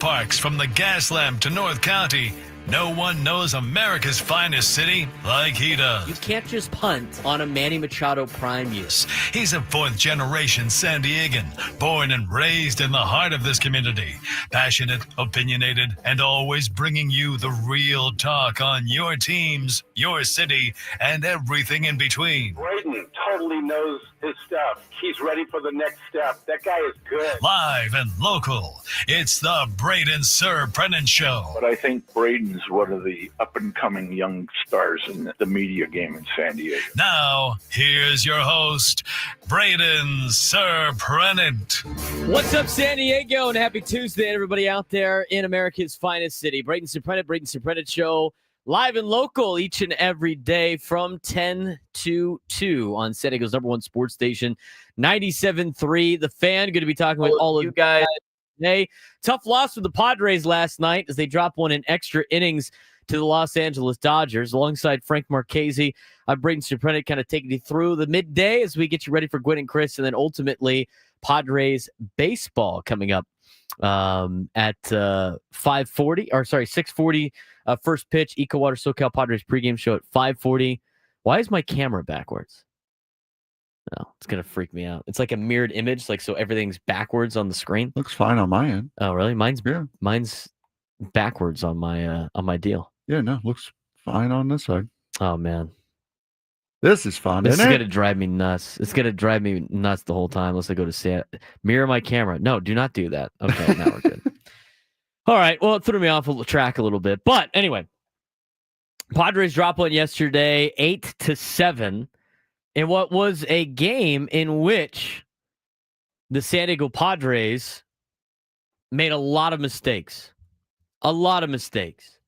Parks from the Gaslamp to North County. No one knows America's finest city like he does. You can't just punt on a Manny Machado prime year. He's a fourth-generation San Diegan, born and raised in the heart of this community. Passionate, opinionated, and always bringing you the real talk on your teams, your city, and everything in between. Braden totally knows his stuff. He's ready for the next step. That guy is good. Live and local, it's the Braden Surprenant Show. But I think Braden's one of the up-and-coming young stars in the media game in San Diego. Now, here's your host, Braden Surprenant. What's up, San Diego, and happy Tuesday, everybody out there in America's finest city. Braden Surprenant Show, live and local each and every day from 10 to 2 on San Diego's number one sports station, 97.3. The Fan, going to be talking with all of you guys today. Tough loss for the Padres last night as they drop one in extra innings to the Los Angeles Dodgers. Alongside Frank Marchese, I'm Braden Surprenant, kind of taking you through the midday as we get you ready for Gwen and Chris, and then ultimately Padres baseball coming up at 6:40. First pitch, EcoWater SoCal Padres pregame show at 5:40. Why is my camera backwards? Oh, it's going to freak me out. It's like a mirrored image, like so everything's backwards on the screen. Looks fine on my end. Oh, really? Mine's backwards on my deal. Yeah, no, looks fine on this side. Oh, man. This is fun, This is isn't going to it? drive me nuts. It's going to drive me nuts the whole time unless I go to mirror my camera. No, do not do that. Okay, now we're good. All right. Well, it threw me off the track a little bit. But anyway, Padres drop one yesterday, 8-7, in what was a game in which the San Diego Padres made a lot of mistakes. A lot of mistakes.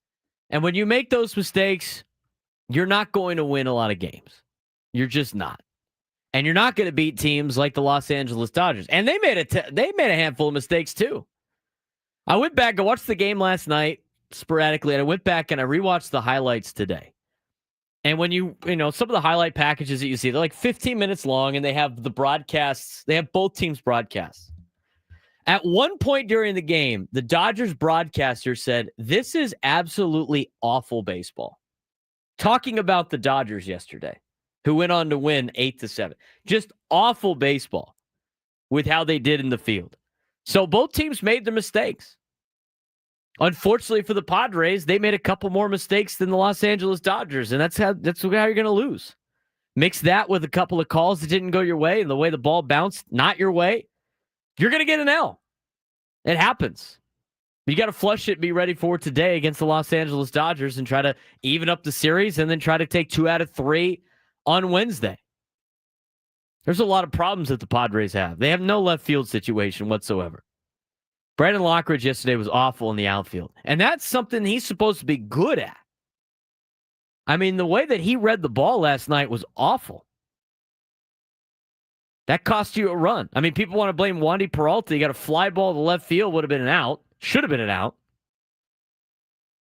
And when you make those mistakes, you're not going to win a lot of games. You're just not. And you're not going to beat teams like the Los Angeles Dodgers. And they made a handful of mistakes too. I went back and watched the game last night sporadically, and I went back and I rewatched the highlights today. And when you some of the highlight packages that you see, they're like 15 minutes long, and they have the broadcasts. They have both teams' broadcasts. At one point during the game, the Dodgers broadcaster said, "This is absolutely awful baseball." Talking about the Dodgers yesterday, who went on to win 8-7. Just awful baseball with how they did in the field. So both teams made their mistakes. Unfortunately for the Padres, they made a couple more mistakes than the Los Angeles Dodgers, and that's how you're going to lose. Mix that with a couple of calls that didn't go your way and the way the ball bounced not your way, you're going to get an L. It happens. You got to flush it and be ready for today against the Los Angeles Dodgers and try to even up the series and then try to take 2 out of 3 on Wednesday. There's a lot of problems that the Padres have. They have no left field situation whatsoever. Brandon Lockridge yesterday was awful in the outfield, and that's something he's supposed to be good at. I mean, the way that he read the ball last night was awful. That cost you a run. I mean, people want to blame Wandy Peralta. You got a fly ball to left field, would have been an out. Should have been an out.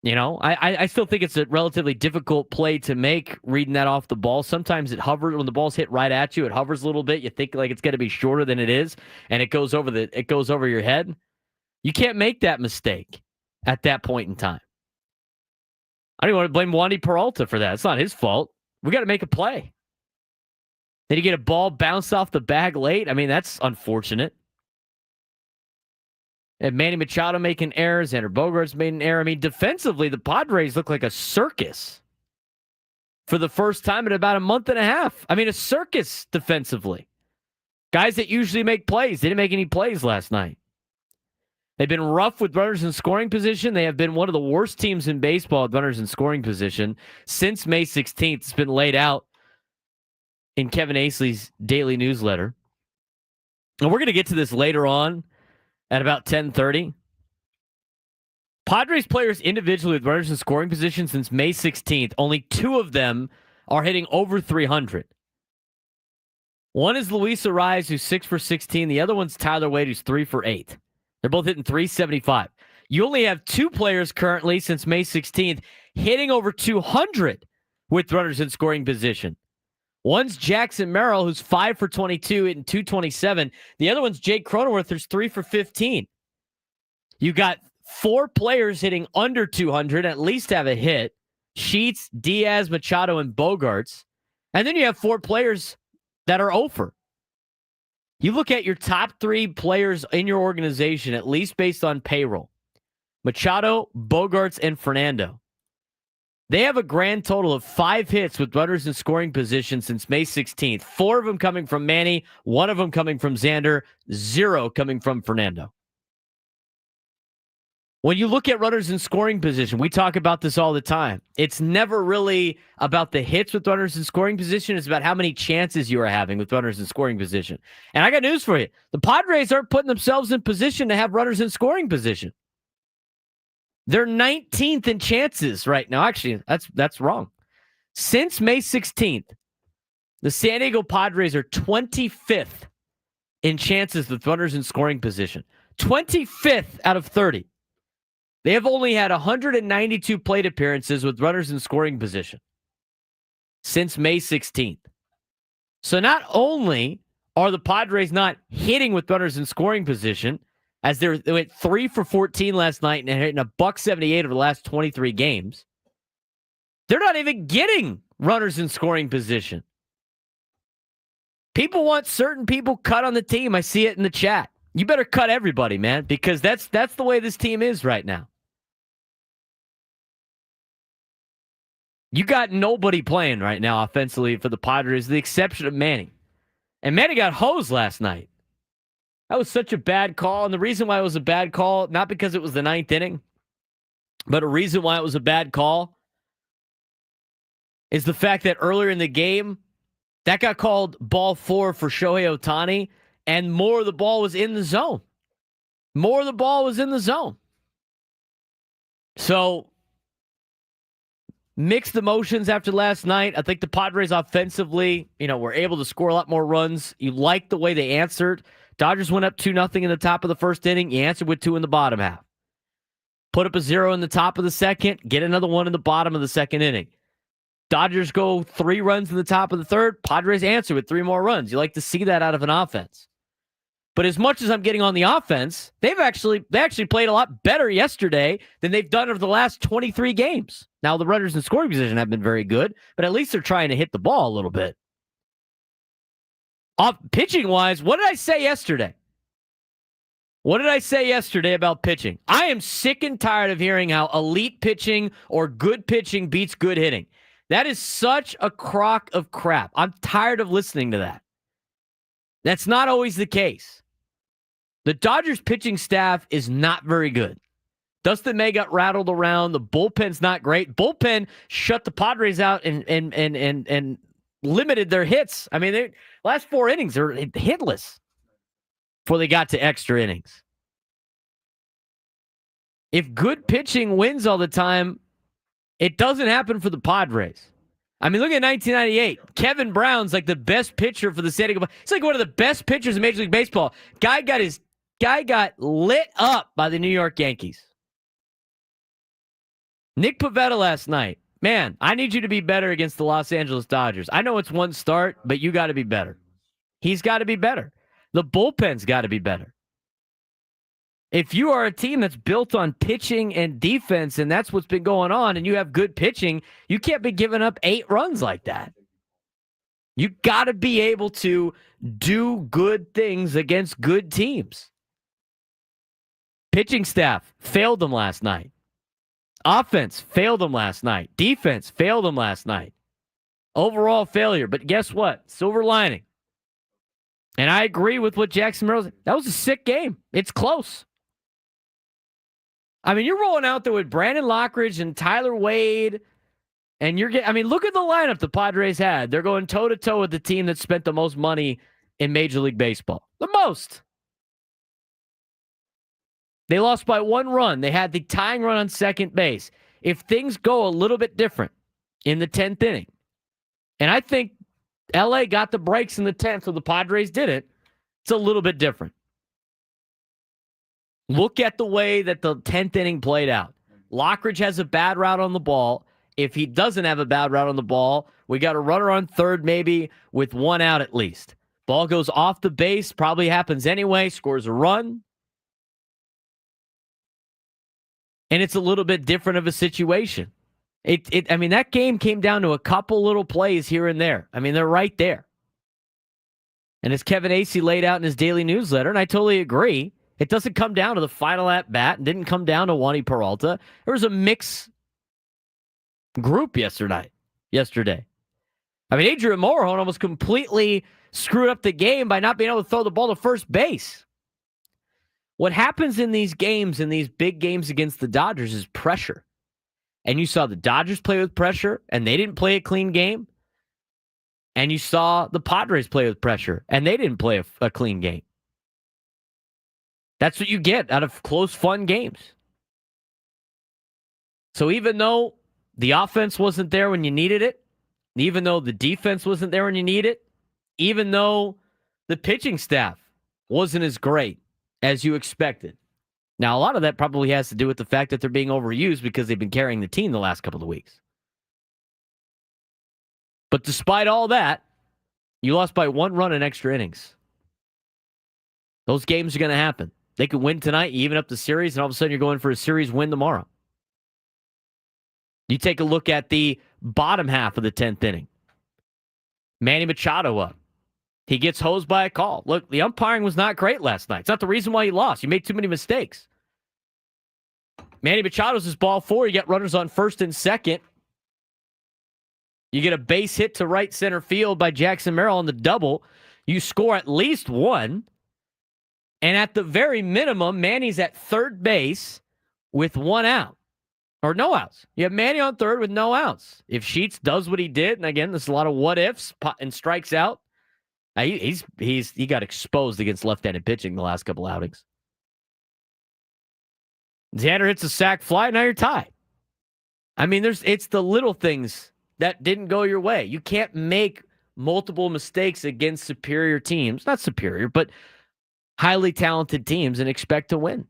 You know, I still think it's a relatively difficult play to make, reading that off the ball. Sometimes it hovers when the ball's hit right at you. It hovers a little bit. You think like it's going to be shorter than it is, and it goes over your head. You can't make that mistake at that point in time. I don't even want to blame Wandy Peralta for that. It's not his fault. We got to make a play. Then you get a ball bounced off the bag late. I mean, that's unfortunate. And Manny Machado making errors. Xander Bogaerts made an error. I mean, defensively, the Padres look like a circus for the first time in about a month and a half. I mean, a circus defensively. Guys that usually make plays. They didn't make any plays last night. They've been rough with runners in scoring position. They have been one of the worst teams in baseball with runners in scoring position since May 16th. It's been laid out in Kevin Acee's daily newsletter. And we're going to get to this later on at about 10:30. Padres players individually with runners in scoring position since May 16th, only 2 of them are hitting over 300. One is Luis Arraez, who's 6 for 16. The other one's Tyler Wade, who's 3 for 8. They're both hitting 375. You only have 2 players currently since May 16th hitting over 200 with runners in scoring position. One's Jackson Merrill, who's 5 for 22 and 227. The other one's Jake Cronenworth, who's 3 for 15. You got 4 players hitting under 200 at least have a hit. Sheets, Diaz, Machado, and Bogarts. And then you have 4 players that are over. You look at your top 3 players in your organization, at least based on payroll. Machado, Bogarts, and Fernando. They have a grand total of 5 hits with runners in scoring position since May 16th. 4 of them coming from Manny, 1 of them coming from Xander, 0 coming from Fernando. When you look at runners in scoring position, we talk about this all the time. It's never really about the hits with runners in scoring position. It's about how many chances you are having with runners in scoring position. And I got news for you. The Padres aren't putting themselves in position to have runners in scoring position. They're 19th in chances right now. Actually, that's wrong. Since May 16th, the San Diego Padres are 25th in chances with runners in scoring position. 25th out of 30. They have only had 192 plate appearances with runners in scoring position since May 16th. So not only are the Padres not hitting with runners in scoring position, as they went 3 for 14 last night and hitting a $178 over the last 23 games, they're not even getting runners in scoring position. People want certain people cut on the team. I see it in the chat. You better cut everybody, man, because that's the way this team is right now. You got nobody playing right now offensively for the Padres, with the exception of Manny. And Manny got hosed last night. That was such a bad call. And the reason why it was a bad call, not because it was the 9th inning, but a reason why it was a bad call is the fact that earlier in the game, that got called ball 4 for Shohei Ohtani, and more of the ball was in the zone. More of the ball was in the zone. So, mixed emotions after last night. I think the Padres offensively, were able to score a lot more runs. You like the way they answered. Dodgers went up 2-0 in the top of the first inning. You answered with 2 in the bottom half. Put up a 0 in the top of the second. Get another 1 in the bottom of the second inning. Dodgers go 3 runs in the top of the third. Padres answer with 3 more runs. You like to see that out of an offense. But as much as I'm getting on the offense, they actually played a lot better yesterday than they've done over the last 23 games. Now, the runners in scoring position have been very good, but at least they're trying to hit the ball a little bit. Pitching-wise, what did I say yesterday? What did I say yesterday about pitching? I am sick and tired of hearing how elite pitching or good pitching beats good hitting. That is such a crock of crap. I'm tired of listening to that. That's not always the case. The Dodgers pitching staff is not very good. Dustin May got rattled around. The bullpen's not great. Bullpen shut the Padres out and limited their hits. I mean, they last 4 innings are hitless before they got to extra innings. If good pitching wins all the time, it doesn't happen for the Padres. I mean, look at 1998. Kevin Brown's like the best pitcher for the San Diego. He's like one of the best pitchers in Major League Baseball. Guy got lit up by the New York Yankees. Nick Pivetta last night. Man, I need you to be better against the Los Angeles Dodgers. I know it's 1 start, but you got to be better. He's got to be better. The bullpen's got to be better. If you are a team that's built on pitching and defense, and that's what's been going on, and you have good pitching, you can't be giving up 8 runs like that. You got to be able to do good things against good teams. Pitching staff failed them last night. Offense failed them last night. Defense failed them last night. Overall failure. But guess what? Silver lining. And I agree with what Jackson Merrill said. That was a sick game. It's close. I mean, you're rolling out there with Brandon Lockridge and Tyler Wade, and look at the lineup the Padres had. They're going toe-to-toe with the team that spent the most money in Major League Baseball. The most. They lost by 1 run. They had the tying run on second base. If things go a little bit different in the 10th inning, and I think LA got the breaks in the 10th, so the Padres didn't, it's a little bit different. Look at the way that the 10th inning played out. Lockridge has a bad route on the ball. If he doesn't have a bad route on the ball, we got a runner on third maybe with 1 out at least. Ball goes off the base, probably happens anyway, scores a run. And it's a little bit different of a situation. I mean, that game came down to a couple little plays here and there. I mean, they're right there. And as Kevin Acee laid out in his daily newsletter, and I totally agree, it doesn't come down to the final at-bat and didn't come down to Wandy Peralta. There was a mixed group yesterday. I mean, Adrian Morejon almost completely screwed up the game by not being able to throw the ball to first base. What happens in these games, in these big games against the Dodgers, is pressure. And you saw the Dodgers play with pressure, and they didn't play a clean game. And you saw the Padres play with pressure, and they didn't play a clean game. That's what you get out of close, fun games. So even though the offense wasn't there when you needed it, even though the defense wasn't there when you need it, even though the pitching staff wasn't as great as you expected. Now, a lot of that probably has to do with the fact that they're being overused because they've been carrying the team the last couple of weeks. But despite all that, you lost by 1 run in extra innings. Those games are going to happen. They could win tonight, you even up the series, and all of a sudden you're going for a series win tomorrow. You take a look at the bottom half of the 10th inning. Manny Machado up. He gets hosed by a call. Look, the umpiring was not great last night. It's not the reason why you lost. You made too many mistakes. Manny Machado's his ball 4. You got runners on first and second. You get a base hit to right center field by Jackson Merrill on the double. You score at least 1. And at the very minimum, Manny's at third base with 1 out. Or no outs. You have Manny on third with no outs. If Sheets does what he did, and again, there's a lot of what ifs, and strikes out, he got exposed against left-handed pitching the last couple outings. Xander hits a sac fly, now you're tied. I mean, it's the little things that didn't go your way. You can't make multiple mistakes against superior teams. Not superior, but highly talented teams and expect to win.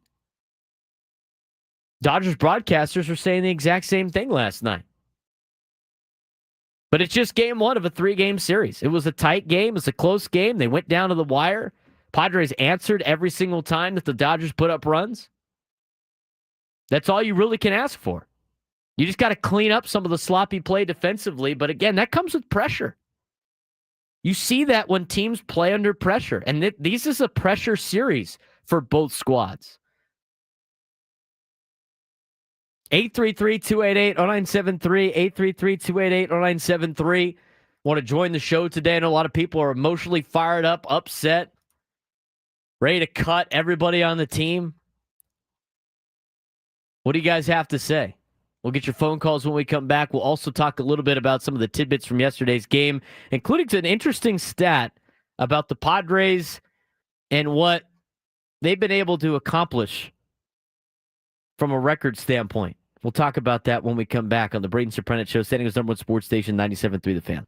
Dodgers broadcasters were saying the exact same thing last night. But it's just game 1 of a 3-game series. It was a tight game. It was a close game. They went down to the wire. Padres answered every single time that the Dodgers put up runs. That's all you really can ask for. You just got to clean up some of the sloppy play defensively. But again, that comes with pressure. You see that when teams play under pressure. And this is a pressure series for both squads. 833-288-0973, 833-288-0973. Want to join the show today? I know a lot of people are emotionally fired up, upset, ready to cut everybody on the team. What do you guys have to say? We'll get your phone calls when we come back. We'll also talk a little bit about some of the tidbits from yesterday's game, including an interesting stat about the Padres and what they've been able to accomplish from a record standpoint. We'll talk about that when we come back on the Braden Surprenant Show, San Diego's #1 sports station, 97.3 The Fan.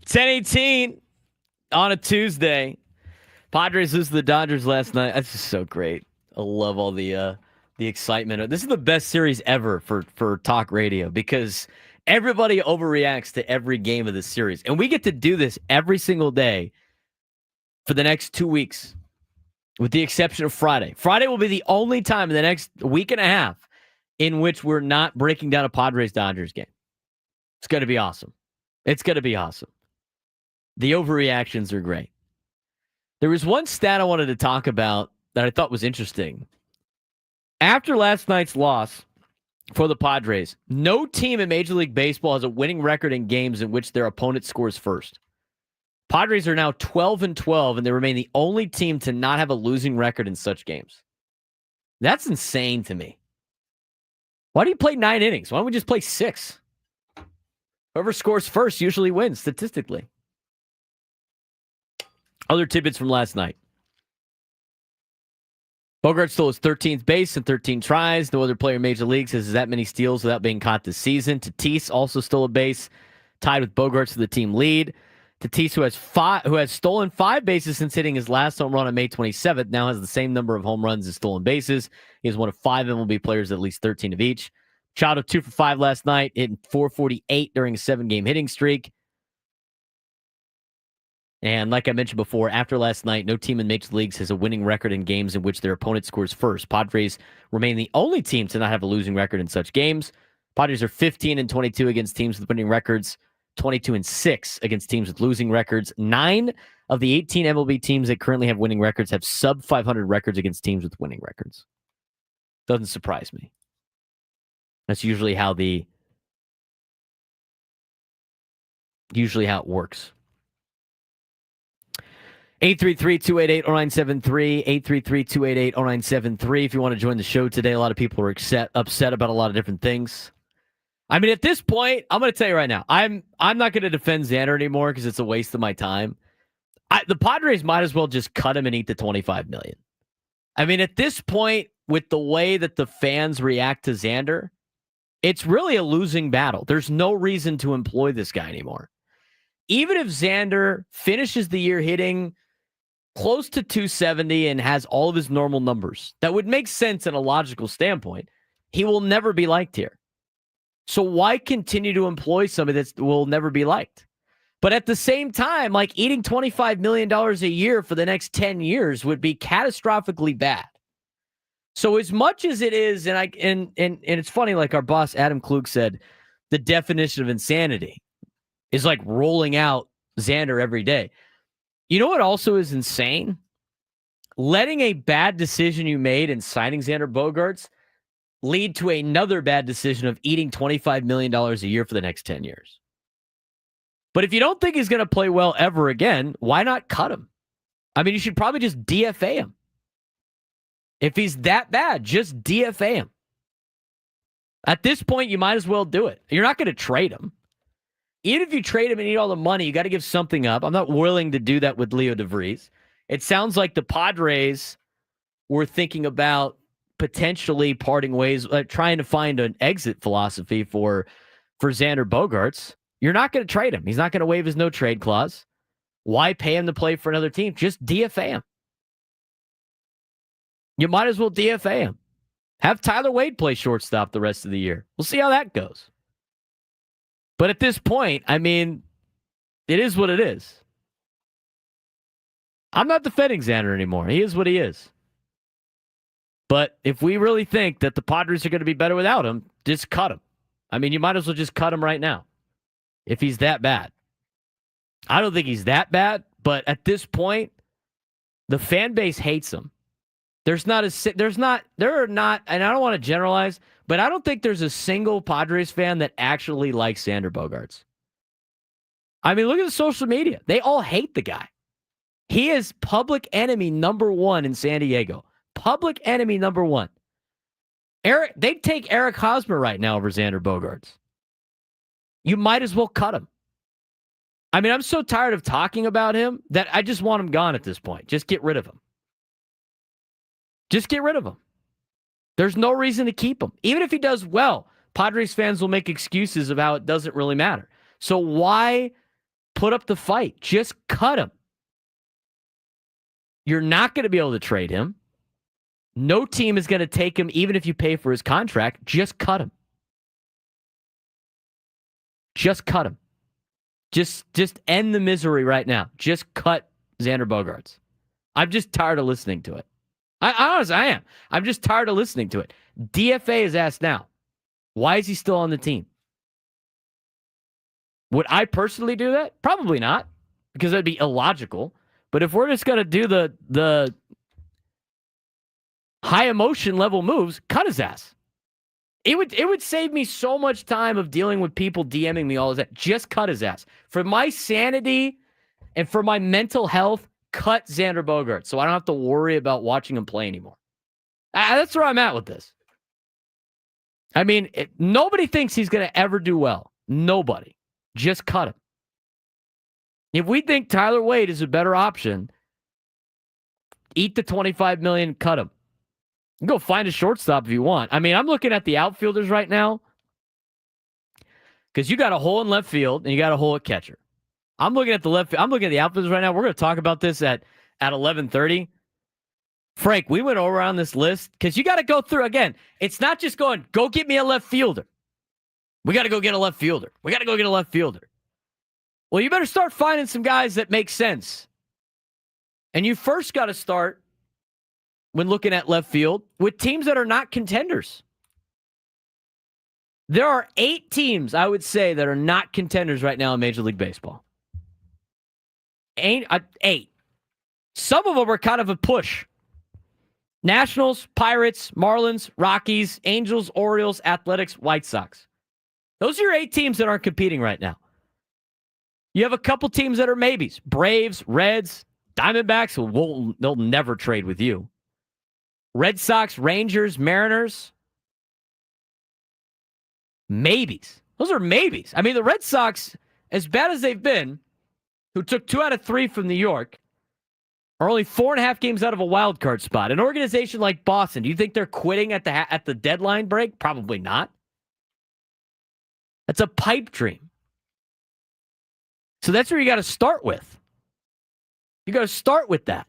10:18 on a Tuesday. Padres lose to the Dodgers last night. That's just so great. I love all the excitement. This is the best series ever for talk radio because everybody overreacts to every game of the series. And we get to do this every single day for the next 2 weeks, with the exception of Friday. Friday will be the only time in the next week and a half in which we're not breaking down a Padres-Dodgers game. It's going to be awesome. It's going to be awesome. The overreactions are great. There was one stat I wanted to talk about that I thought was interesting. After last night's loss for the Padres, no team in Major League Baseball has a winning record in games in which their opponent scores first. Padres are now 12-12, and they remain the only team to not have a losing record in such games. That's insane to me. Why do you play 9 innings? Why don't we just play 6? Whoever scores first usually wins statistically. Other tidbits from last night. Bogart stole his 13th base in 13 tries. No other player in Major Leagues has that many steals without being caught this season. Tatis also stole a base, tied with Bogarts for the team lead. Tatis, who has stolen 5 bases since hitting his last home run on May 27th, now has the same number of home runs as stolen bases. He is one of 5 MLB players, at least 13 of each. Machado 2 for 5 last night, hitting .448 during a 7-game hitting streak. And like I mentioned before, after last night, no team in Major Leagues has a winning record in games in which their opponent scores first. Padres remain the only team to not have a losing record in such games. Padres are 15-22 against teams with winning records, 22-6 against teams with losing records. 9 of the 18 MLB teams that currently have winning records have sub-500 records against teams with winning records. Doesn't surprise me. That's usually how it works. 833-288-0973, 833-288-0973. If you want to join the show today, a lot of people are upset about a lot of different things. I mean, at this point, I'm going to tell you right now, I'm not going to defend Xander anymore because it's a waste of my time. The Padres might as well just cut him and eat the $25 million. I mean, at this point, with the way that the fans react to Xander, it's really a losing battle. There's no reason to employ this guy anymore. Even if Xander finishes the year hitting close to 270 and has all of his normal numbers, that would make sense in a logical standpoint. He will never be liked here. So why continue to employ somebody that will never be liked? But at the same time, like eating $25 million a year for the next 10 years would be catastrophically bad. So as much as it is, and it's funny, like our boss Adam Klug said, the definition of insanity is like rolling out Xander every day. You know what also is insane? Letting a bad decision you made in signing Xander Bogaerts lead to another bad decision of eating $25 million a year for the next 10 years. But if you don't think he's going to play well ever again, why not cut him? I mean, you should probably just DFA him. If he's that bad, just DFA him. At this point, you might as well do it. You're not going to trade him. Even if you trade him and eat all the money, you got to give something up. I'm not willing to do that with Leo DeVries. It sounds like the Padres were thinking about potentially parting ways, trying to find an exit philosophy for Xander Bogaerts. You're not going to trade him. He's not going to waive his no-trade clause. Why pay him to play for another team? Just DFA him. You might as well DFA him. Have Tyler Wade play shortstop the rest of the year. We'll see how that goes. But at this point, I mean, it is what it is. I'm not defending Xander anymore. He is what he is. But if we really think that the Padres are going to be better without him, just cut him. I mean, you might as well just cut him right now if he's that bad. I don't think he's that bad, but at this point, the fan base hates him. There are not, and I don't want to generalize, but I don't think there's a single Padres fan that actually likes Xander Bogaerts. I mean, look at the social media. They all hate the guy. He is public enemy number 1 in San Diego. Public enemy number 1. They'd take Eric Hosmer right now over Xander Bogaerts. You might as well cut him. I mean, I'm so tired of talking about him that I just want him gone at this point. Just get rid of him. Just get rid of him. There's no reason to keep him. Even if he does well, Padres fans will make excuses of how it doesn't really matter. So why put up the fight. Just cut him. You're not going to be able to trade him. No team is going to take him even if you pay for his contract. Just cut him. Just cut him. Just end the misery right now. Just cut Xander Bogaerts. I'm just tired of listening to it. I honestly, I am. I'm just tired of listening to it. DFA is asked now. Why is he still on the team? Would I personally do that? Probably not, because that'd be illogical. But if we're just going to do the high emotion level moves, cut his ass. It would save me so much time of dealing with people DMing me all of that. Just cut his ass. For my sanity and for my mental health, cut Xander Bogaerts so I don't have to worry about watching him play anymore. That's where I'm at with this. I mean, nobody thinks he's going to ever do well. Nobody. Just cut him. If we think Tyler Wade is a better option, eat the $25 million, cut him. You can go find a shortstop if you want. I mean, I'm looking at the outfielders right now because you got a hole in left field and you got a hole at catcher. I'm looking at the left field. I'm looking at the outfielders right now. We're going to talk about this at 11:30. Frank, we went over on this list because you got to go through again. It's not just going, go get me a left fielder. We got to go get a left fielder. We got to go get a left fielder. Well, you better start finding some guys that make sense. And you first got to start when looking at left field with teams that are not contenders. There are 8 teams, I would say, that are not contenders right now in Major League Baseball. 8. Some of them are kind of a push. Nationals, Pirates, Marlins, Rockies, Angels, Orioles, Athletics, White Sox. Those are your 8 teams that aren't competing right now. You have a couple teams that are maybes. Braves, Reds, Diamondbacks, they'll never trade with you. Red Sox, Rangers, Mariners. Maybes. Those are maybes. I mean, the Red Sox, as bad as they've been, who took 2 out of 3 from New York, are only 4.5 games out of a wild card spot. An organization like Boston, do you think they're quitting at the deadline break? Probably not. That's a pipe dream. So that's where you got to start with. You got to start with that.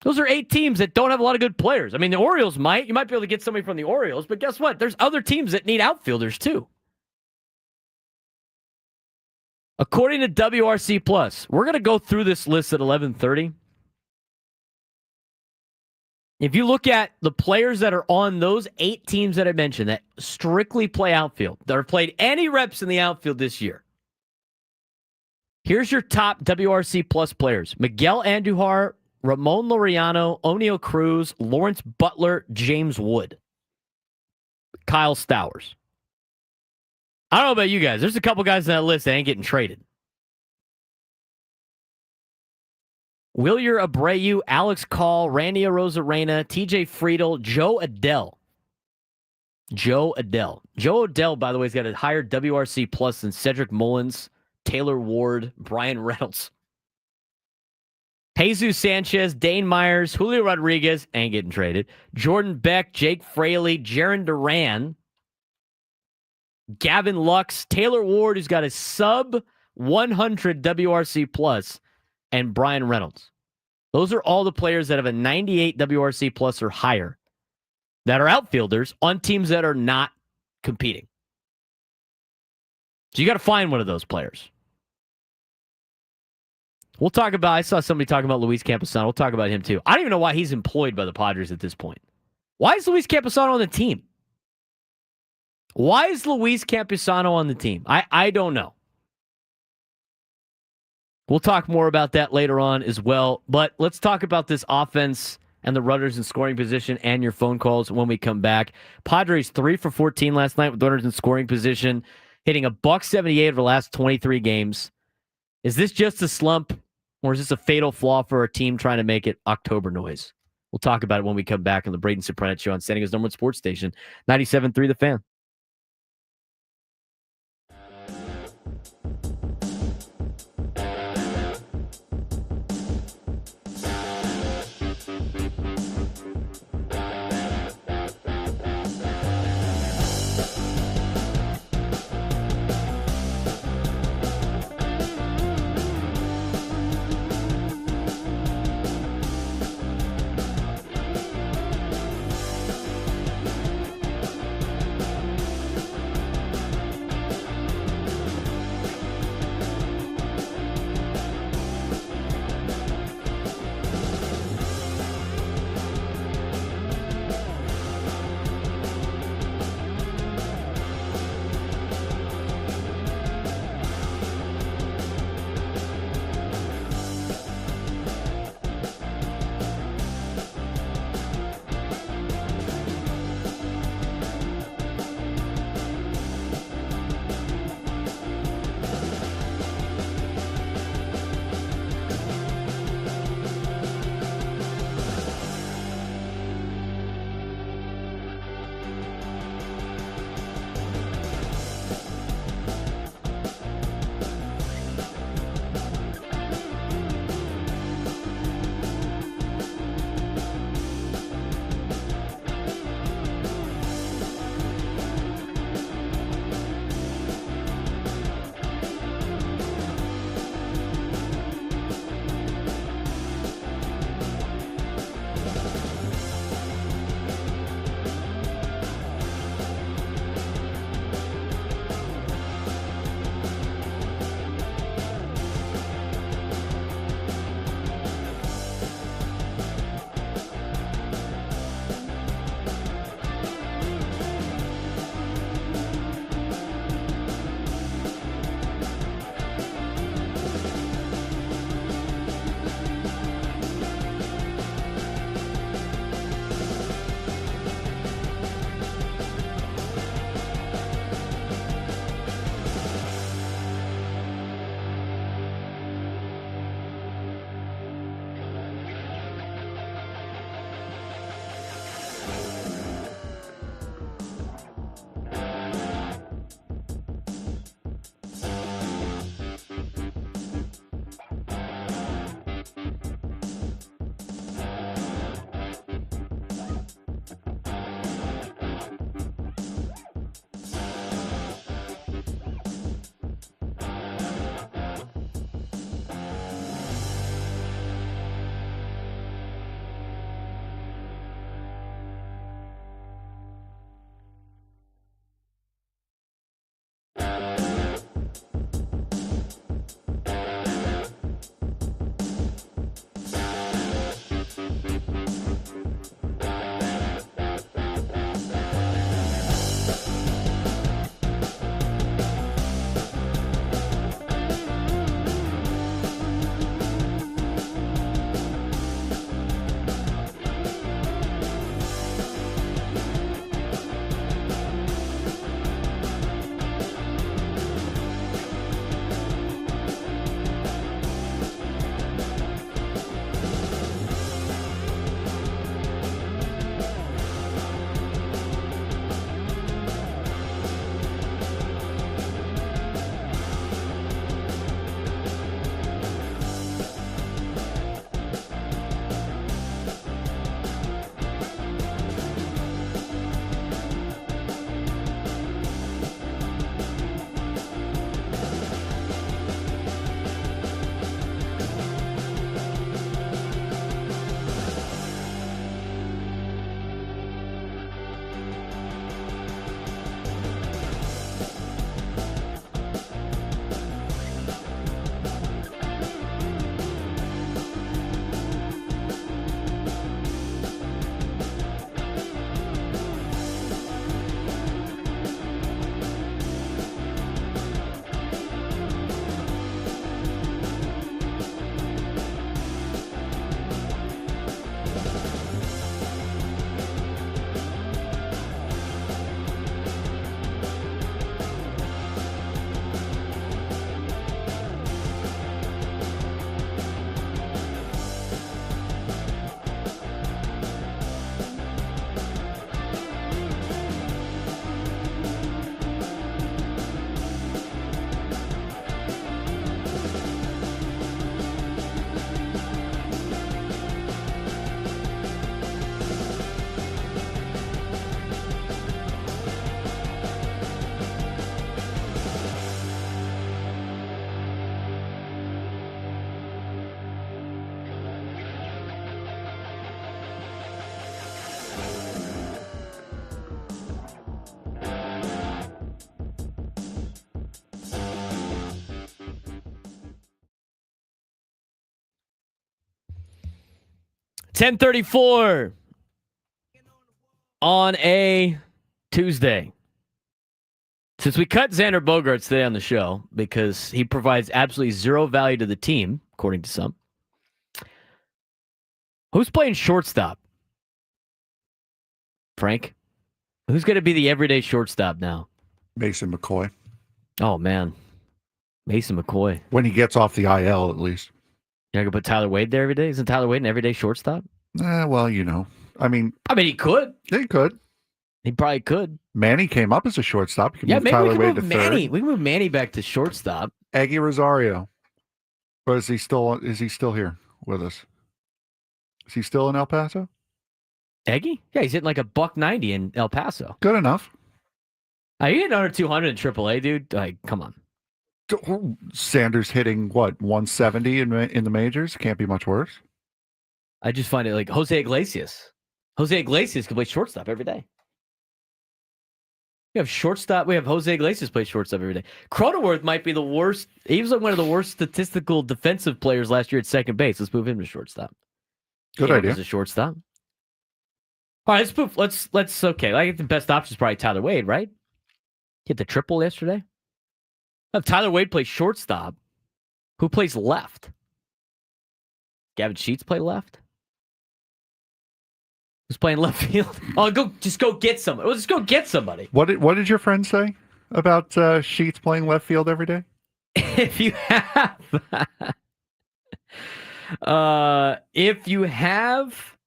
Those are 8 teams that don't have a lot of good players. I mean, the Orioles might. You might be able to get somebody from the Orioles, but guess what? There's other teams that need outfielders too. According to WRC Plus, we're going to go through this list at 11:30. If you look at the players that are on those 8 teams that I mentioned that strictly play outfield, that have played any reps in the outfield this year, here's your top WRC Plus players. Miguel Andujar, Ramon Laureano, Oneil Cruz, Lawrence Butler, James Wood, Kyle Stowers. I don't know about you guys. There's a couple guys on that list that ain't getting traded. Wilyer Abreu, Alex Call, Randy Arozarena, TJ Friedel, Joe Adell. Joe Adell, by the way, has got a higher WRC plus than Cedric Mullins, Taylor Ward, Brian Reynolds. Jesus Sanchez, Dane Myers, Julio Rodriguez, ain't getting traded. Jordan Beck, Jake Fraley, Jarren Duran, Gavin Lux, Taylor Ward, who's got a sub 100 WRC plus, and Brian Reynolds. Those are all the players that have a 98 WRC plus or higher that are outfielders on teams that are not competing. So you got to find one of those players. We'll talk about, I saw somebody talking about Luis Camposano. We'll talk about him too. I don't even know why he's employed by the Padres at this point. Why is Luis Camposano on the team? Why is Luis Camposano on the team? I don't know. We'll talk more about that later on as well. But let's talk about this offense and the runners in scoring position and your phone calls when we come back. Padres 3 for 14 last night with runners in scoring position, hitting a $178 over the last 23 games. Is this just a slump, or is this a fatal flaw for a team trying to make it October noise? We'll talk about it when we come back on the Braden Surprenant Show on San Diego's #1 sports station, 97.3 The Fan. 10:34 on a Tuesday. Since we cut Xander Bogaerts today on the show because he provides absolutely zero value to the team, according to some, who's playing shortstop? Frank? Who's going to be the everyday shortstop now? Mason McCoy. Oh, man. Mason McCoy. When he gets off the IL, at least. You're going to put Tyler Wade there every day? Isn't Tyler Wade an everyday shortstop? Well, you know. I mean, he could. he could. He probably could. Manny came up as a shortstop. You can Yeah, move maybe Tyler we can Wade move to Manny. third. We can move Manny back to shortstop. Aggie Rosario. Or is he still here with us? Is he still in El Paso? Eggie? Yeah, he's hitting like a $190 in El Paso. Good enough. He hit under 200 in AAA, dude. Like, come on. Sanders hitting, what, 170 in the majors? Can't be much worse. I just find it like Jose Iglesias. Jose Iglesias can play shortstop every day. We have shortstop. We have Jose Iglesias play shortstop every day. Cronenworth might be the worst. He was like one of the worst statistical defensive players last year at second base. Let's move him to shortstop. Good idea. As a shortstop. All right, let's move. Let's. Okay, I think the best option is probably Tyler Wade, right? Hit the triple yesterday. Have Tyler Wade play shortstop. Who plays left? Gavin Sheets play left. Who's playing left field? Oh, just go get somebody. Well, just go get somebody. What did your friend say about Sheets playing left field every day? If you have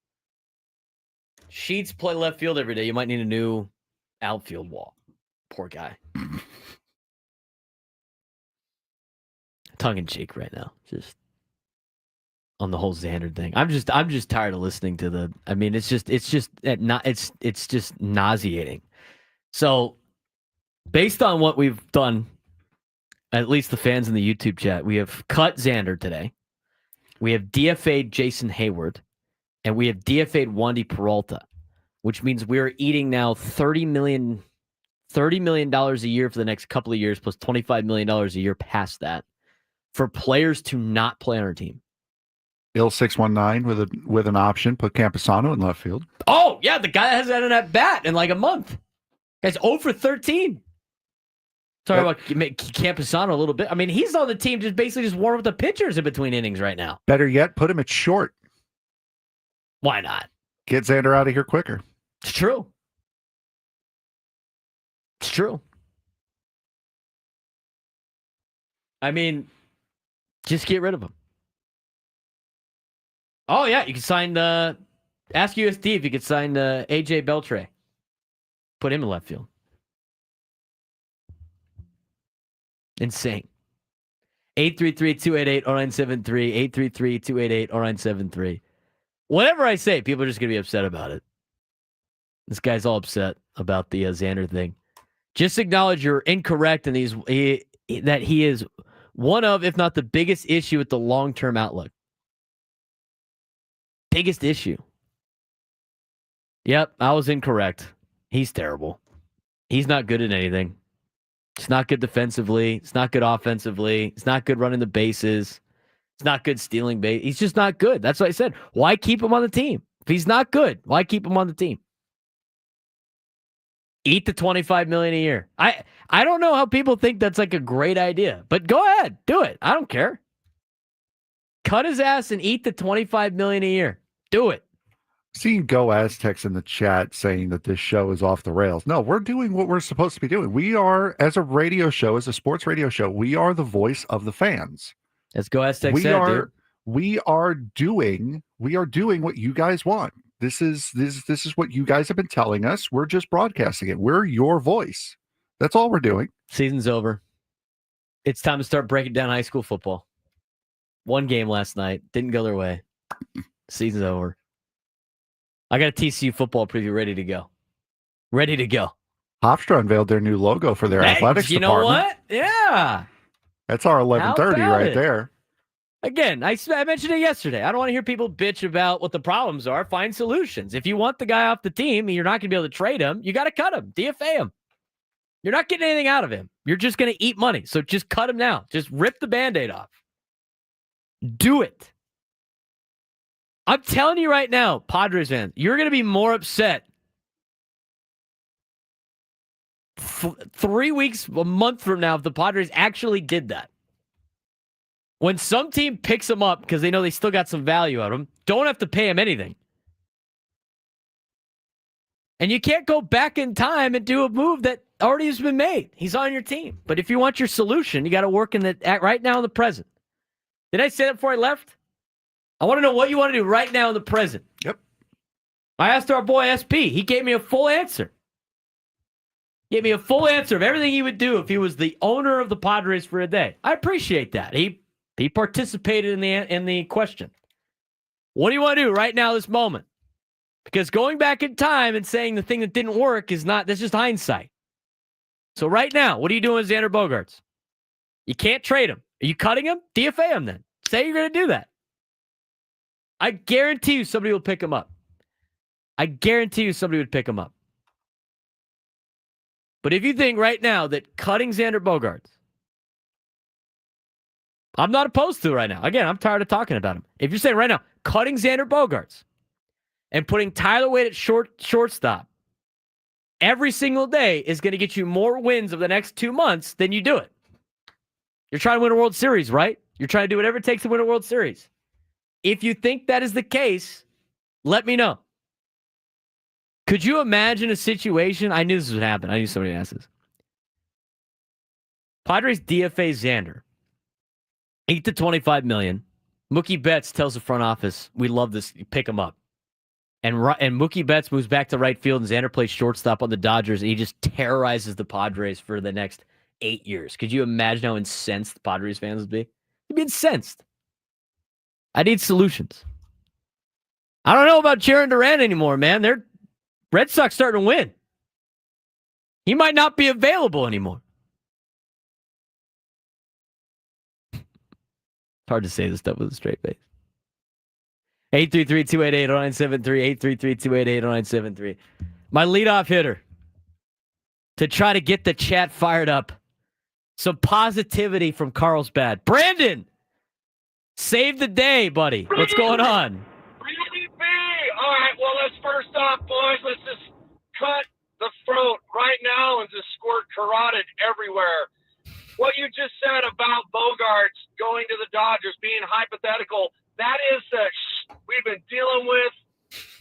Sheets play left field every day, you might need a new outfield wall. Poor guy. Tongue in cheek right now. Just on the whole Xander thing. I'm just tired of listening to the. I mean, it's just nauseating. So, based on what we've done, at least the fans in the YouTube chat, we have cut Xander today. We have DFA'd Jason Hayward, and we have DFA'd Wandy Peralta, which means we're eating now $30 million a year for the next couple of years, plus $25 million a year past that, for players to not play on our team. Ill 619 with an option. Put Camposano in left field. Oh, yeah, the guy hasn't had an at-bat in like a month. Guy's 0 for 13. Sorry about Camposano a little bit. I mean, he's on the team just basically just warming up the pitchers in between innings right now. Better yet, put him at short. Why not? Get Xander out of here quicker. It's true. It's true. I mean, just get rid of him. Oh, yeah, you can sign ask USD if you could sign AJ Beltre. Put him in left field. Insane. 833-288-0973. 833-288-0973. Whatever I say, people are just going to be upset about it. This guy's all upset about the Xander thing. Just acknowledge you're incorrect and that he is one of, if not the biggest issue with the long-term outlook. Biggest issue. Yep, I was incorrect. He's terrible. He's not good at anything. It's not good defensively. It's not good offensively. It's not good running the bases. It's not good stealing base. He's just not good. That's what I said. Why keep him on the team? If he's not good, why keep him on the team? Eat the $25 million a year. I don't know how people think that's like a great idea, but go ahead, do it. I don't care. Cut his ass and eat the $25 million a year. Do it. Seeing Go Aztecs in the chat saying that this show is off the rails. No, we're doing what we're supposed to be doing. We are, as a radio show, as a sports radio show, we are the voice of the fans. Let's Go Aztecs. We are doing what you guys want. This is what you guys have been telling us. We're just broadcasting it. We're your voice. That's all we're doing. Season's over. It's time to start breaking down high school football. One game last night. Didn't go their way. Season's over. I got a TCU football preview ready to go. Ready to go. Hofstra unveiled their new logo for their athletics department. You know what? Yeah. That's our 11:30 right there. Again, I mentioned it yesterday. I don't want to hear people bitch about what the problems are. Find solutions. If you want the guy off the team and you're not going to be able to trade him, you got to cut him. DFA him. You're not getting anything out of him. You're just going to eat money. So just cut him now. Just rip the Band-Aid off. Do it. I'm telling you right now, Padres fans, you're going to be more upset 3 weeks, a month from now if the Padres actually did that. When some team picks them up because they know they still got some value out of them, don't have to pay them anything. And you can't go back in time and do a move that already has been made. He's on your team. But if you want your solution, you got to work in the right now in the present. Did I say that before I left? I want to know what you want to do right now in the present. Yep. I asked our boy SP. He gave me a full answer. Gave me a full answer of everything he would do if he was the owner of the Padres for a day. I appreciate that. He participated in the question. What do you want to do right now, this moment? Because going back in time and saying the thing that didn't work that's just hindsight. So right now, what are you doing with Xander Bogaerts? You can't trade him. Are you cutting him? DFA him then. Say you're going to do that. I guarantee you somebody will pick him up. I guarantee you somebody would pick him up. But if you think right now that cutting Xander Bogaerts, I'm not opposed to it right now. Again, I'm tired of talking about him. If you're saying right now, cutting Xander Bogaerts and putting Tyler Wade at shortstop every single day is going to get you more wins over the next 2 months than you do it. You're trying to win a World Series, right? You're trying to do whatever it takes to win a World Series. If you think that is the case, let me know. Could you imagine a situation? I knew this would happen. I knew somebody asked this. Padres DFA Xander. $8 to $25 million. Mookie Betts tells the front office, we love this. Pick him up. And Mookie Betts moves back to right field, and Xander plays shortstop on the Dodgers, and he just terrorizes the Padres for the next 8 years. Could you imagine how incensed Padres fans would be? They'd be incensed. I need solutions. I don't know about Jaron Durant anymore, man. They're Red Sox starting to win. He might not be available anymore. It's hard to say this stuff with a straight face. 833-288-0973, 833-288-0973. My leadoff hitter to try to get the chat fired up. Some positivity from Carlsbad. Brandon, save the day, buddy. What's going on? Really B. All right, well, let's first off, boys, let's just cut the throat right now and just squirt carotid everywhere. What you just said about Bogaerts going to the Dodgers, being hypothetical, that is we've been dealing with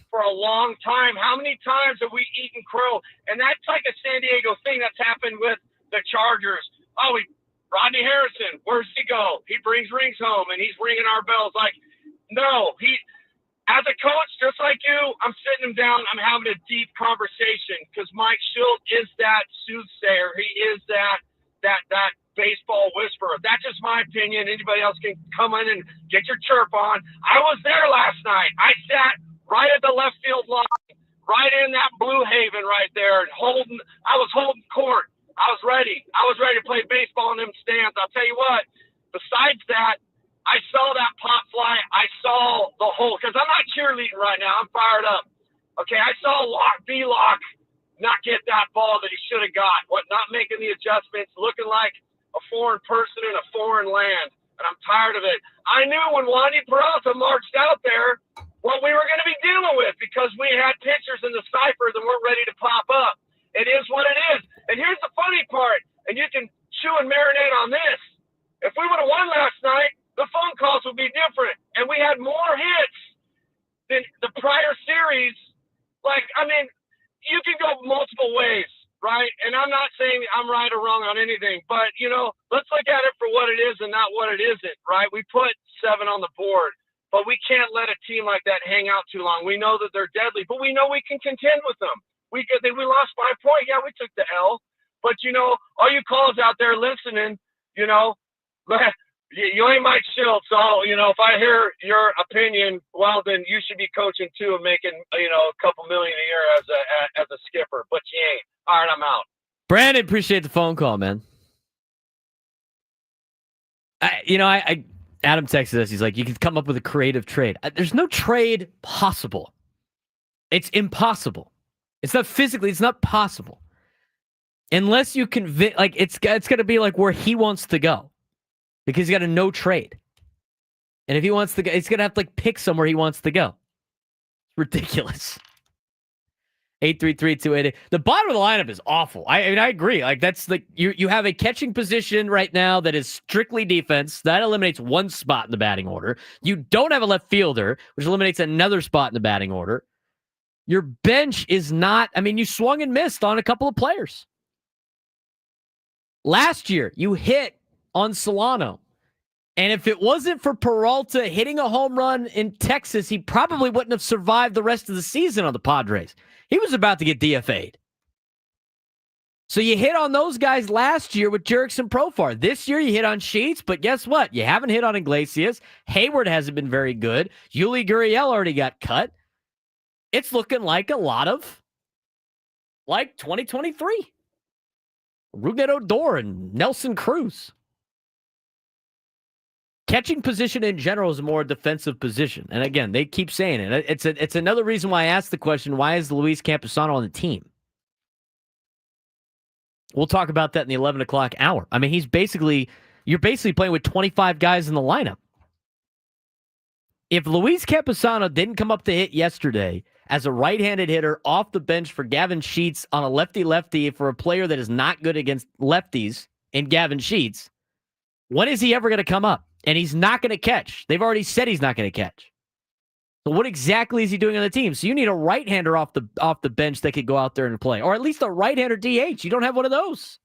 for a long time. How many times have we eaten crow? And that's like a San Diego thing that's happened with the Chargers. Oh, Rodney Harrison, where's he go? He brings rings home, and he's ringing our bells. Like, no, as a coach, just like you, I'm sitting him down. I'm having a deep conversation because Mike Schilt is that soothsayer. He is that baseball whisperer. That's just my opinion. Anybody else can come in and get your chirp on. I was there last night. I sat right at the left field line, right in that Blue Haven right there, and I was holding court. I was ready. I was ready to play baseball in them stands. I'll tell you what, besides that, I saw that pop fly. I saw the whole, because I'm not cheerleading right now. I'm fired up. Okay, I saw B-Lock not get that ball that he should have got. Not making the adjustments, looking like a foreign person in a foreign land. And I'm tired of it. I knew when Wandy Peralta marched out there what we were going to be dealing with because we had pitchers in the cipher that weren't ready to pop up. It is what it is. And here's the funny part, and you can chew and marinate on this. If we would have won last night, the phone calls would be different. And we had more hits than the prior series. You can go multiple ways, right? And I'm not saying I'm right or wrong on anything, but, let's look at it for what it is and not what it isn't, right? We put 7 on the board, but we can't let a team like that hang out too long. We know that they're deadly, but we know we can contend with them. We lost 5 points. Yeah, we took the L. But, all you calls out there listening, you ain't Mike Schilt. So, if I hear your opinion, well, then you should be coaching too and making, a couple million a year as a skipper. But you ain't. All right, I'm out. Brandon, appreciate the phone call, man. Adam texted us. He's like, you could come up with a creative trade. There's no trade possible. It's impossible. It's not physically. It's not possible. Unless you convince, it's going to be like where he wants to go. Because he's got a no trade. And if he wants to go, he's going to have to pick somewhere he wants to go. Ridiculous. 833-288. The bottom of the lineup is awful. I agree. That's you have a catching position right now that is strictly defense. That eliminates one spot in the batting order. You don't have a left fielder, which eliminates another spot in the batting order. Your bench is not, you swung and missed on a couple of players. Last year, you hit on Solano. And if it wasn't for Peralta hitting a home run in Texas, he probably wouldn't have survived the rest of the season on the Padres. He was about to get DFA'd. So you hit on those guys last year with Jerickson and Profar. This year you hit on Sheets, but guess what? You haven't hit on Iglesias. Hayward hasn't been very good. Yuli Gurriel already got cut. It's looking like a lot of 2023. Rougned Odor and Nelson Cruz. Catching position in general is a more defensive position. And again, they keep saying it. It's another reason why I asked the question, why is Luis Campusano on the team? We'll talk about that in the 11 o'clock hour. You're basically playing with 25 guys in the lineup. If Luis Campusano didn't come up to hit yesterday as a right-handed hitter off the bench for Gavin Sheets on a lefty-lefty for a player that is not good against lefties in Gavin Sheets, when is he ever going to come up? And he's not going to catch. They've already said he's not going to catch. So what exactly is he doing on the team? So you need a right-hander off the bench that could go out there and play. Or at least a right-hander DH. You don't have one of those.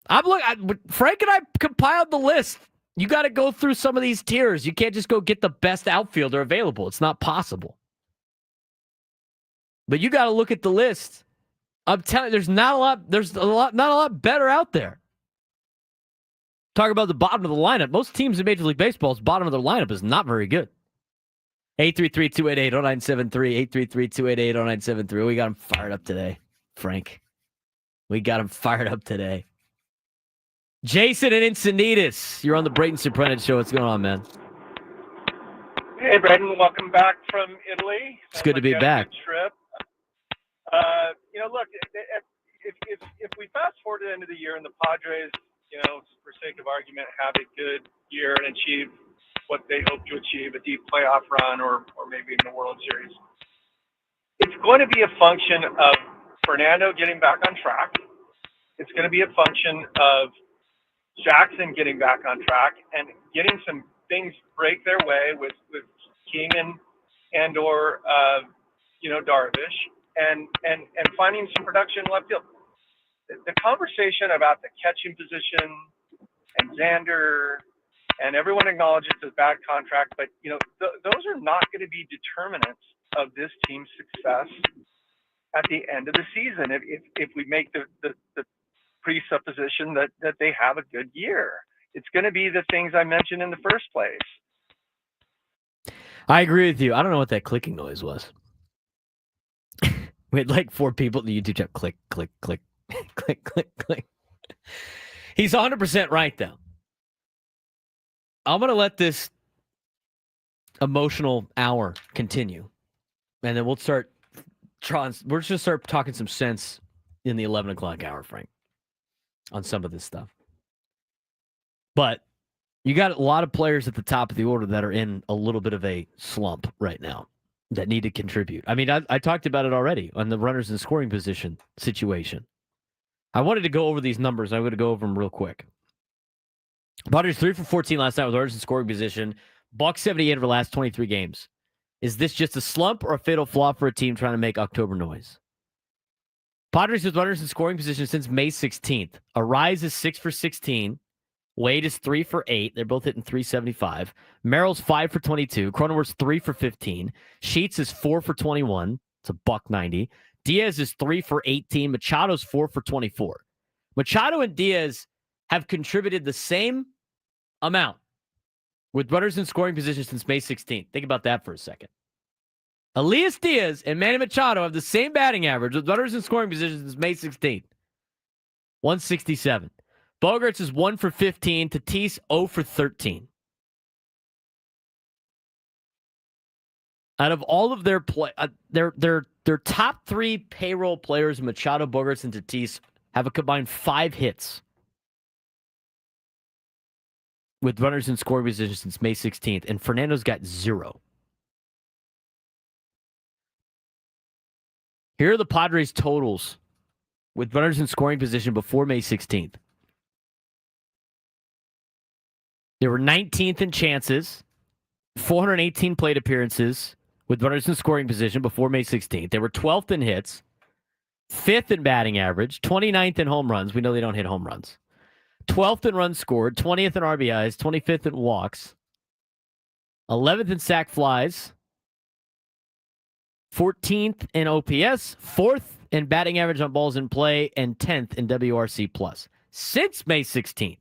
Frank and I compiled the list. You got to go through some of these tiers. You can't just go get the best outfielder available. It's not possible. But you got to look at the list. I'm telling you, not a lot better out there. Talk about the bottom of the lineup. Most teams in Major League Baseball's bottom of their lineup is not very good. 833-288-0973. 833-288-0973. We got him fired up today, Frank. We got him fired up today. Jason and Encinitas, you're on the Braden Surprenant show. What's going on, man? Hey, Braden. Welcome back from Italy. It's good to be back. Trip. Look, if we fast forward to the end of the year and the Padres, for sake of argument, have a good year and achieve what they hope to achieve, a deep playoff run or maybe in the World Series, it's going to be a function of Fernando getting back on track. It's going to be a function of Jackson getting back on track and getting some things break their way with Keenan and or Darvish and finding some production in left field. The conversation about the catching position and Xander, and everyone acknowledges it's a bad contract, but those are not going to be determinants of this team's success at the end of the season. If we make the presupposition that they have a good year, it's going to be the things I mentioned in the first place. I agree with you. I don't know what that clicking noise was. We had 4 people in the YouTube chat. Click, click, click. Click, click, click. He's 100% right, though. I'm going to let this emotional hour continue, and then we'll start we're just going to start talking some sense in the 11 o'clock hour, Frank, on some of this stuff. But you got a lot of players at the top of the order that are in a little bit of a slump right now that need to contribute. I talked about it already on the runners in scoring position situation. I wanted to go over these numbers. I'm going to go over them real quick. Padres 3 for 14 last night with runners in scoring position. $178 over the last 23 games. Is this just a slump or a fatal flaw for a team trying to make October noise? Padres with runners in scoring position since May 16th. Arise is 6 for 16. Wade is 3 for 8. They're both hitting 375. Merrill's 5 for 22. Cronenworth's 3 for 15. Sheets is 4 for 21. It's a $190. Diaz is 3 for 18. Machado's 4 for 24. Machado and Diaz have contributed the same amount with runners in scoring position since May 16th. Think about that for a second. Elias Diaz and Manny Machado have the same batting average with runners in scoring position since May 16th. 167. Bogaerts is 1 for 15. Tatis 0 for 13. Out of all of their their top 3 payroll players, Machado, Bogaerts, and Tatis, have a combined 5 hits. with runners in scoring position since May 16th, and Fernando's got 0. Here are the Padres totals with runners in scoring position before May 16th. They were 19th in chances, 418 plate appearances with runners in scoring position before May 16th. They were 12th in hits, 5th in batting average, 29th in home runs. We know they don't hit home runs. 12th in runs scored, 20th in RBIs, 25th in walks, 11th in sac flies, 14th in OPS, 4th in batting average on balls in play, and 10th in WRC+. Since May 16th,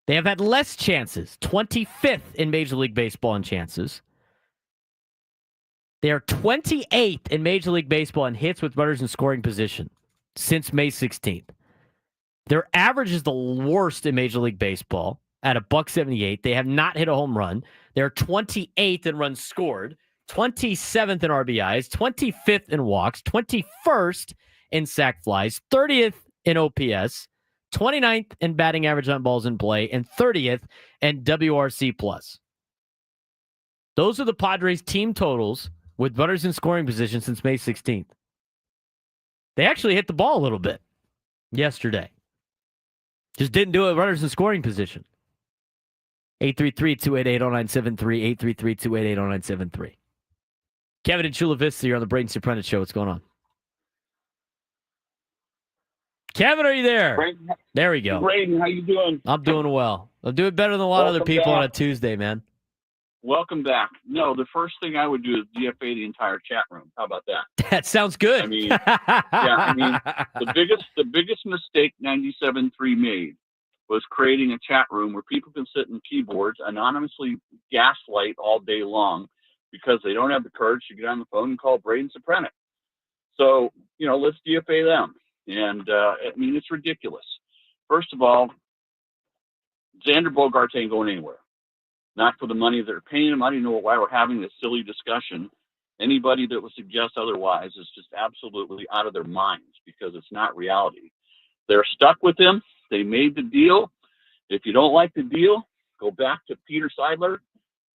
they have had less chances, 25th in Major League Baseball in chances. They are 28th in Major League Baseball in hits with runners in scoring position since May 16th. Their average is the worst in Major League Baseball at $178. They have not hit a home run. They're 28th in runs scored, 27th in RBIs, 25th in walks, 21st in sac flies, 30th in OPS, 29th in batting average on balls in play, and 30th in WRC+. Those are the Padres team totals with runners in scoring position since May 16th. They actually hit the ball a little bit yesterday. Just didn't do it with runners in scoring position. 833-288-0973, 833-288-0973. Kevin in Chula Vista, you're on the Braden Surprenant Show. What's going on? Kevin, are you there? Braden, there we go. Braden, how you doing? I'm doing well. I'm doing better than a lot of other people on a Tuesday, man. Welcome back. No, the first thing I would do is DFA the entire chat room. How about that? That sounds good. I mean, the biggest mistake 97.3 made was creating a chat room where people can sit in keyboards, anonymously gaslight all day long because they don't have the courage to get on the phone and call Braden Surprenant. So, let's DFA them. And, it's ridiculous. First of all, Xander Bogaerts ain't going anywhere. Not for the money they're paying him. I don't know why we're having this silly discussion. Anybody that would suggest otherwise is just absolutely out of their minds because it's not reality. They're stuck with him. They made the deal. If you don't like the deal, go back to Peter Seidler,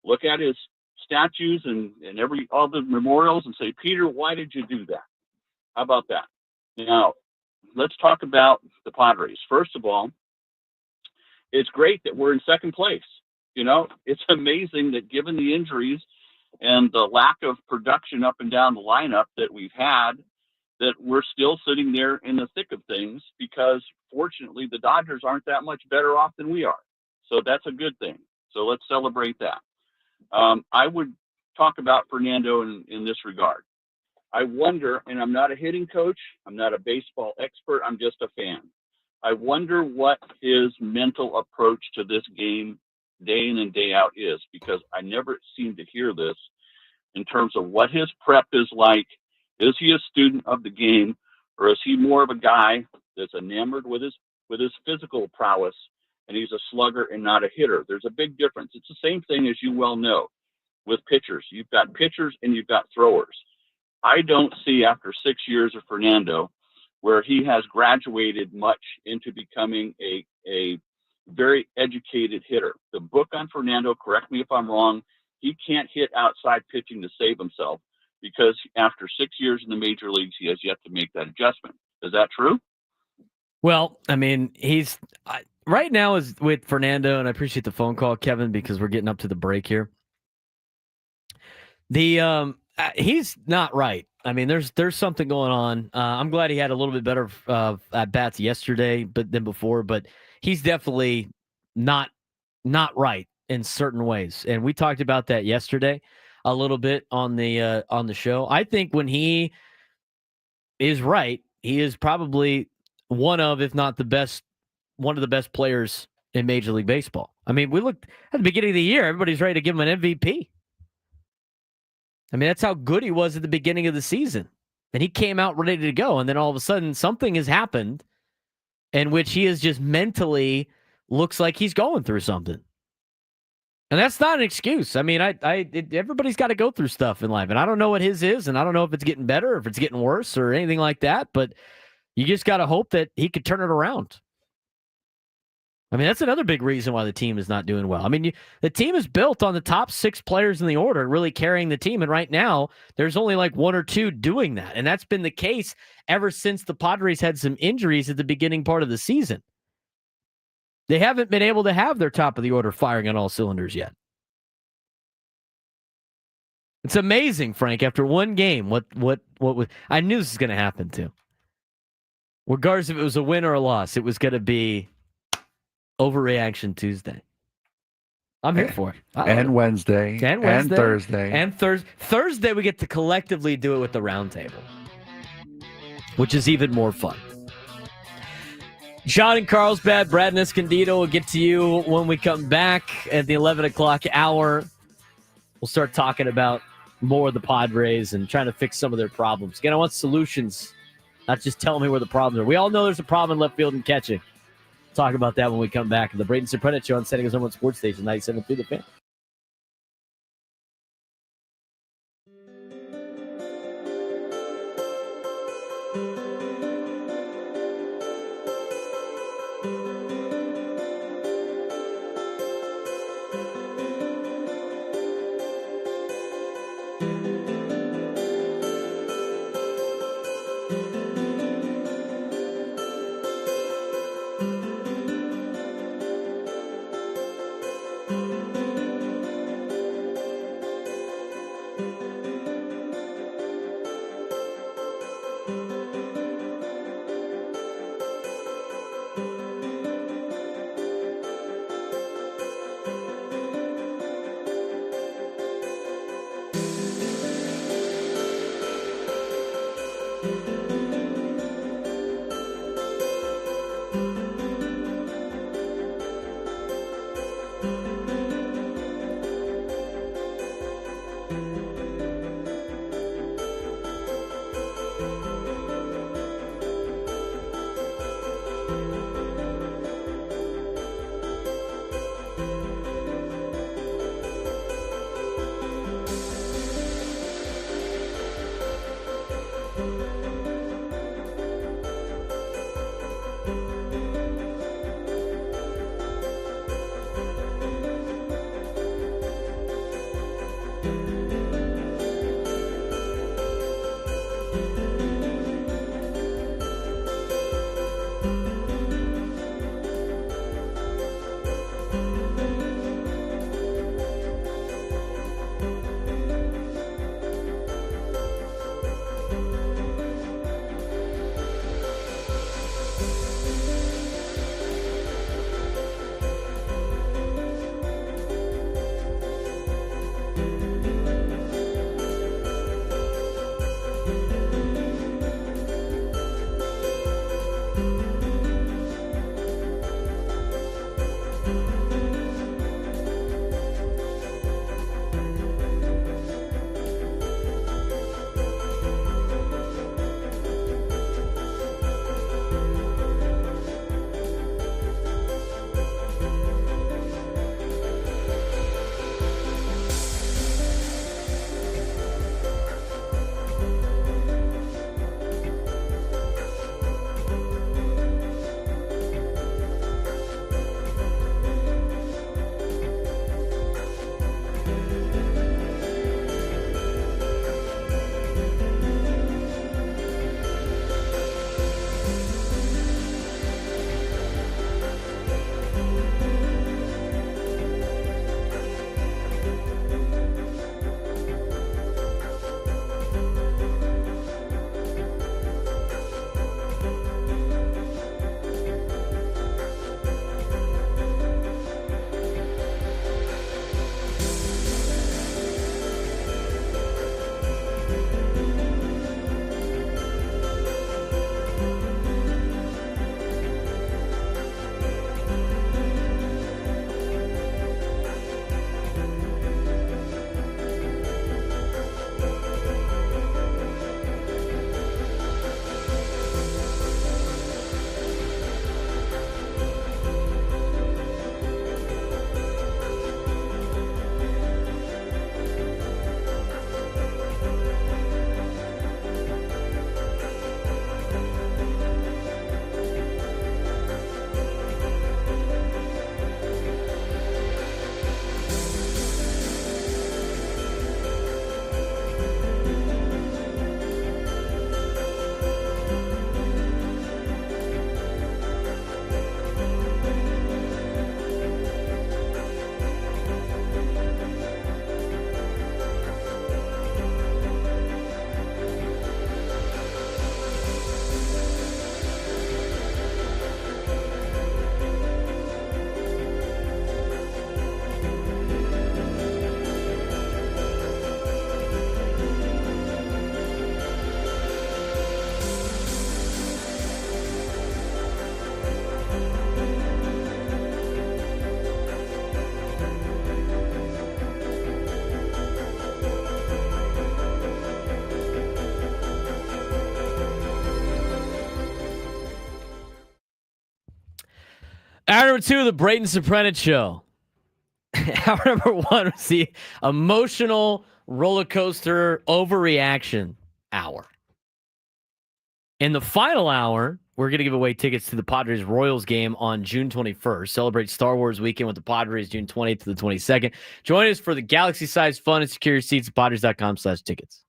look at his statues and all the memorials and say, Peter, why did you do that? How about that? Now, let's talk about the Padres. First of all, it's great that we're in second place. It's amazing that given the injuries and the lack of production up and down the lineup that we've had, that we're still sitting there in the thick of things because fortunately the Dodgers aren't that much better off than we are. So that's a good thing. So let's celebrate that. I would talk about Fernando in this regard. I wonder, and I'm not a hitting coach, I'm not a baseball expert, I'm just a fan. I wonder what his mental approach to this game day in and day out is, because I never seem to hear this in terms of what his prep is like. Is he a student of the game, or is he more of a guy that's enamored with his physical prowess and he's a slugger and not a hitter? There's a big difference. It's the same thing, as you well know, with pitchers. You've got pitchers and you've got throwers. I don't see, after 6 years of Fernando, where he has graduated much into becoming a very educated hitter. The book on Fernando, correct me if I'm wrong, he can't hit outside pitching to save himself because after 6 years in the major leagues, he has yet to make that adjustment. Is that true? Well, he's right now is with Fernando, and I appreciate the phone call, Kevin, because we're getting up to the break here. He's not right. There's something going on. I'm glad he had a little bit better at bats yesterday, than before, but he's definitely not right in certain ways. And we talked about that yesterday a little bit on the show. I think when he is right, he is probably one of the best players in Major League Baseball. We looked at the beginning of the year, everybody's ready to give him an MVP. That's how good he was at the beginning of the season. And he came out ready to go. And then all of a sudden, something has happened in which he is just mentally looks like he's going through something. And that's not an excuse. Everybody's got to go through stuff in life. And I don't know what his is. And I don't know if it's getting better or if it's getting worse or anything like that. But you just got to hope that he could turn it around. I mean, that's another big reason why the team is not doing well. I mean, the team is built on the top 6 players in the order really carrying the team. And right now, there's only like 1 or 2 doing that. And that's been the case ever since the Padres had some injuries at the beginning part of the season. They haven't been able to have their top of the order firing on all cylinders yet. It's amazing, Frank, after one game, what was, I knew this was going to happen too. Regardless if it was a win or a loss, it was going to be Overreaction Tuesday. I'm here for it. And Wednesday. And Thursday. And Thursday, we get to collectively do it with the roundtable, which is even more fun. John in Carlsbad, Brad and Escondido will get to you when we come back at the 11 o'clock hour. We'll start talking about more of the Padres and trying to fix some of their problems. Again, I want solutions, not just tell me where the problems are. We all know there's a problem in left field and catching. Talk about that when we come back. The Braden Surprenant Show on San Diego's #1 sports station, 97.3 The Fan. Hour number 2 of the Braden Surprenant Show. Hour number 1 was the emotional roller coaster overreaction hour. In the final hour, we're going to give away tickets to the Padres Royals game on June 21st. Celebrate Star Wars weekend with the Padres June 20th to the 22nd. Join us for the galaxy-sized fun and secure seats at Padres.com/tickets.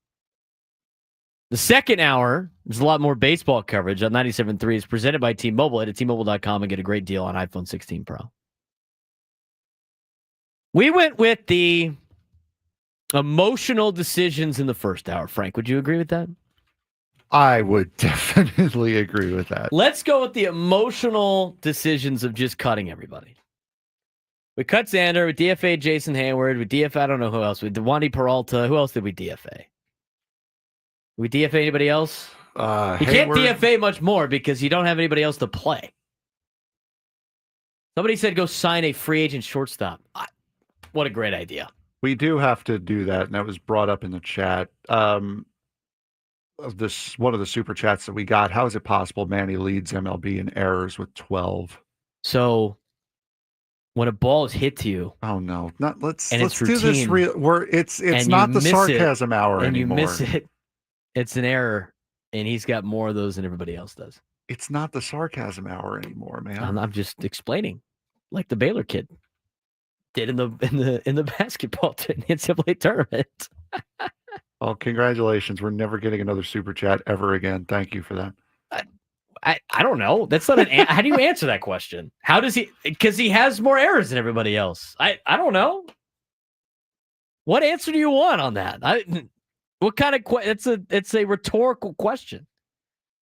The second hour, there's a lot more baseball coverage on 97.3. It's presented by T-Mobile. Head to T-Mobile.com and get a great deal on iPhone 16 Pro. We went with the emotional decisions in the first hour. Frank, would you agree with that? I would definitely agree with that. Let's go with the emotional decisions of just cutting everybody. We cut Xander. We DFA'd Jason Hayward. We DFA, I don't know who else. We Wandy Peralta. Who else did we DFA? We DFA anybody else? You can't DFA much more because you don't have anybody else to play. Somebody said go sign a free agent shortstop. What a great idea. We do have to do that, and that was brought up in the chat. Of this, one of the super chats that we got, how is it possible Manny leads MLB in errors with 12? So when a ball is hit to you, oh no, let's do this real. It's not the sarcasm hour and anymore. You miss it, it's an error, and he's got more of those than everybody else does. It's not the sarcasm hour anymore, man. I'm just explaining, like the Baylor kid did in the basketball NCAA tournament. Well, congratulations. We're never getting another super chat ever again. Thank you for that. I don't know. That's not an. How do you answer that question? How does he? Because he has more errors than everybody else. I don't know. What answer do you want on that? What kind of it's a rhetorical question.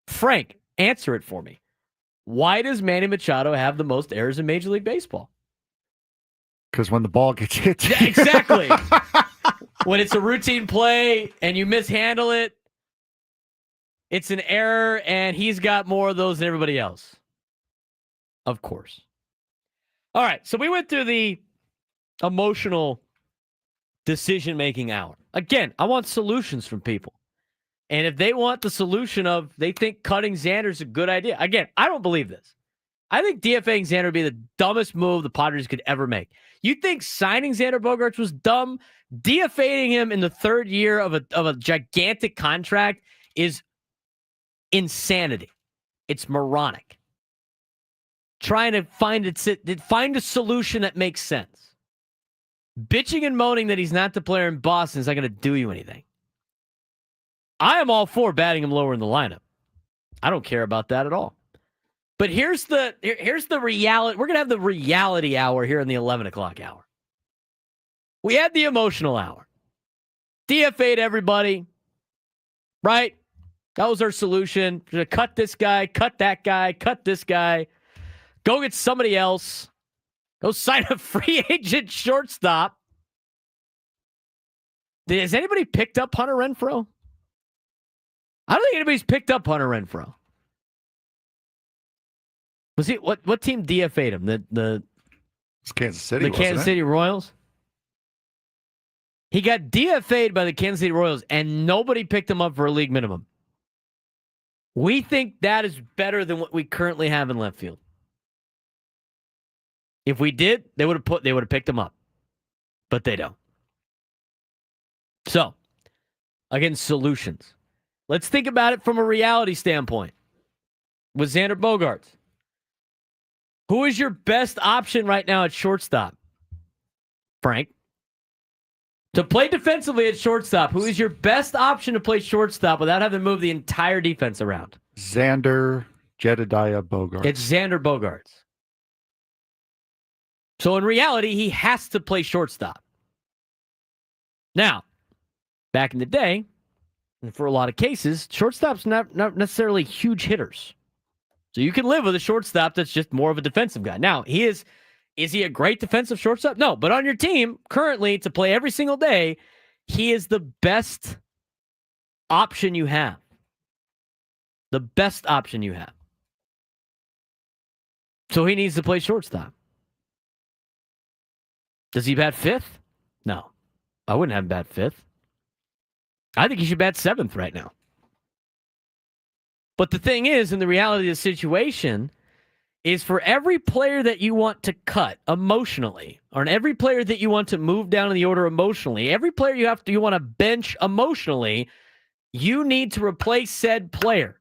Frank, answer it for me. Why does Manny Machado have the most errors in Major League Baseball? Because when the ball gets hit, yeah, exactly. When it's a routine play and you mishandle it, it's an error, and he's got more of those than everybody else. Of course. All right, so we went through the emotional decision-making hour. Again, I want solutions from people. And if they want the solution of they think cutting Xander is a good idea, again, I don't believe this. I think DFAing Xander would be the dumbest move the Padres could ever make. You think signing Xander Bogaerts was dumb? DFAing him in the third year of a gigantic contract is insanity. It's moronic. Trying to find a solution that makes sense. Bitching and moaning that he's not the player in Boston is not going to do you anything. I am all for batting him lower in the lineup. I don't care about that at all. But here's the reality. We're going to have the reality hour here in the 11 o'clock hour. We had the emotional hour. DFA'd everybody. Right? That was our solution. We're going to cut this guy, cut that guy, cut this guy. Go get somebody else. Go sign a free agent shortstop. Has anybody picked up Hunter Renfroe? I don't think anybody's picked up Hunter Renfroe. Was he what team DFA'd him? It's Kansas City. The Kansas City Royals. He got DFA'd by the Kansas City Royals, and nobody picked him up for a league minimum. We think that is better than what we currently have in left field. If we did, they would have picked him up, but they don't. So, again, solutions. Let's think about it from a reality standpoint. With Xander Bogaerts, who is your best option right now at shortstop? Frank. To play defensively at shortstop, who is your best option to play shortstop without having to move the entire defense around? Xander Jedediah Bogaerts. It's Xander Bogaerts. So in reality, he has to play shortstop. Now, back in the day, and for a lot of cases, shortstops not necessarily huge hitters. So you can live with a shortstop that's just more of a defensive guy. Now, is he a great defensive shortstop? No, but on your team, currently, to play every single day, he is the best option you have. The best option you have. So he needs to play shortstop. Does he bat fifth? No. I wouldn't have him bat fifth. I think he should bat seventh right now. But the thing is, in the reality of the situation, is for every player that you want to cut emotionally, or every player that you want to move down in the order emotionally, every player you want to bench emotionally, you need to replace said player.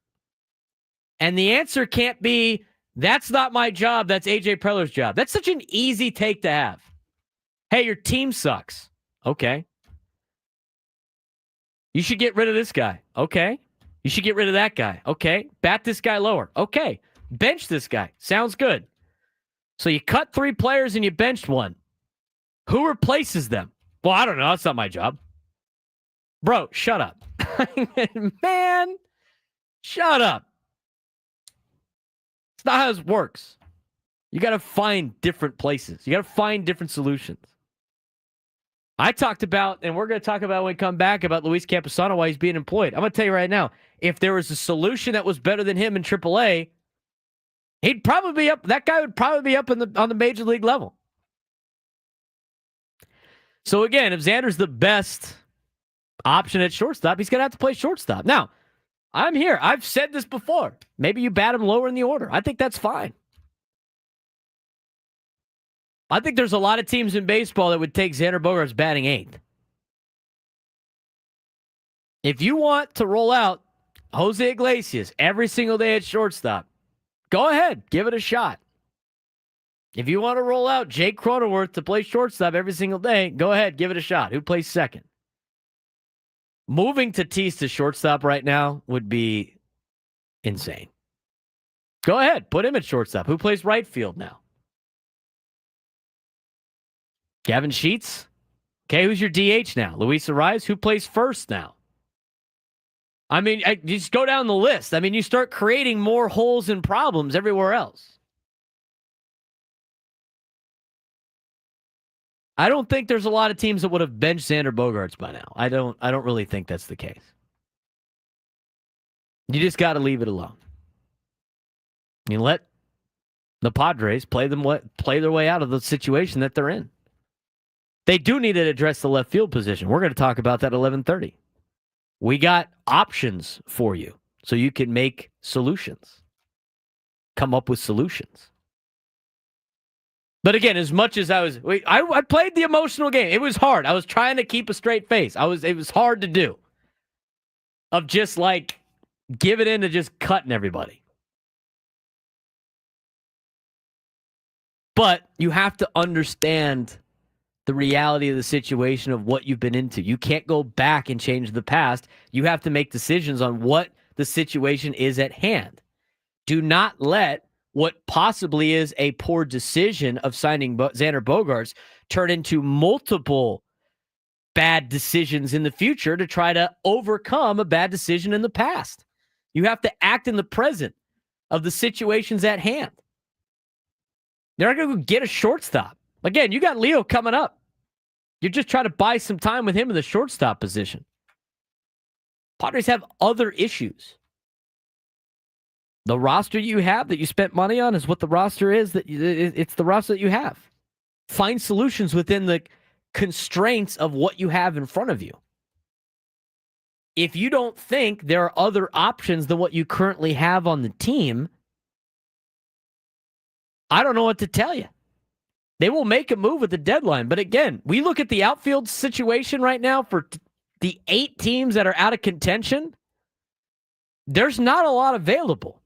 And the answer can't be, that's not my job, that's AJ Preller's job. That's such an easy take to have. Hey, your team sucks. Okay. You should get rid of this guy. Okay. You should get rid of that guy. Okay. Bat this guy lower. Okay. Bench this guy. Sounds good. So you cut 3 players and you benched 1. Who replaces them? Well, I don't know. That's not my job. Bro, shut up. Man, shut up. It's not how this works. You got to find different places. You got to find different solutions. I talked about, and we're going to talk about when we come back, about Luis Camposano, why he's being employed. I'm going to tell you right now, if there was a solution that was better than him in AAA, he'd probably be up. That guy would probably be up on the major league level. So again, if Xander's the best option at shortstop, he's going to have to play shortstop. Now, I'm here. I've said this before. Maybe you bat him lower in the order. I think that's fine. I think there's a lot of teams in baseball that would take Xander Bogaerts batting 8th. If you want to roll out Jose Iglesias every single day at shortstop, go ahead. Give it a shot. If you want to roll out Jake Cronenworth to play shortstop every single day, go ahead. Give it a shot. Who plays second? Moving Tatis to shortstop right now would be insane. Go ahead. Put him at shortstop. Who plays right field now? Kevin Sheets? Okay, who's your DH now? Luis Arias? Who plays first now? I mean, you just go down the list. I mean, you start creating more holes and problems everywhere else. I don't think there's a lot of teams that would have benched Xander Bogaerts by now. I don't really think that's the case. You just got to leave it alone. You let the Padres play their way out of the situation that they're in. They do need to address the left field position. We're going to talk about that at 11:30. We got options for you so you can make solutions. Come up with solutions. But again, as much as I played the emotional game. It was hard. I was trying to keep a straight face. It was hard to do. Of just like give it in to just cutting everybody. But you have to understand the reality of the situation of what you've been into. You can't go back and change the past. You have to make decisions on what the situation is at hand. Do not let what possibly is a poor decision of signing Xander Bogaerts turn into multiple bad decisions in the future to try to overcome a bad decision in the past. You have to act in the present of the situations at hand. They're not going to go get a shortstop. Again, you got Leo coming up. You're just trying to buy some time with him in the shortstop position. Padres have other issues. The roster you have that you spent money on is what the roster is. It's the roster that you have. Find solutions within the constraints of what you have in front of you. If you don't think there are other options than what you currently have on the team, I don't know what to tell you. They will make a move at the deadline. But again, we look at the outfield situation right now for the 8 teams that are out of contention. There's not a lot available.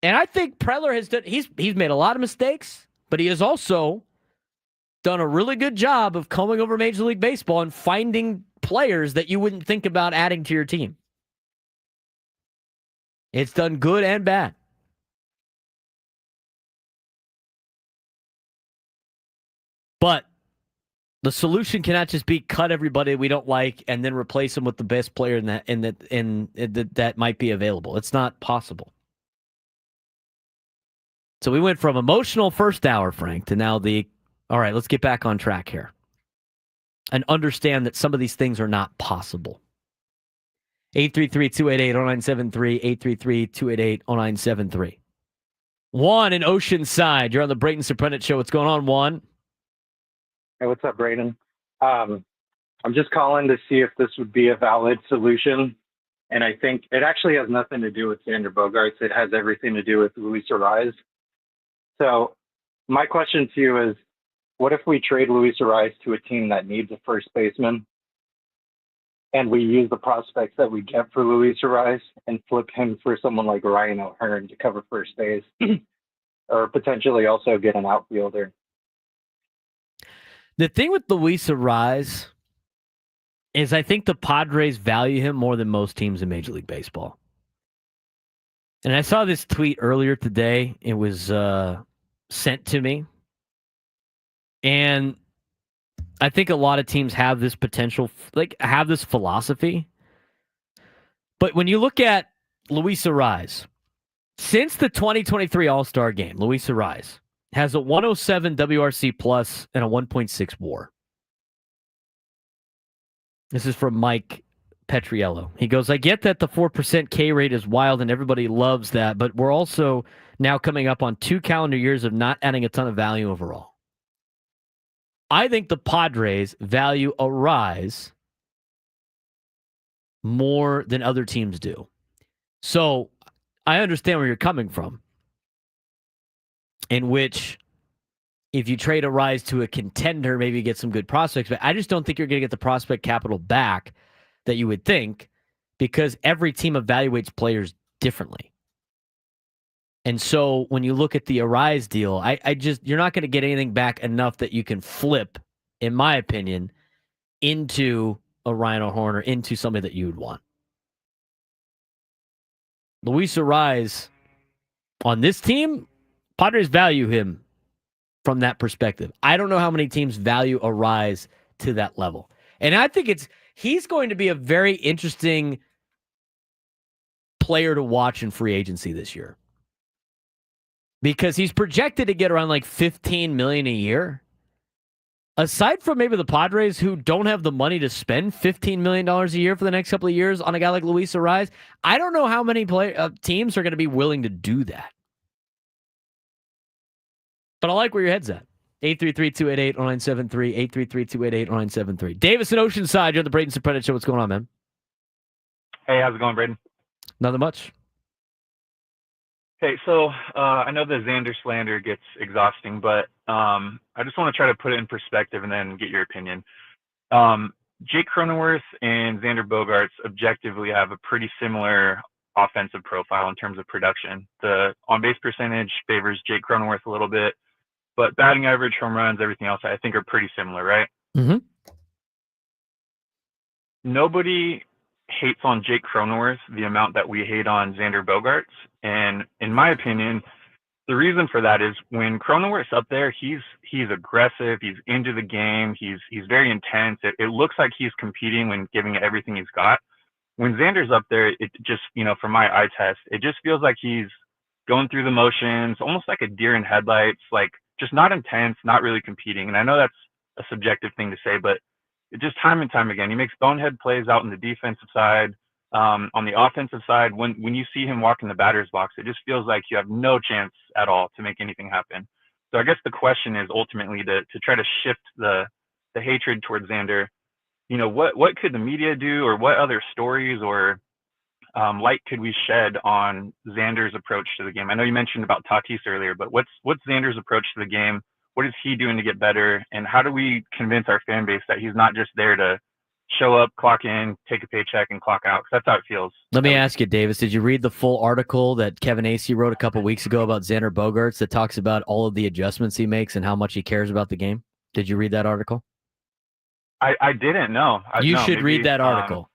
And I think Preller has done, he's made a lot of mistakes, but he has also done a really good job of combing over Major League Baseball and finding players that you wouldn't think about adding to your team. It's done good and bad. But the solution cannot just be cut everybody we don't like and then replace them with the best player that might be available. It's not possible. So we went from emotional first hour, Frank, to now all right, let's get back on track here and understand that some of these things are not possible. 833-288-0973, 833-288-0973. Juan in Oceanside, you're on the Braden Surprenant Show. What's going on, Juan? Hey, what's up, Braden? I'm just calling to see if this would be a valid solution. And I think it actually has nothing to do with Xander Bogaerts. It has everything to do with Luis Arias. So my question to you is, what if we trade Luis Ariz to a team that needs a first baseman, and we use the prospects that we get for Luis Ariz and flip him for someone like Ryan O'Hearn to cover first base, or potentially also get an outfielder? The thing with Luis Ariz is I think the Padres value him more than most teams in Major League Baseball. And I saw this tweet earlier today. It was sent to me. And I think a lot of teams have this potential, have this philosophy. But when you look at Luis Ariz, since the 2023 All-Star game, Luis Ariz has a 107 WRC plus and a 1.6 WAR. This is from Mike Petriello. He goes, I get that the 4% K rate is wild and everybody loves that, but we're also now coming up on 2 calendar years of not adding a ton of value overall. I think the Padres value Ariz more than other teams do. So I understand where you're coming from, in which if you trade Ariz to a contender, maybe you get some good prospects, but I just don't think you're going to get the prospect capital back that you would think, because every team evaluates players differently. And so when you look at the Ariz deal, you're not going to get anything back enough that you can flip, in my opinion, into a Ryan O'Hearn or into somebody that you would want. Luis Ariz on this team, Padres value him from that perspective. I don't know how many teams value Ariz to that level. And I think he's going to be a very interesting player to watch in free agency this year, because he's projected to get around like $15 million a year. Aside from maybe the Padres, who don't have the money to spend $15 million a year for the next couple of years on a guy like Luis Ariz, I don't know how many teams are going to be willing to do that. But I like where your head's at. 833-288-0973, 833-288-0973. Davis in Oceanside, you're on the Braden Surprenant Show. What's going on, man? Hey, how's it going, Braden? Nothing much. Hey, so I know the Xander slander gets exhausting, but I just want to try to put it in perspective and then get your opinion. Jake Cronenworth and Xander Bogaerts objectively have a pretty similar offensive profile in terms of production. The on-base percentage favors Jake Cronenworth a little bit, but batting average, home runs, everything else, I think are pretty similar, right? Mm-hmm. Nobody hates on Jake Cronenworth the amount that we hate on Xander Bogaerts. And in my opinion, the reason for that is when Cronenworth's up there, he's aggressive, he's into the game, he's very intense. It looks like he's competing when giving it everything he's got. When Xander's up there, it just, from my eye test, it just feels like he's going through the motions, almost like a deer in headlights, like just not intense, not really competing. And I know that's a subjective thing to say, but it just time and time again, he makes bonehead plays out in the defensive side. On the offensive side, when you see him walk in the batter's box, it just feels like you have no chance at all to make anything happen. So I guess the question is ultimately to try to shift the hatred towards Xander. What could the media do, or what other stories or light could we shed on Xander's approach to the game? I know you mentioned about Tatis earlier, but what's Xander's approach to the game? What is he doing to get better? And how do we convince our fan base that he's not just there to show up, clock in, take a paycheck, and clock out? Because that's how it feels. Let me ask you, Davis, did you read the full article that Kevin Acee wrote a couple weeks ago about Xander Bogaerts that talks about all of the adjustments he makes and how much he cares about the game? Did you read that article? I didn't know. You should read that article.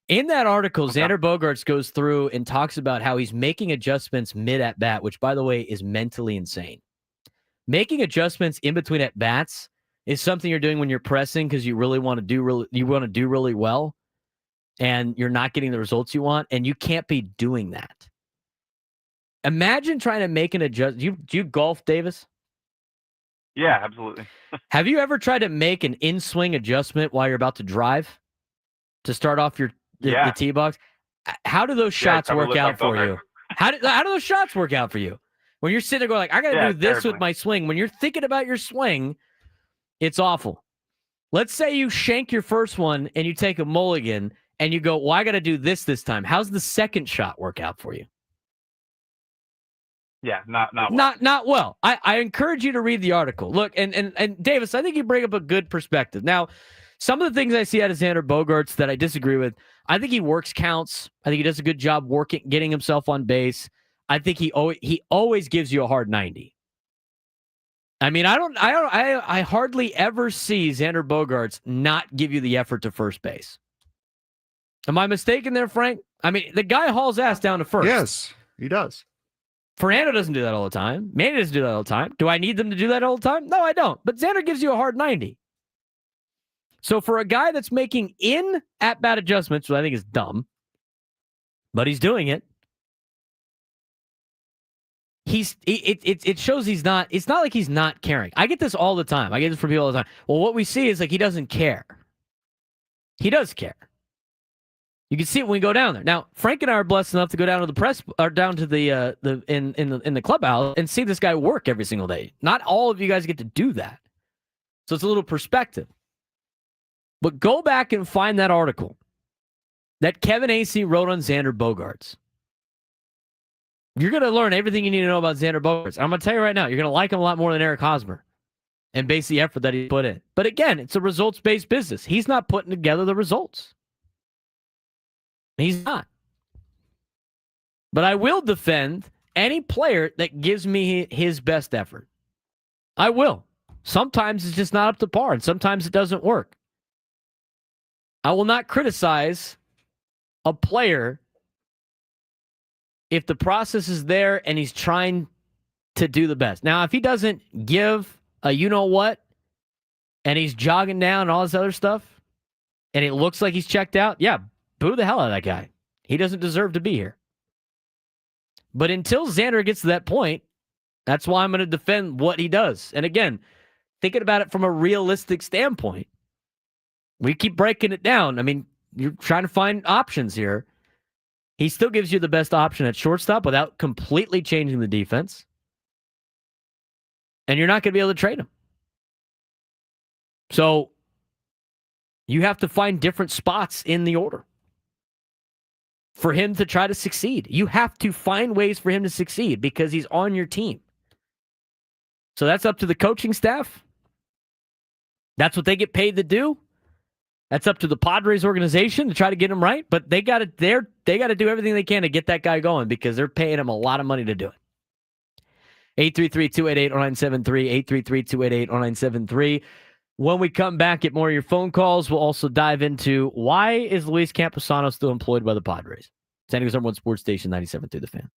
In that article, okay, Xander Bogaerts goes through and talks about how he's making adjustments mid-at-bat, which, by the way, is mentally insane. Making adjustments in between at-bats is something you're doing when you're pressing because you really want to do really well, and you're not getting the results you want, and you can't be doing that. Imagine trying to make an adjustment. Do you golf, Davis? Yeah, absolutely. Have you ever tried to make an in-swing adjustment while you're about to drive to start off the tee box? How do those shots work out for you? How do those shots work out for you? When you're sitting there going like, I got to do this with my swing. When you're thinking about your swing, it's awful. Let's say you shank your first one and you take a mulligan and you go, well, I got to do this time. How's the second shot work out for you? Yeah, not well. Not well. I encourage you to read the article. Look, and Davis, I think you bring up a good perspective. Now, some of the things I see out of Xander Bogaerts that I disagree with, I think he works counts. I think he does a good job getting himself on base. I think he always gives you a hard 90. I mean, I hardly ever see Xander Bogaerts not give you the effort to first base. Am I mistaken there, Frank? I mean, the guy hauls ass down to first. Yes, he does. Fernando doesn't do that all the time. Manny doesn't do that all the time. Do I need them to do that all the time? No, I don't. But Xander gives you a hard 90. So for a guy that's making in at-bat adjustments, which I think is dumb, but he's doing it, it shows he's not, it's not like he's not caring. I get this all the time. I get this from people all the time. Well, what we see is like he doesn't care. He does care. You can see it when we go down there. Now, Frank and I are blessed enough to go down to the press or down to the in the clubhouse and see this guy work every single day. Not all of you guys get to do that. So it's a little perspective. But go back and find that article that Kevin Acee wrote on Xander Bogaerts. You're going to learn everything you need to know about Xander Bogaerts. I'm going to tell you right now, you're going to like him a lot more than Eric Hosmer and base the effort that he put in. But again, it's a results-based business. He's not putting together the results. He's not. But I will defend any player that gives me his best effort. I will. Sometimes it's just not up to par, and sometimes it doesn't work. I will not criticize a player if the process is there and he's trying to do the best. Now, if he doesn't give a you-know-what and he's jogging down and all this other stuff and it looks like he's checked out, yeah, boo the hell out of that guy. He doesn't deserve to be here. But until Xander gets to that point, that's why I'm going to defend what he does. And again, thinking about it from a realistic standpoint, we keep breaking it down. I mean, you're trying to find options here. He still gives you the best option at shortstop without completely changing the defense. And you're not going to be able to trade him. So you have to find different spots in the order for him to try to succeed. You have to find ways for him to succeed because he's on your team. So that's up to the coaching staff. That's what they get paid to do. That's up to the Padres organization to try to get him right. But they got to do everything they can to get that guy going because they're paying him a lot of money to do it. 833-288-0973, 833-288-0973. When we come back, get more of your phone calls. We'll also dive into why is Luis Camposano still employed by the Padres? San Diego's #1 sports station, 97.3 The Fan.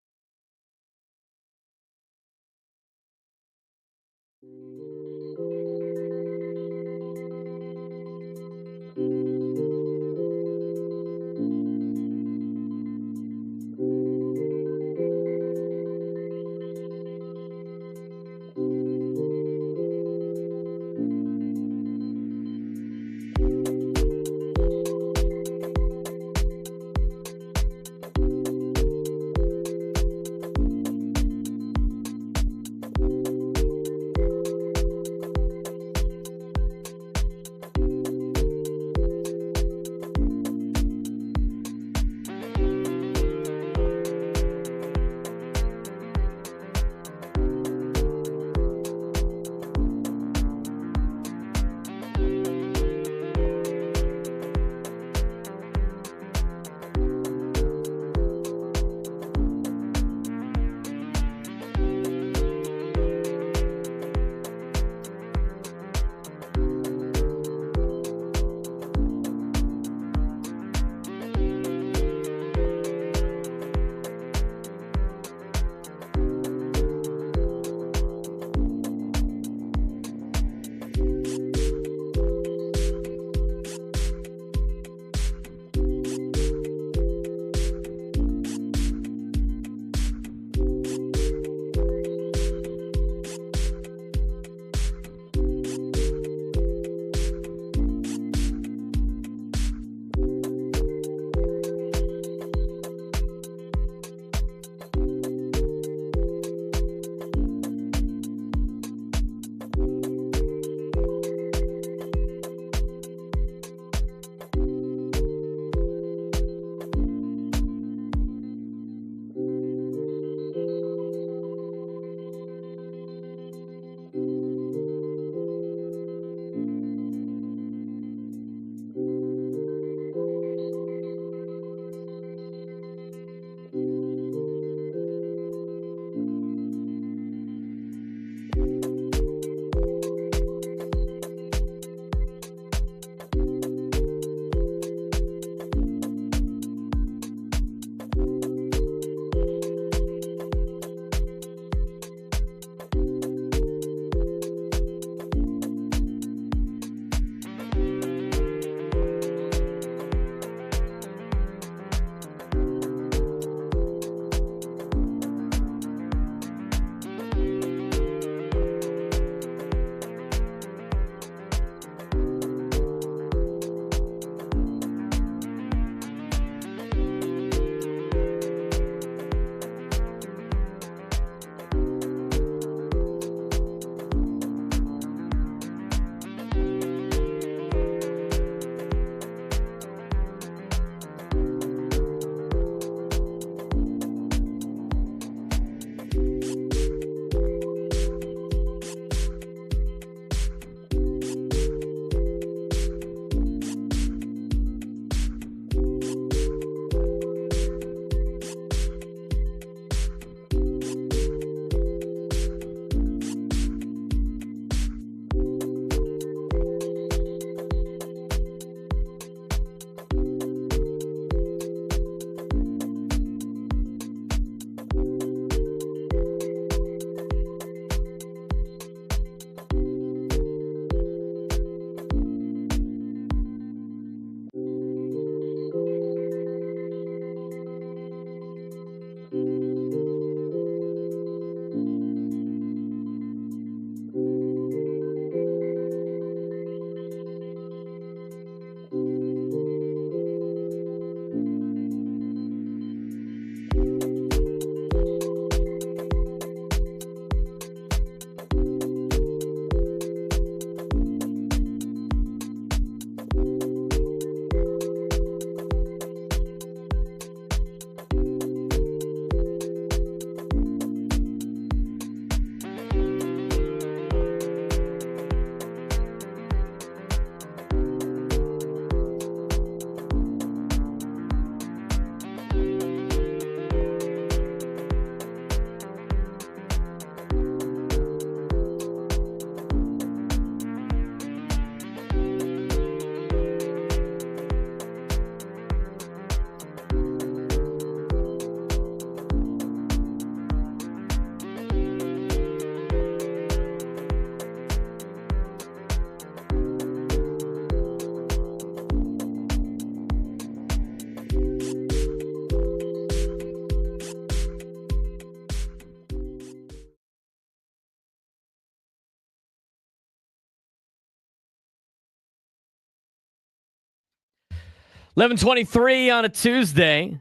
11:23 on a Tuesday.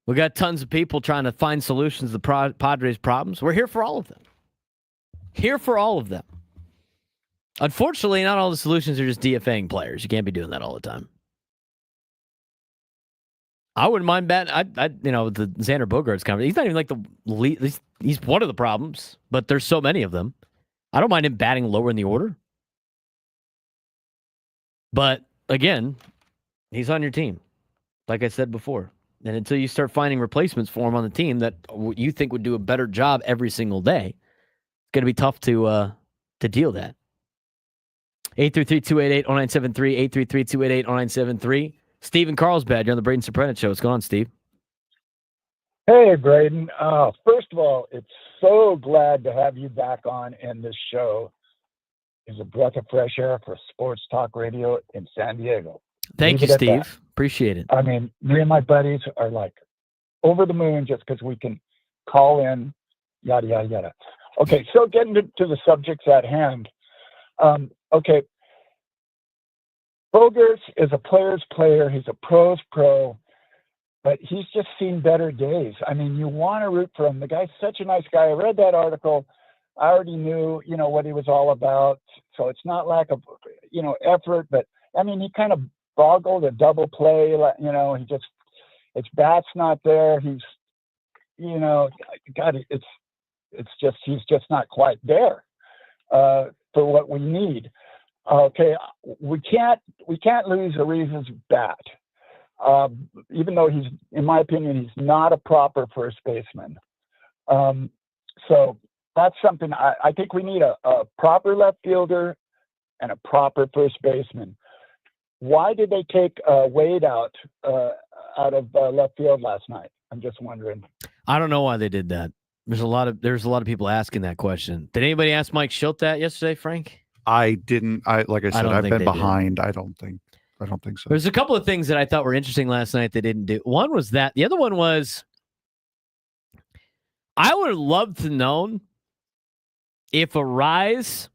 We got tons of people trying to find solutions to the Padres' problems. We're here for all of them. Here for all of them. Unfortunately, not all the solutions are just DFAing players. You can't be doing that all the time. I wouldn't mind betting. The Xander Bogaerts conversation. He's not even like the lead. He's one of the problems, but there's so many of them. I don't mind him batting lower in the order. But again, he's on your team, like I said before. And until you start finding replacements for him on the team that you think would do a better job every single day, it's going to be tough to deal that. 833-288-0973, 833-288-0973. Steve in Carlsbad, you're on the Braden Surprenant Show. What's going on, Steve? Hey, Braden. First of all, it's so glad to have you back on in this show. It's a breath of fresh air for sports talk radio in San Diego. Thank you, Steve. Appreciate it. I mean, me and my buddies are like over the moon just because we can call in, yada, yada, yada. Okay, so getting to the subjects at hand. Okay, Bogaerts is a player's player. He's a pro's pro, but he's just seen better days. I mean, you want to root for him. The guy's such a nice guy. I read that article. I already knew, what he was all about. So it's not lack of, effort, but I mean, he kind of boggled a double play. His bat's not there. He's, God, he's just not quite there for what we need. Okay, we can't lose Ariza's bat, even though he's, in my opinion, he's not a proper first baseman. So that's something I think we need a proper left fielder and a proper first baseman. Why did they take Wade out of left field last night? I'm just wondering. I don't know why they did that. There's a lot of people asking that question. Did anybody ask Mike Schilt that yesterday, Frank? I didn't. Like I said, I've been behind. I don't think so. There's a couple of things that I thought were interesting last night they didn't do. One was that. The other one was I would have loved to known if a rise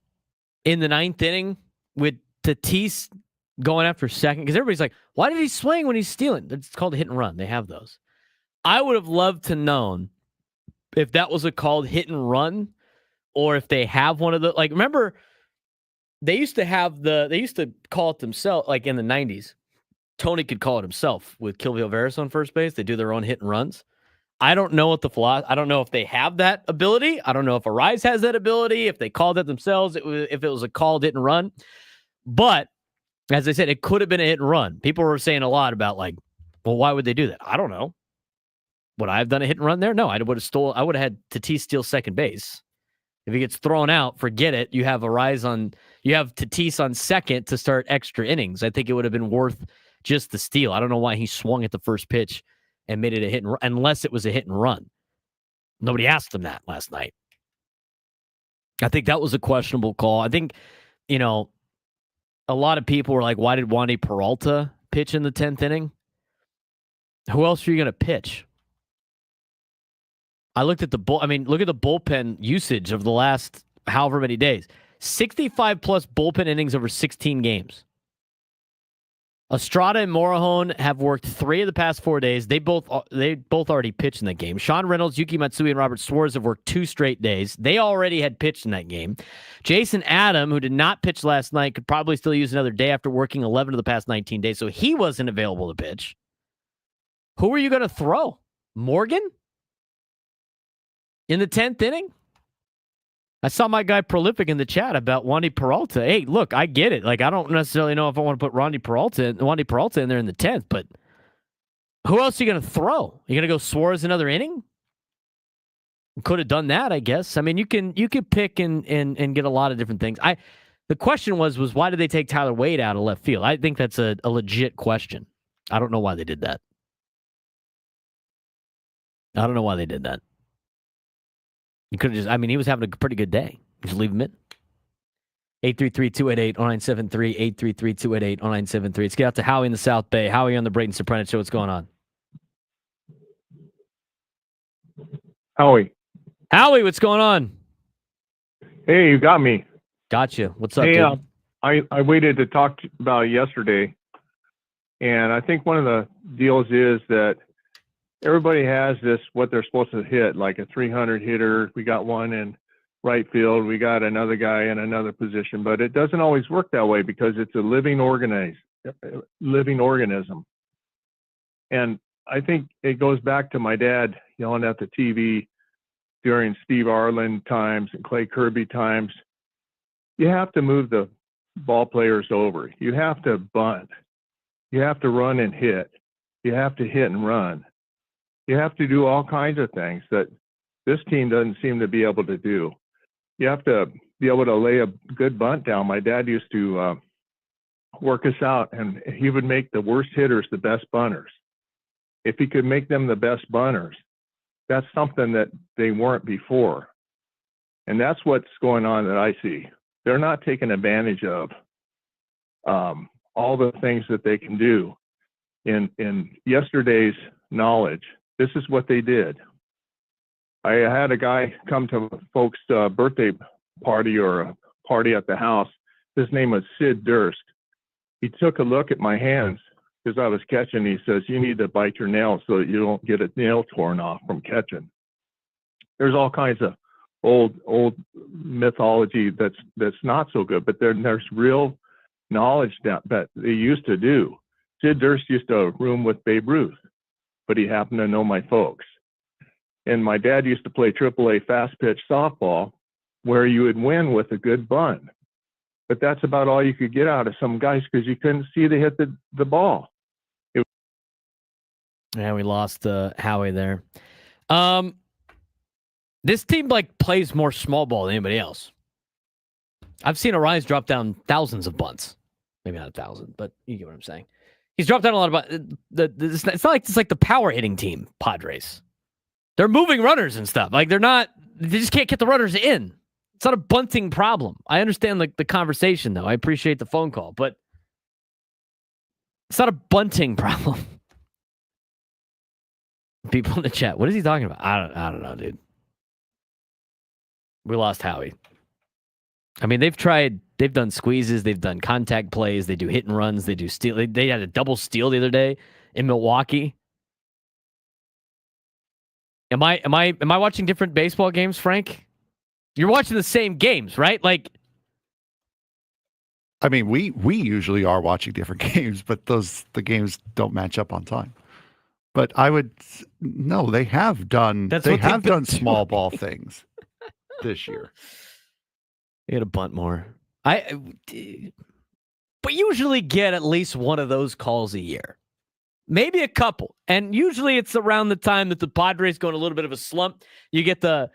in the ninth inning with Tatis going after second, because everybody's like, why did he swing when he's stealing? It's called a hit and run. They have those. I would have loved to known if that was a called hit and run or if they have one of the, like, remember they used to call it themselves, like in the 90s. Tony could call it himself with Kilvio Veras on first base. They do their own hit and runs. I don't know what I don't know if they have that ability. I don't know if Arise has that ability, if they called it themselves, if it was a called hit and run. But as I said, it could have been a hit and run. People were saying a lot about like, well, why would they do that? I don't know. Would I have done a hit and run there? No, I would have had Tatis steal second base. If he gets thrown out, forget it. You have Tatis on second to start extra innings. I think it would have been worth just the steal. I don't know why he swung at the first pitch and made it a hit and run, unless it was a hit and run. Nobody asked him that last night. I think that was a questionable call. I think, a lot of people were like, why did Wandy Peralta pitch in the 10th inning? Who else are you going to pitch? I looked at look at the bullpen usage of the last however many days. 65 plus bullpen innings over 16 games. Estrada and Morahone have worked 3 of the past 4 days. They both already pitched in that game. Sean Reynolds, Yuki Matsui, and Robert Suarez have worked 2 straight days. They already had pitched in that game. Jason Adam, who did not pitch last night, could probably still use another day after working 11 of the past 19 days, so he wasn't available to pitch. Who are you going to throw? Morgan? In the 10th inning? I saw my guy Prolific in the chat about Wandy Peralta. Hey, look, I get it. Like, I don't necessarily know if I want to put Wandy Peralta in there in the 10th, but who else are you going to throw? You going to go Suarez another inning? Could have done that, I guess. I mean, you could pick and get a lot of different things. The question was why did they take Tyler Wade out of left field? I think that's a legit question. I don't know why they did that. I don't know why they did that. You could have he was having a pretty good day. Just leave him in. 833-288-0973, 833-288-0973. Let's get out to Howie in the South Bay. Howie on the Braden Surprenant Show. What's going on? Howie, what's going on? Hey, you got me. Gotcha. What's up, hey, dude? I waited to talk about it yesterday. And I think one of the deals is that everybody has this, what they're supposed to hit, like a 300 hitter. We got one in right field. We got another guy in another position, but it doesn't always work that way because it's a living organism. And I think it goes back to my dad yelling at the TV during Steve Arlen times and Clay Kirby times. You have to move the ball players over. You have to bunt. You have to run and hit. You have to hit and run. You have to do all kinds of things that this team doesn't seem to be able to do. You have to be able to lay a good bunt down. My dad used to work us out, and he would make the worst hitters the best bunters. If he could make them the best bunters, that's something that they weren't before. And that's what's going on that I see. They're not taking advantage of all the things that they can do. In yesterday's knowledge, this is what they did. I had a guy come to a folks' birthday party or a party at the house. His name was Sid Durst. He took a look at my hands because I was catching. He says, "You need to bite your nails so that you don't get a nail torn off from catching." There's all kinds of old mythology that's not so good, but there's real knowledge that they used to do. Sid Durst used to room with Babe Ruth, but he happened to know my folks. And my dad used to play AAA fast pitch softball where you would win with a good bunt. But that's about all you could get out of some guys because you couldn't see to hit the ball. Yeah, we lost Howie there. This team plays more small ball than anybody else. I've seen Arias drop down thousands of bunts. Maybe not 1,000, but you get what I'm saying. He's dropped down a lot of bunts. It's not like the power hitting team, Padres. They're moving runners and stuff. They just can't get the runners in. It's not a bunting problem. I understand the conversation, though. I appreciate the phone call, but it's not a bunting problem. People in the chat, what is he talking about? I don't know, dude. We lost Howie. I mean, they've done squeezes, they've done contact plays, they do hit and runs, they do steal. They had a double steal the other day in Milwaukee. Am I watching different baseball games, Frank? You're watching the same games, right? I mean, we usually are watching different games, but the games don't match up on time. But they have done small ball things this year. You got to bunt more. But usually get at least one of those calls a year. Maybe a couple. And usually it's around the time that the Padres go in a little bit of a slump. You get they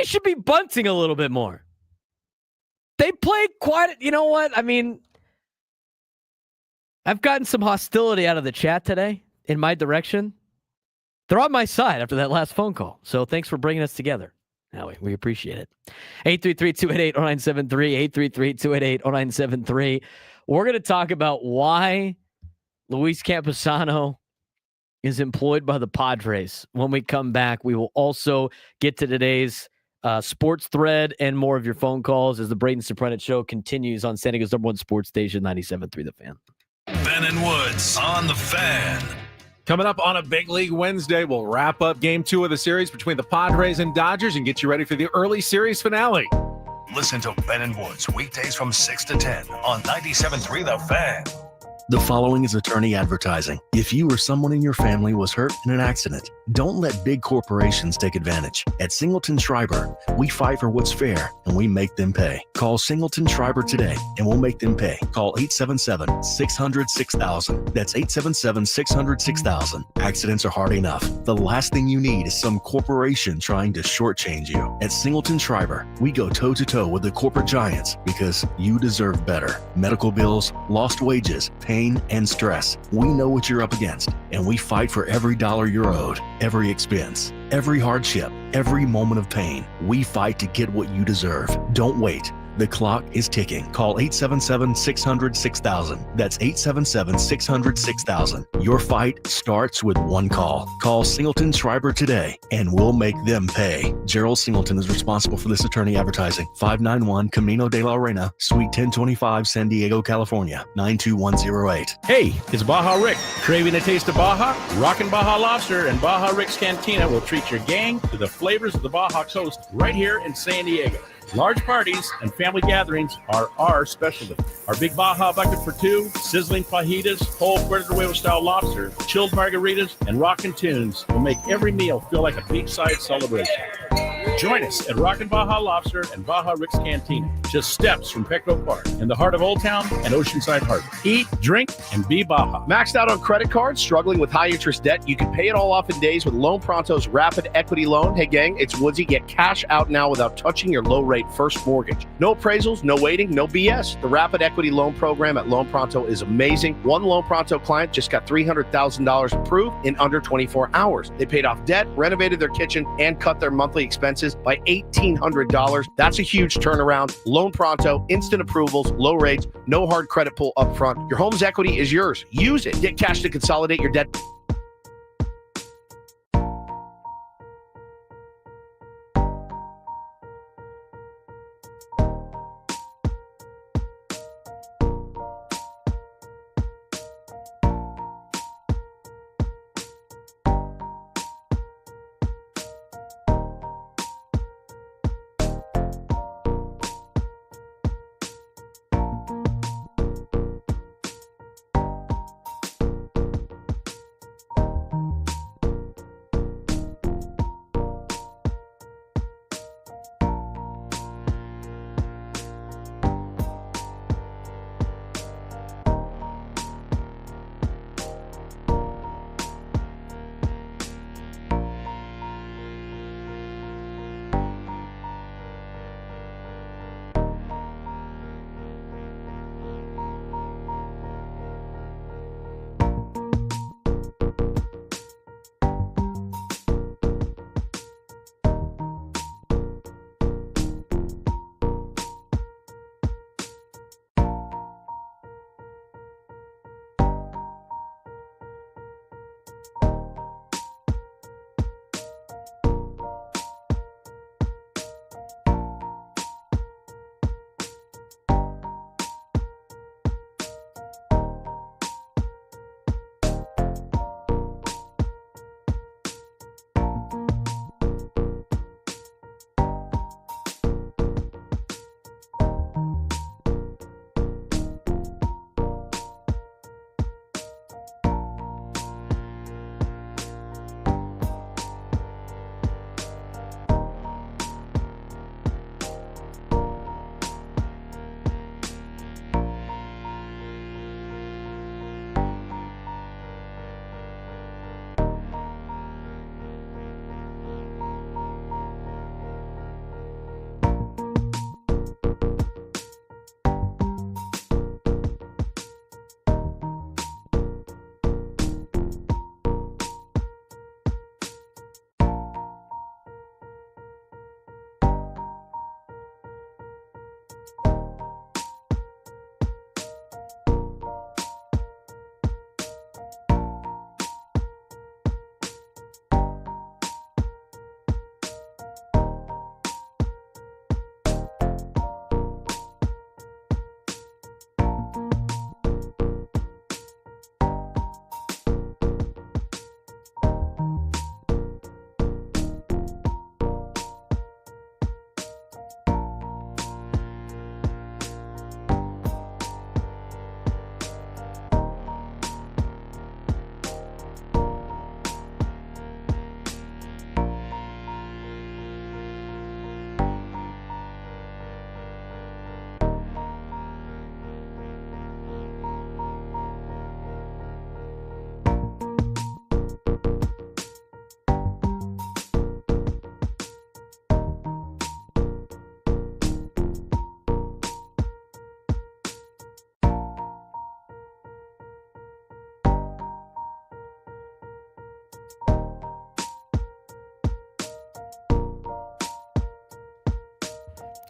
should be bunting a little bit more. They played you know what? I mean, I've gotten some hostility out of the chat today in my direction. They're on my side after that last phone call. So thanks for bringing us together. Howie, we appreciate it. 833-288-0973, 833-288-0973. We're going to talk about why Luis Camposano is employed by the Padres. When we come back, we will also get to today's sports thread and more of your phone calls as the Braden Surprenant Show continues on San Diego's #1 sports station, 97.3 The Fan. Ben and Woods on The Fan. Coming up on a Big League Wednesday, we'll wrap up Game 2 of the series between the Padres and Dodgers and get you ready for the early series finale. Listen to Ben and Woods weekdays from 6 to 10 on 97.3 The Fan. The following is attorney advertising. If you or someone in your family was hurt in an accident, don't let big corporations take advantage. At Singleton Schreiber, we fight for what's fair and we make them pay. Call Singleton Schreiber today and we'll make them pay. Call 877-600-6000. That's 877-600-6000. Accidents are hard enough. The last thing you need is some corporation trying to shortchange you. At Singleton Schreiber, we go toe-to-toe with the corporate giants because you deserve better. Medical bills, lost wages, pain, and stress. We know what you're up against, and we fight for every dollar you're owed, every expense, every hardship, every moment of pain. We fight to get what you deserve. Don't wait. The clock is ticking. Call 877-600-6000. That's 877-600-6000. Your fight starts with one call. Call Singleton Schreiber today, and we'll make them pay. Gerald Singleton is responsible for this attorney advertising. 591 Camino de la Reina, Suite 1025, San Diego, California, 92108. Hey, it's Baja Rick. Craving a taste of Baja? Rockin' Baja Lobster and Baja Rick's Cantina will treat your gang to the flavors of the Baja Coast right here in San Diego. Large parties and family gatherings are our specialty. Our big Baja bucket for two, sizzling fajitas, whole Puerto Nuevo-style lobster, chilled margaritas, and rockin' tunes will make every meal feel like a beachside celebration. Join us at Rockin' Baja Lobster and Baja Rick's Cantina, just steps from Petco Park in the heart of Old Town and Oceanside Harbor. Eat, drink, and be Baja. Maxed out on credit cards, struggling with high interest debt? You can pay it all off in days with Loan Pronto's Rapid Equity Loan. Hey gang, it's Woodsy. Get cash out now without touching your low rate first mortgage. No appraisals, no waiting, no BS. The Rapid Equity Loan program at Loan Pronto is amazing. One Loan Pronto client just got $300,000 approved in under 24 hours. They paid off debt, renovated their kitchen, and cut their monthly expenses by $1,800. That's a huge turnaround. Loan Pronto, instant approvals, low rates, no hard credit pull up front. Your home's equity is yours. Use it. Get cash to consolidate your debt.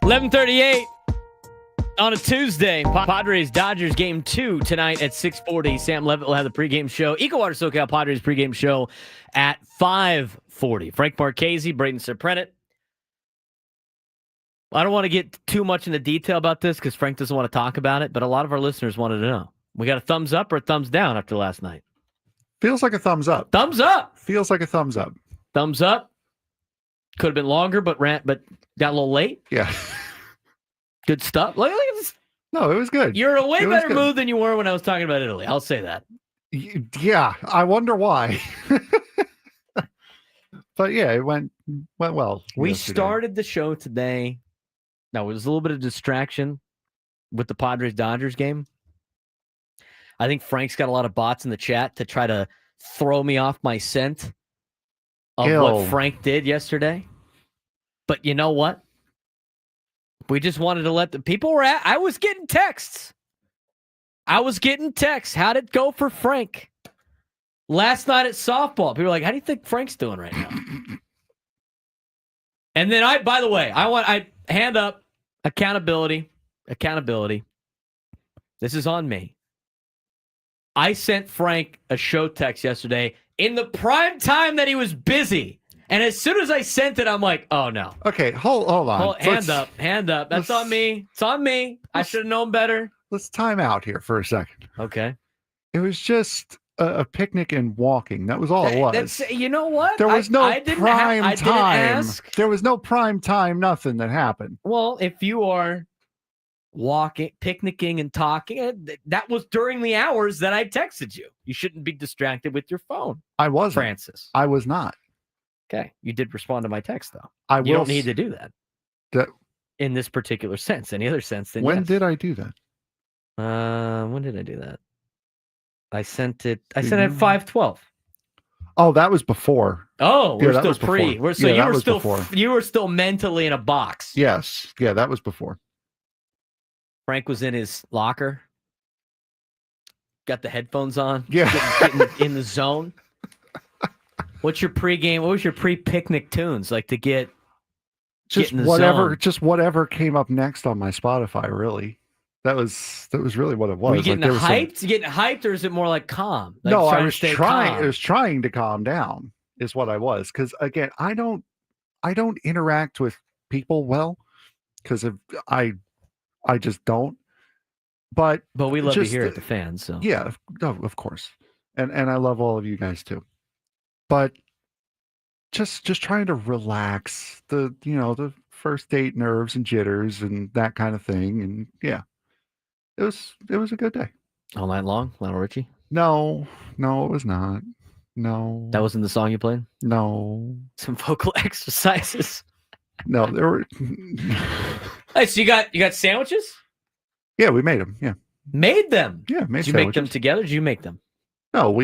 $11:38. On a Tuesday, Padres Dodgers game 2 tonight at 6:40. Sam Levitt will have the pregame show. Ecowater SoCal Padres pregame show at 5:40. Frank Marchese, Braden Surprenant. I don't want to get too much into detail about this because Frank doesn't want to talk about it, but a lot of our listeners wanted to know. We got a thumbs up or a thumbs down after last night? Feels like a thumbs up. Thumbs up. Feels like a thumbs up. Thumbs up. Could have been longer, but got a little late. Yeah. Good stuff. Look at this. No, it was good. You're in a way It was better good. mood than you were when I was talking about Italy. I'll say that. Yeah, I wonder why. But yeah, it went well. We yesterday. started the show today. Now, it was a little bit of distraction with the Padres-Dodgers game. I think Frank's got a lot of bots in the chat to try to throw me off my scent of what Frank did yesterday. But you know what? We just wanted to let the people were at. I was getting texts. How'd it go for Frank? Last night at softball, people were like, how do you think Frank's doing right now? And then by the way, I hand up accountability. This is on me. I sent Frank a show text yesterday in the prime time that he was busy. And as soon as I sent it, I'm like, oh, no. Okay, hold on. Hand up. That's on me. It's on me. I should have known better. Let's time out here for a second. Okay. It was just a picnic and walking. That was all it was. You know what? There was no prime time. Ask. There was no prime time, nothing that happened. Well, if you are walking, picnicking, and talking, that was during the hours that I texted you. You shouldn't be distracted with your phone. I wasn't. Francis. I was not. Okay. You did respond to my text, though. You don't need to do that. In this particular sense. Any other sense, then when yes. did I do that? When did I do that? I sent it at 5:12. Oh, that was before. Oh, we're that still was pre. before. So Yeah, you were still mentally in a box. Yes. Yeah, that was before. Frank was in his locker. Got the headphones on. Yeah. Getting in the zone. What's your pregame? What was your pre-picnic tunes like to get in the zone? Just whatever came up next on my Spotify, really. That was really what it was. Were you getting hyped? You getting hyped, or is it more like calm? Like no, I was trying. Calm. I was trying to calm down. Is what I was, because again, I don't interact with people well, because I just don't. But we love you here at the Fans. So yeah, of course, and I love all of you guys too. But just trying to relax the first date nerves and jitters and that kind of thing, and yeah. It was a good day. All night long, Lionel Richie? No, it was not. No. That wasn't the song you played? No. Some vocal exercises? No, there were. Hey, so you got sandwiches? Yeah, we made them. Yeah. Made them? Yeah, made Did you sandwiches. make them together? Did you make them? No,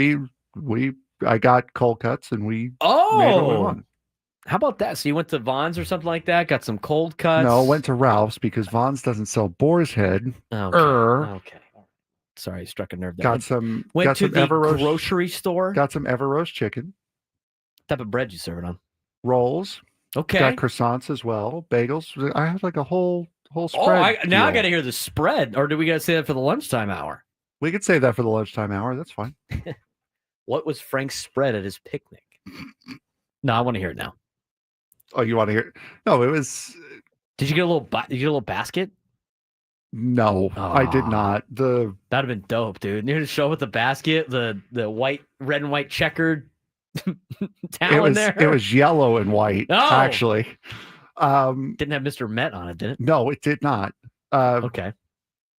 I got cold cuts and we made what we wanted. How about that? So you went to Vaughn's or something like that? Got some cold cuts? No, went to Ralph's because Vaughn's doesn't sell Boar's Head. Okay. Sorry, struck a nerve there. Got some. Went got to some the Everroast, grocery store. Got some Everroast chicken. What type of bread you serve it on? Rolls. Okay. Got croissants as well. Bagels. I had like a whole spread. I got to hear the spread. Or do we got to say that for the lunchtime hour? We could say that for the lunchtime hour. That's fine. What was Frank's spread at his picnic? No, I want to hear it now. Oh, you want to hear? No, it was. Did you get a little basket? No, I did not. That'd have been dope, dude. You to show with the basket, the red and white checkered towel in there. It was yellow and white, actually. Didn't have Mr. Met on it, did it? No, it did not. Okay.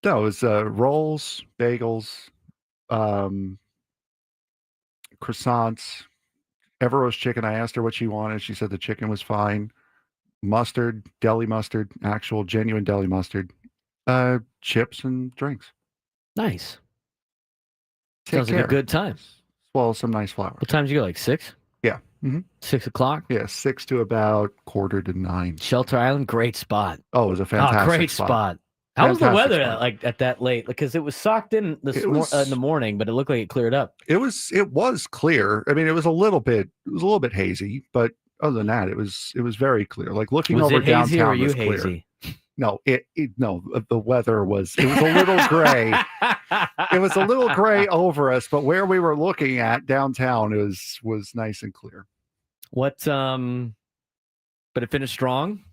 No, it was rolls, bagels, croissants, Everroast chicken. I asked her what she wanted. She said the chicken was fine. Mustard, deli mustard, actual genuine deli mustard, chips and drinks. Nice. Sounds like a good time. As well as some nice flowers. What time did you go? Like 6? Yeah. Mm-hmm. 6 o'clock? Yeah, 6 to about 8:45. Shelter Island, great spot. Oh, it was a fantastic great spot. How was the weather at that late? Because it was socked in in the morning, but it looked like it cleared up. It was clear. I mean, it was a little bit hazy, but other than that, it was very clear. Like looking over downtown was clear. Hazy? No, the weather it was a little gray. It was a little gray over us, but where we were looking at downtown was nice and clear. But it finished strong.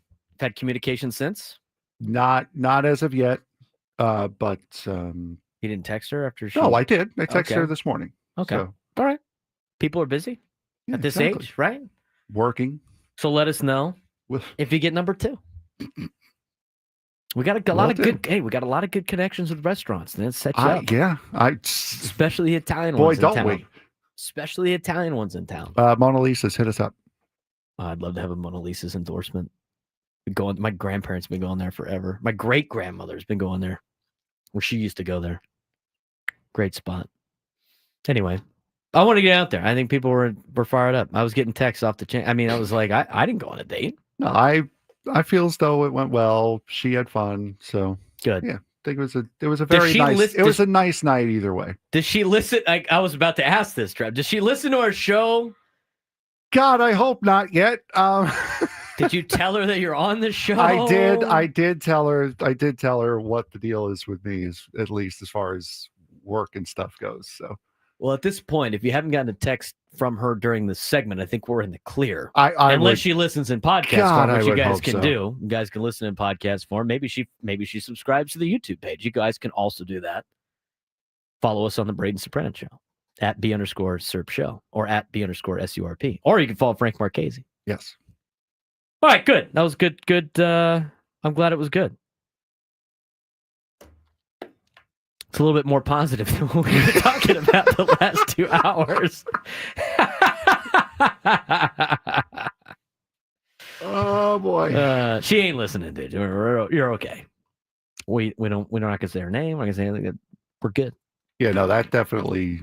Had communication since? Not as of yet. But you didn't text her after she? No, I did. I texted her this morning. Okay. So. All right. People are busy at this age, right? Working. So let us know if you get number 2. We got a lot of good. Hey, we got a lot of good connections with restaurants. And it sets you up. Yeah, especially the Italian boy, ones. Don't in town. we? Especially the Italian ones in town. Mona Lisa's hit us up. I'd love to have a Mona Lisa's endorsement. My grandparents have been going there forever. My great grandmother's been going there, where she used to go there. Great spot. Anyway, I want to get out there. I think people were fired up. I was getting texts off the chain. I mean, I was like, I didn't go on a date. No, I feel as though it went well. She had fun, so good. Yeah, I think it was a very nice. It was a nice night either way. Did she listen? I was about to ask this, Trev. Did she listen to our show? God, I hope not yet. Did you tell her that you're on the show? I did tell her what the deal is with me, is at least as far as work and stuff goes. So. Well, at this point, if you haven't gotten a text from her during the segment, I think we're in the clear. Unless she listens in podcast form, which you guys can do. You guys can listen in podcast form. Maybe she subscribes to the YouTube page. You guys can also do that. Follow us on the Braden Surprenant Show at @B_Serp Show or at @B_SURP. Or you can follow Frank Marchese. Yes. All right, good. That was good. Good. I'm glad it was good. It's a little bit more positive than what we were talking about the last 2 hours. Oh boy. She ain't listening, dude. You're okay. We're not gonna say her name. We're gonna say anything. We're good. Yeah, no, that definitely.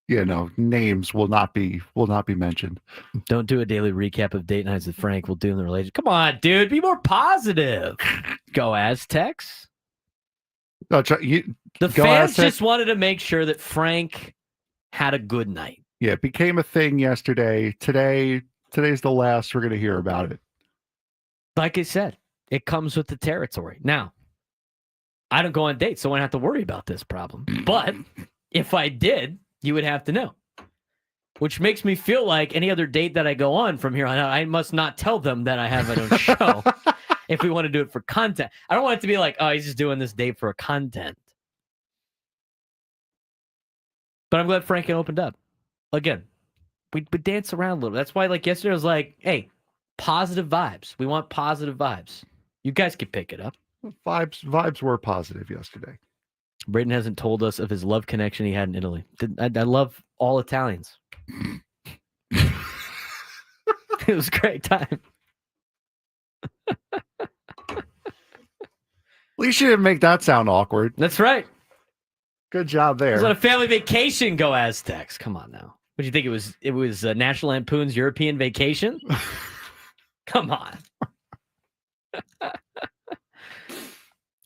Names will not be mentioned. Don't do a daily recap of date nights with Frank. We'll do in the relationship. Come on, dude. Be more positive. Go Aztecs. No, the fans just wanted to make sure that Frank had a good night. Yeah, it became a thing yesterday. Today's the last we're going to hear about it. Like I said, it comes with the territory. Now, I don't go on dates, so I don't have to worry about this problem. But if I did, you would have to know. Which makes me feel like any other date that I go on from here on out, I must not tell them that I have my own show. If we want to do it for content. I don't want it to be like, oh, he's just doing this date for content. But I'm glad Frank opened up. Again, we dance around a little. That's why, like, yesterday I was like, hey, positive vibes. We want positive vibes. You guys can pick it up. Vibes were positive yesterday. Braden hasn't told us of his love connection he had in Italy. I love all Italians. It was a great time. At least you didn't make that sound awkward. That's right. Good job there. It was on a family vacation. Go Aztecs. Come on now. What do you think it was? It was National Lampoon's European Vacation? Come on.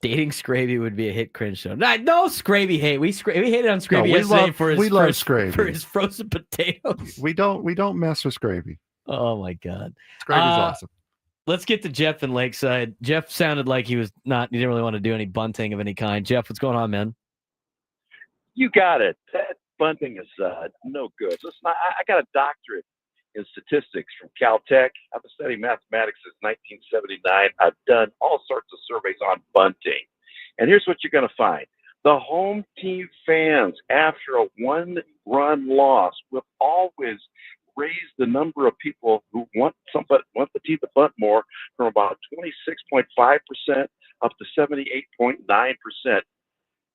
Dating Scraby would be a hit cringe show. No Scraby hate. We hated on Scraby yesterday for his frozen potatoes. We don't mess with Scraby. Oh my God. Scraby's awesome. Let's get to Jeff in Lakeside. Jeff sounded like he didn't really want to do any bunting of any kind. Jeff, what's going on, man? You got it. That bunting is no good. Listen, I got a doctorate in statistics from Caltech. I've been studying mathematics since 1979. I've done all sorts of surveys on bunting. And here's what you're going to find. The home team fans, after a one-run loss, will always raise the number of people who want the team to bunt more from about 26.5% up to 78.9%.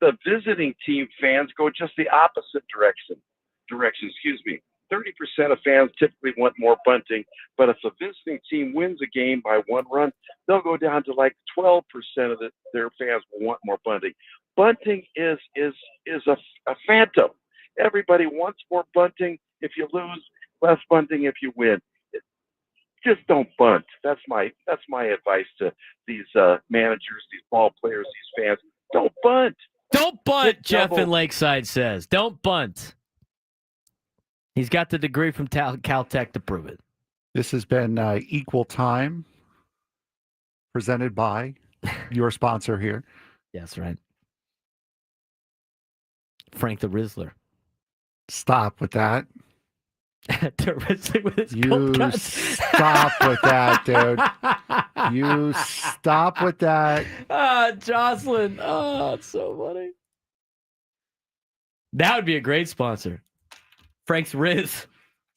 The visiting team fans go just the opposite direction. 30% of fans typically want more bunting, but if the visiting team wins a game by one run, they'll go down to like 12% of their fans will want more bunting. Bunting is a phantom. Everybody wants more bunting if you lose, less bunting if you win. Just don't bunt. That's my advice to these managers, these ball players, these fans. Don't bunt. Don't bunt, Jeff in Lakeside says. Don't bunt. He's got the degree from Caltech to prove it. This has been Equal Time, presented by your sponsor here. Yes, right. Frank the Rizzler. Stop with that. Terrific with his You cuts. stop with that, dude. You stop with that. Jocelyn. Oh, it's so funny. That would be a great sponsor. Frank's Riz.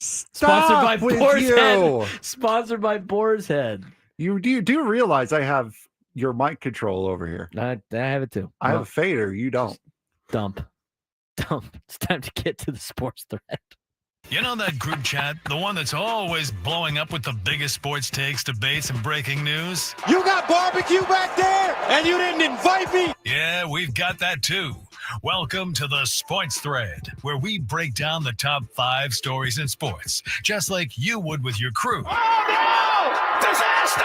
Sponsored by Boar's Head. Sponsored by Boar's Head. You do realize I have your mic control over here. I have it too. I have a fader. You don't. Dump. It's time to get to the sports thread. You know that group chat? The one that's always blowing up with the biggest sports takes, debates, and breaking news? You got barbecue back there, and you didn't invite me? Yeah, we've got that too. Welcome to the Sports Thread, where we break down the top 5 stories in sports, just like you would with your crew. Oh, no! Disaster!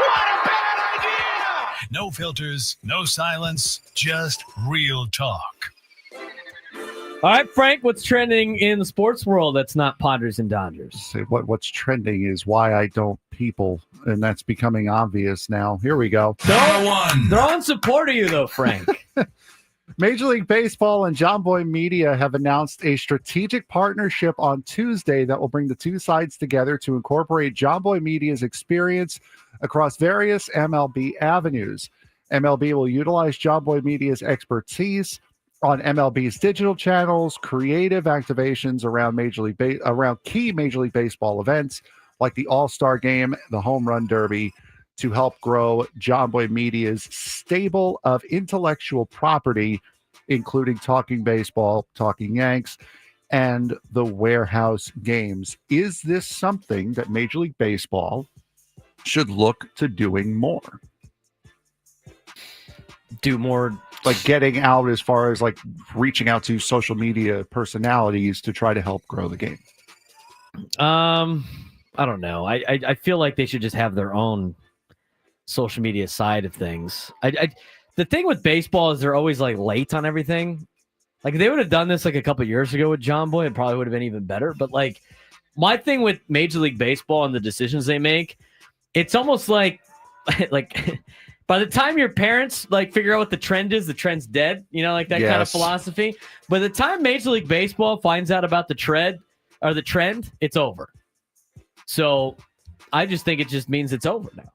What a bad idea! No filters, no silence, just real talk. All right, Frank, what's trending in the sports world that's not Padres and Dodgers? Say what's trending is why I don't people, and that's becoming obvious now. Here we go. They're all in support of you, though, Frank. Major League Baseball and John Boy Media have announced a strategic partnership on Tuesday that will bring the two sides together to incorporate John Boy Media's experience across various MLB avenues. MLB will utilize John Boy Media's expertise on MLB's digital channels, creative activations around around key Major League Baseball events like the All-Star Game, the Home Run Derby, to help grow John Boy Media's stable of intellectual property, including Talking Baseball, Talking Yanks, and the Warehouse Games. Is this something that Major League Baseball should look to doing more? Do more, like getting out as far as like reaching out to social media personalities to try to help grow the game? I don't know. I feel like they should just have their own social media side of things. The thing with baseball is they're always like late on everything. Like if they would have done this like a couple years ago with John Boy, it probably would have been even better. But like my thing with Major League Baseball and the decisions they make, it's almost like by the time your parents like figure out what the trend is, the trend's dead. You know, like that kind of philosophy. By the time Major League Baseball finds out about the trend, it's over. So I just think it just means it's over now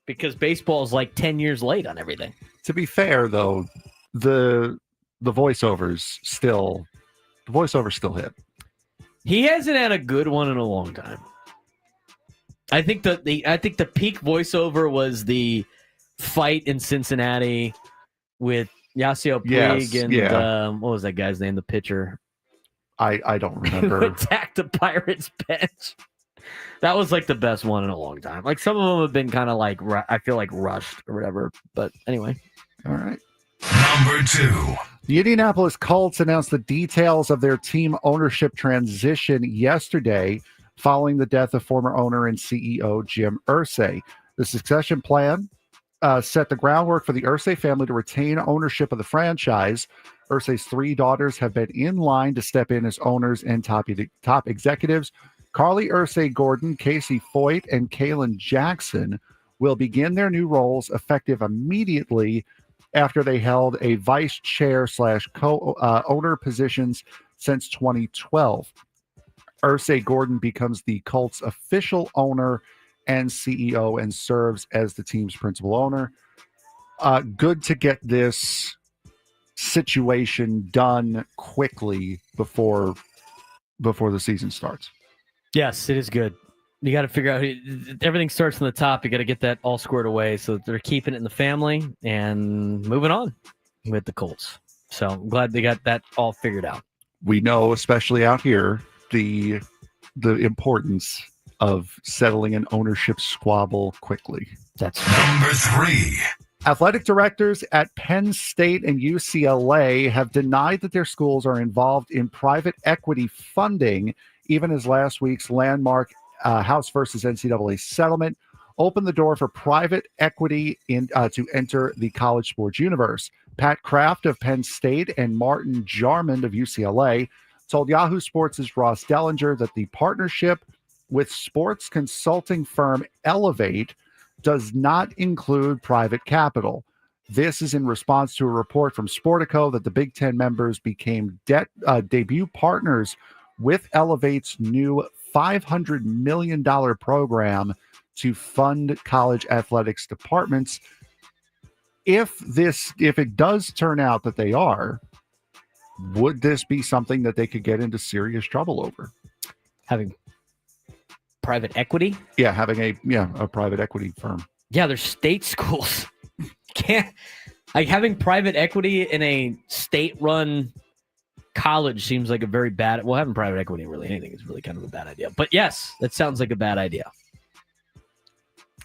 because baseball is like 10 years late on everything. To be fair, though, the voiceovers still hit. He hasn't had a good one in a long time. I think the peak voiceover was the fight in Cincinnati with Yasiel Puig and what was that guy's name? The pitcher. I don't remember. Who attacked the Pirates bench. That was like the best one in a long time. Like some of them have been kind of like I feel like rushed or whatever. But anyway. All right. Number 2. The Indianapolis Colts announced the details of their team ownership transition yesterday following the death of former owner and CEO Jim Irsay. The succession plan set the groundwork for the Irsay family to retain ownership of the franchise. Irsay's 3 daughters have been in line to step in as owners and top executives. Carly Irsay Gordon, Casey Foyt, and Kaylin Jackson will begin their new roles effective immediately after they held a vice chair / co-owner positions since 2012. Irsay Gordon becomes the Colts' official owner and CEO and serves as the team's principal owner. Good to get this situation done quickly before the season starts. Yes, it is good. You got to figure out everything starts from the top. You got to get that all squared away so that they're keeping it in the family and moving on with the Colts. So I'm glad they got that all figured out. We know, especially out here, the importance of settling an ownership squabble quickly. That's Number 3. Athletic directors at Penn State and UCLA have denied that their schools are involved in private equity funding, even as last week's landmark House versus NCAA settlement opened the door for private equity to enter the college sports universe. Pat Kraft of Penn State and Martin Jarmond of UCLA told Yahoo Sports' Ross Dellinger that the partnership with sports consulting firm Elevate does not include private capital. This is in response to a report from Sportico that the Big Ten members became debut partners with Elevate's new $500 million program to fund college athletics departments. If it does turn out that they are, would this be something that they could get into serious trouble over? Having private equity? Yeah, having a private equity firm. Yeah, there's state schools. Can't having private equity in a state-run college seems like a very bad. Well, having private equity in really anything is really kind of a bad idea. But yes, that sounds like a bad idea.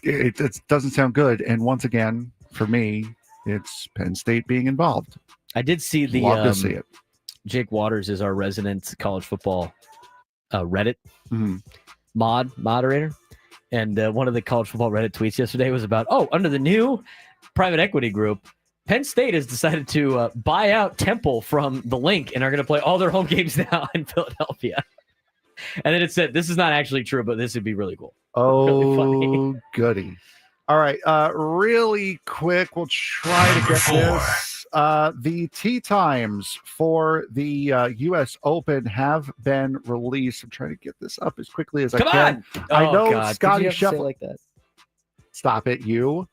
It doesn't sound good. And once again, for me, it's Penn State being involved. I did see Love to see it. Jake Waters is our resident college football Reddit moderator. And one of the college football Reddit tweets yesterday was about, under the new private equity group, Penn State has decided to buy out Temple from the Link and are going to play all their home games now in Philadelphia. And then it said, this is not actually true, but this would be really cool. Oh, really goody. All right. Really quick, we'll try to get this. The tee times for the U.S. Open have been released. I'm trying to get this up as quickly as I can. I know Scotty Shuffle. Like that? Stop it, you.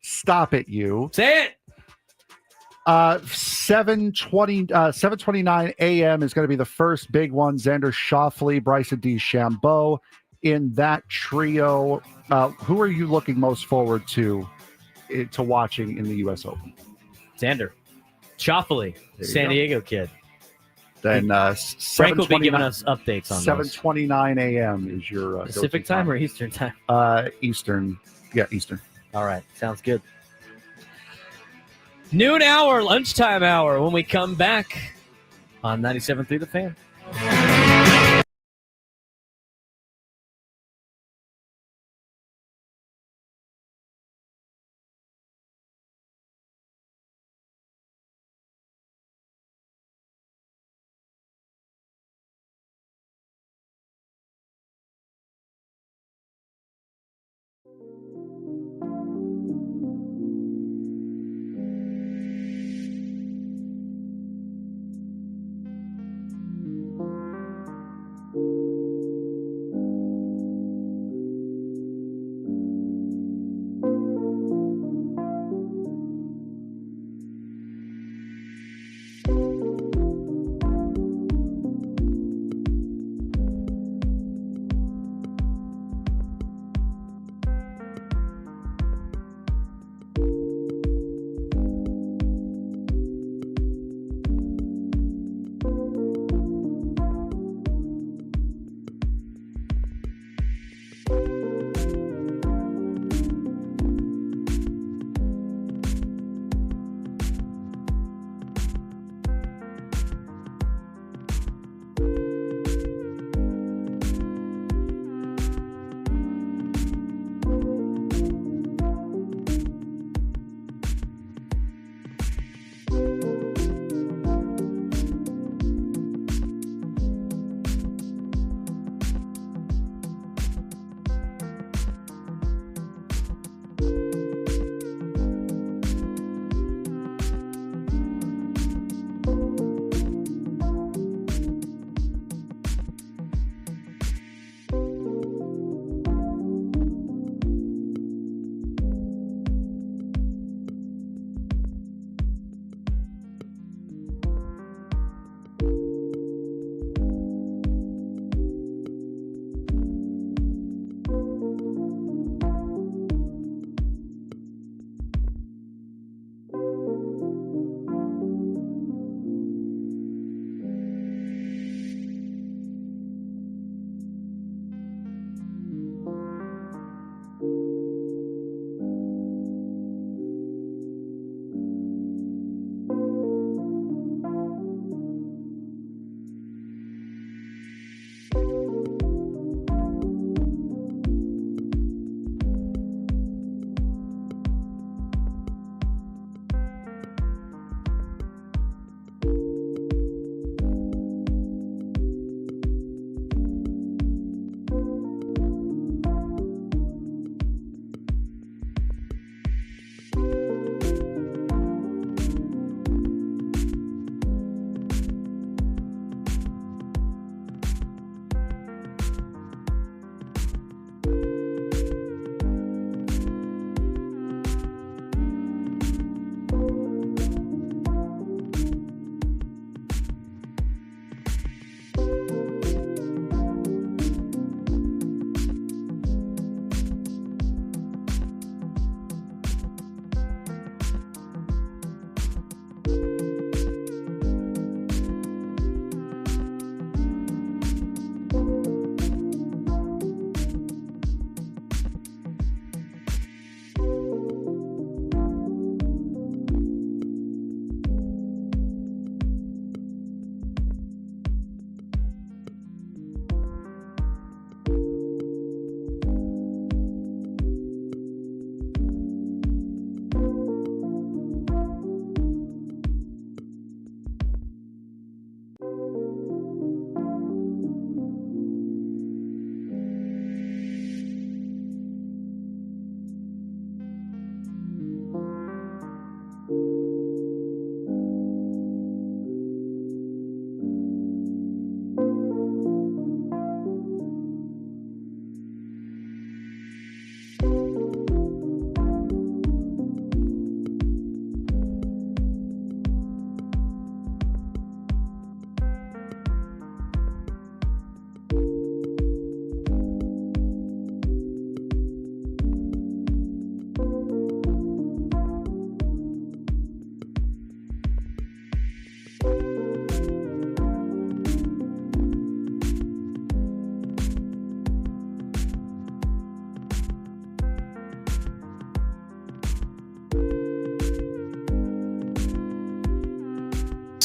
Say it. 7:29 a.m. is going to be the first big one. Xander Schauffele, Bryson DeChambeau in that trio. Who are you looking most forward to watching in the U.S. Open? Xander Schauffele, San Diego kid. Then Frank will be giving us updates on 7:29 a.m. is your Pacific time or Eastern time? Eastern. Yeah, Eastern. All right, sounds good. Noon hour, lunchtime hour when we come back on 97.3 The Fan.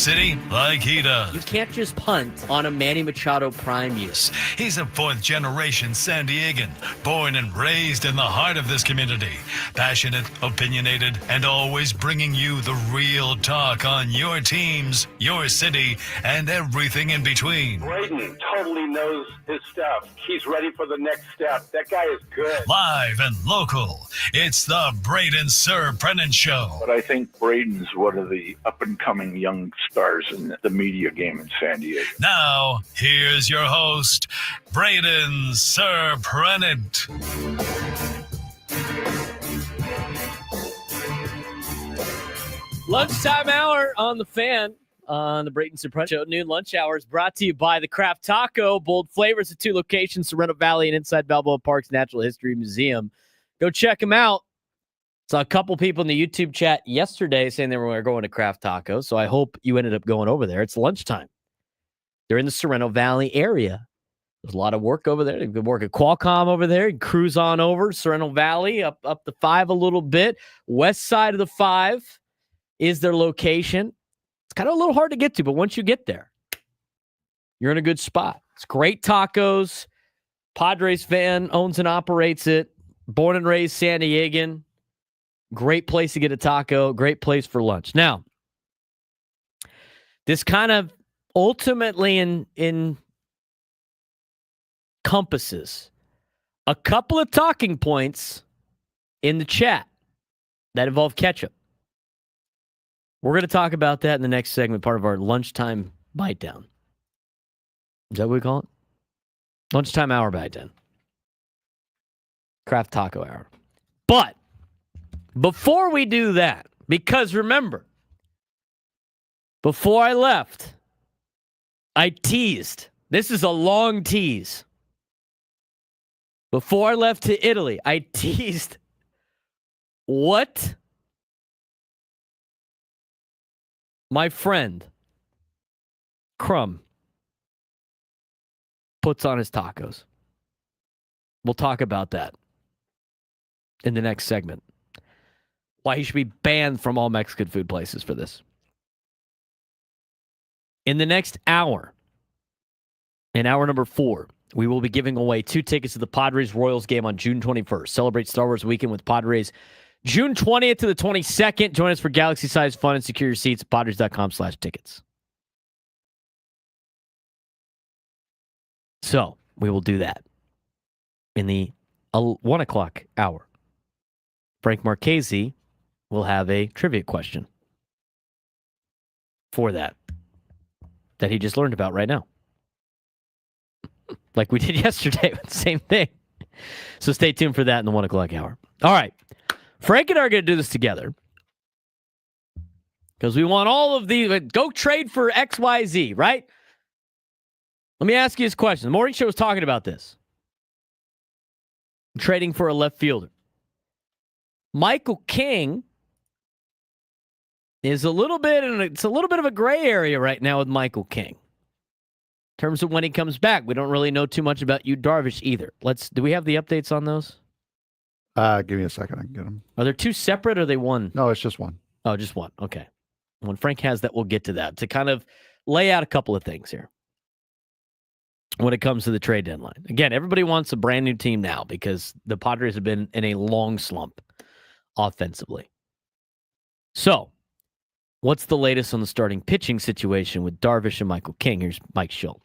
city like he does. You can't just punt on a Manny Machado prime use. He's a fourth-generation San Diegan, born and raised in the heart of this community. Passionate, opinionated, and always bringing you the real talk on your teams, your city, and everything in between. Braden totally knows his stuff. He's ready for the next step. That guy is good. Live and local, it's the Braden Surprenant Show. But I think Braden's one of the up-and-coming young stars in the media game in San Diego. Now, here's your host, Braden Surprenant. Lunchtime hour on the Fan on the Braden Surprenant Show. Noon lunch hour is brought to you by the Craft Taco. Bold flavors at 2 locations, Sorrento Valley and inside Balboa Park's Natural History Museum. Go check them out. Saw a couple people in the YouTube chat yesterday saying they were going to Craft Taco, so I hope you ended up going over there. It's lunchtime. They're in the Sorrento Valley area. There's a lot of work over there. They could work at Qualcomm over there. You cruise on over Sorrento Valley, up the 5 a little bit. West side of the 5 is their location. It's kind of a little hard to get to, but once you get there, you're in a good spot. It's great tacos. Padres fan owns and operates it. Born and raised San Diegan. Great place to get a taco. Great place for lunch. Now, this kind of ultimately encompasses a couple of talking points in the chat that involve ketchup. We're going to talk about that in the next segment, part of our lunchtime bite down. Is that what we call it? Lunchtime hour bite down. Craft Taco hour. But before we do that, because remember, before I left, I teased. This is a long tease. Before I left to Italy, I teased what my friend Crumb puts on his tacos. We'll talk about that in the next segment. Why he should be banned from all Mexican food places for this. In the next hour, in hour number 4, we will be giving away 2 tickets to the Padres-Royals game on June 21st. Celebrate Star Wars weekend with Padres June 20th to the 22nd. Join us for galaxy-sized fun and secure your seats at Padres.com/tickets. So, we will do that in the 1 o'clock hour. Frank Marchese will have a trivia question for that he just learned about right now. Like we did yesterday with the same thing. So stay tuned for that in the 1 o'clock hour. All right. Frank and I are going to do this together because we want all of these. Go trade for XYZ, right? Let me ask you this question. The morning show was talking about this. Trading for a left fielder. Michael King is a little bit of a gray area right now with Michael King. In terms of when he comes back, we don't really know too much about Yu Darvish either. Do we have the updates on those? Give me a second. I can get them. Are there 2 separate or are they one? No, it's just one. Oh, just one. Okay. When Frank has that, we'll get to that to kind of lay out a couple of things here when it comes to the trade deadline. Again, everybody wants a brand new team now because the Padres have been in a long slump offensively. So, what's the latest on the starting pitching situation with Darvish and Michael King? Here's Mike Schill.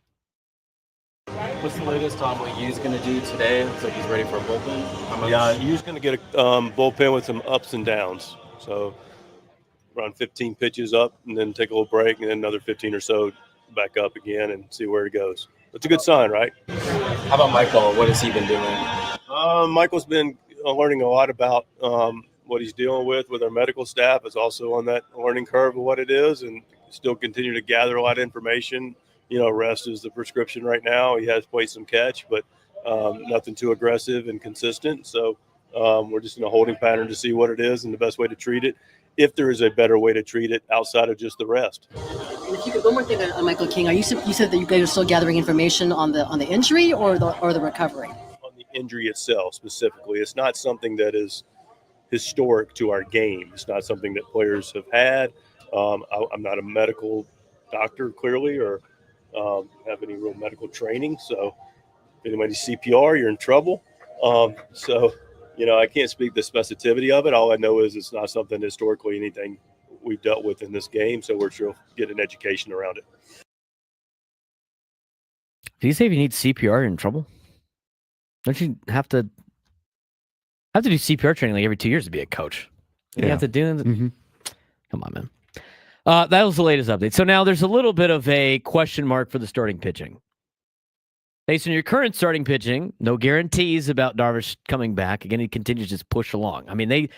What's the latest on what Yu's going to do today? Looks like he's ready for a bullpen. Yeah, Yu's going to get a bullpen with some ups and downs. So run 15 pitches up and then take a little break and then another 15 or so back up again and see where it goes. It's a good sign, right? How about Michael? What has he been doing? Michael's been learning a lot about what he's dealing with our medical staff. Is also on that learning curve of what it is and still continue to gather a lot of information. Rest is the prescription right now. He has played some catch, but nothing too aggressive and consistent. So we're just in a holding pattern to see what it is and the best way to treat it, if there is a better way to treat it outside of just the rest. And if you could, one more thing on Michael King. You said that you guys are still gathering information on the injury or the recovery? On the injury itself specifically. It's not something that is historic to our game. It's not something that players have had. I'm not a medical doctor clearly or have any real medical training. So if anybody's CPR, you're in trouble. I can't speak the specificity of it. All I know is it's not something historically anything we've dealt with in this game. So we're sure get an education around it. Do you say if you need CPR, you're in trouble? Don't you have to do CPR training like every 2 years to be a coach? You have to do that? Mm-hmm. Come on, man. That was the latest update. So now there's a little bit of a question mark for the starting pitching. Based on your current starting pitching, no guarantees about Darvish coming back. Again, he continues to just push along. I mean, they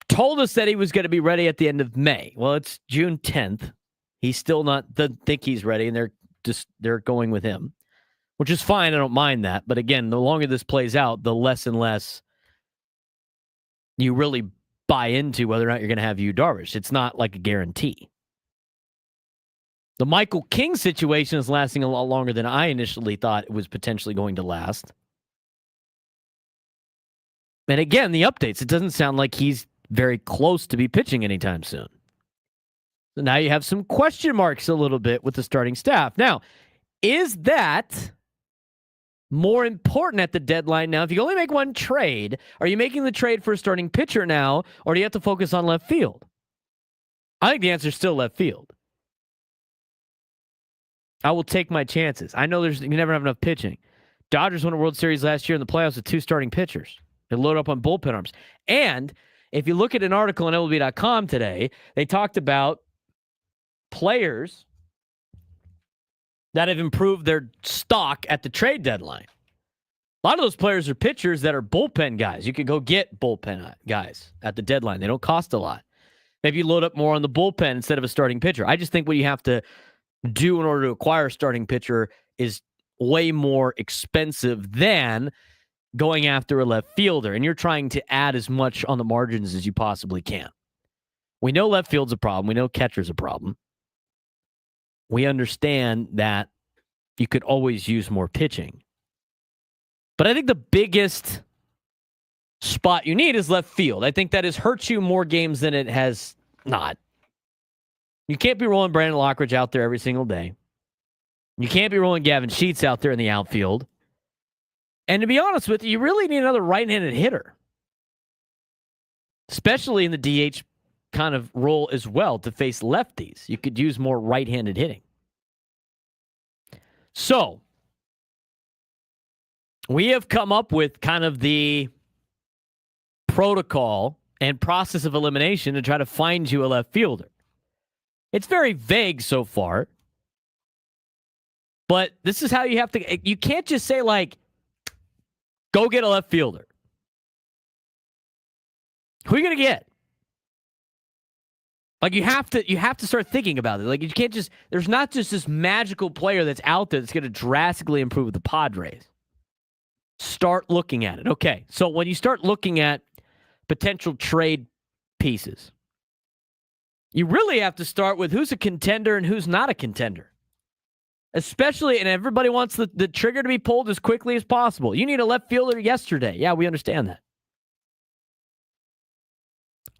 told us that he was going to be ready at the end of May. Well, it's June 10th. He's still doesn't think he's ready, and they're going with him, which is fine. I don't mind that. But again, the longer this plays out, the less and less you really buy into whether or not you're going to have Yu Darvish. It's not like a guarantee. The Michael King situation is lasting a lot longer than I initially thought it was potentially going to last. And again, the updates, it doesn't sound like he's very close to be pitching anytime soon. So now you have some question marks a little bit with the starting staff. Now, is that more important at the deadline now? If you only make one trade, are you making the trade for a starting pitcher now, or do you have to focus on left field? I think the answer is still left field. I will take my chances. I know you never have enough pitching. Dodgers won a World Series last year in the playoffs with 2 starting pitchers. They load up on bullpen arms. And if you look at an article on MLB.com today, they talked about players that have improved their stock at the trade deadline. A lot of those players are pitchers that are bullpen guys. You could go get bullpen guys at the deadline. They don't cost a lot. Maybe you load up more on the bullpen instead of a starting pitcher. I just think what you have to do in order to acquire a starting pitcher is way more expensive than going after a left fielder. And you're trying to add as much on the margins as you possibly can. We know left field's a problem. We know catcher's a problem. We understand that you could always use more pitching. But I think the biggest spot you need is left field. I think that has hurt you more games than it has not. You can't be rolling Brandon Lockridge out there every single day. You can't be rolling Gavin Sheets out there in the outfield. And to be honest with you, you really need another right-handed hitter. Especially in the DH kind of role as well to face lefties. You could use more right-handed hitting. So, we have come up with kind of the protocol and process of elimination to try to find you a left fielder. It's very vague so far, but this is how you have to. You can't just say, like, go get a left fielder. Who are you going to get? Like, you have to start thinking about it. Like, you can't just, there's not just this magical player that's out there that's going to drastically improve the Padres. Start looking at it. Okay, so when you start looking at potential trade pieces, you really have to start with who's a contender and who's not a contender. Especially, and everybody wants the trigger to be pulled as quickly as possible. You need a left fielder yesterday. Yeah, we understand that.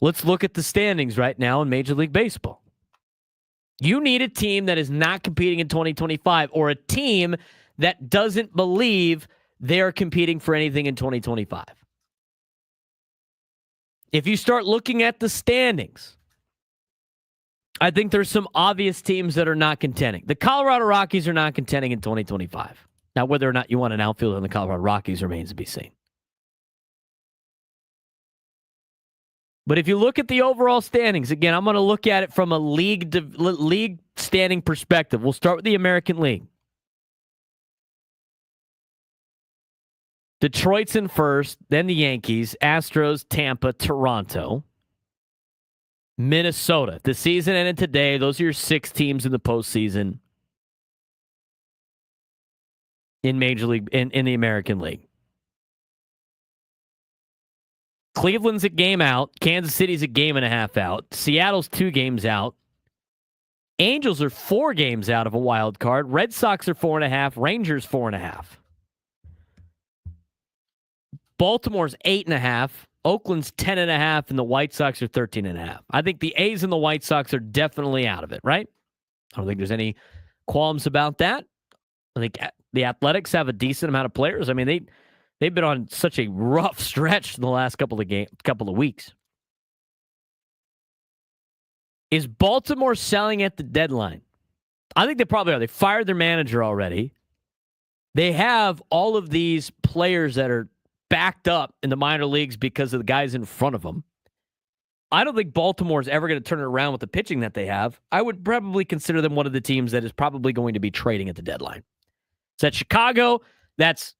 Let's look at the standings right now in Major League Baseball. You need a team that is not competing in 2025 or a team that doesn't believe they're competing for anything in 2025. If you start looking at the standings, I think there's some obvious teams that are not contending. The Colorado Rockies are not contending in 2025. Now, whether or not you want an outfielder in the Colorado Rockies remains to be seen. But if you look at the overall standings, again, I'm going to look at it from a league standing perspective. We'll start with the American League. Detroit's in first, then the Yankees, Astros, Tampa, Toronto, Minnesota. The season ended today. Those are your 6 teams in the postseason in Major League, in the American League. Cleveland's a game out. Kansas City's a game and a half out. Seattle's 2 games out. Angels are 4 games out of a wild card. Red Sox are 4.5. Rangers 4.5. Baltimore's 8.5. Oakland's 10.5, and the White Sox are 13.5. I think the A's and the White Sox are definitely out of it, right? I don't think there's any qualms about that. I think the Athletics have a decent amount of players. I mean, they've been on such a rough stretch in the last couple of weeks. Is Baltimore selling at the deadline? I think they probably are. They fired their manager already. They have all of these players that are backed up in the minor leagues because of the guys in front of them. I don't think Baltimore is ever going to turn it around with the pitching that they have. I would probably consider them one of the teams that is probably going to be trading at the deadline. So that's Chicago. That's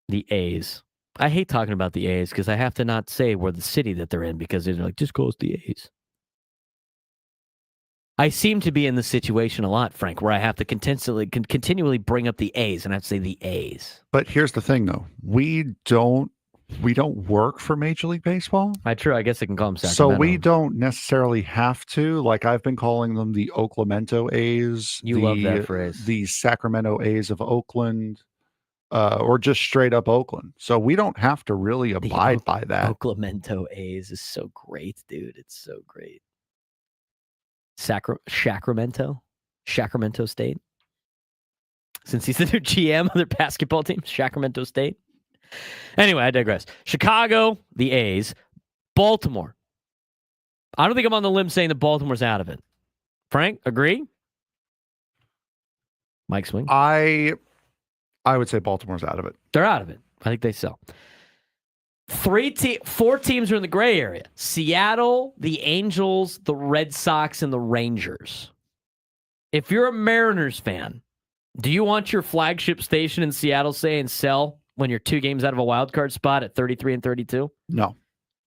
the A's. I hate talking about the A's because I have to not say where the city that they're in because they're like, just goes the A's. I seem to be in the situation a lot, Frank, where I have to continually bring up the A's, and I have to say the A's. But here's the thing, though. We don't work for Major League Baseball. True. I guess I can call them Sacramento. So we don't necessarily have to. Like, I've been calling them the Oaklamento A's. You love that phrase. The Sacramento A's of Oakland, or just straight up Oakland. So we don't have to really abide by that. Oaklamento A's is so great, dude. It's so great. Sacramento State. Since he's the new GM of their basketball team, Sacramento State. Anyway, I digress. Chicago, the A's. Baltimore. I don't think I'm on the limb saying that Baltimore's out of it. Frank, agree? Mike Swing. I would say Baltimore's out of it. They're out of it. I think they sell. 4 teams are in the gray area. Seattle, the Angels, the Red Sox, and the Rangers. If you're a Mariners fan, do you want your flagship station in Seattle saying sell when you're 2 games out of a wild card spot at 33 and 32? No.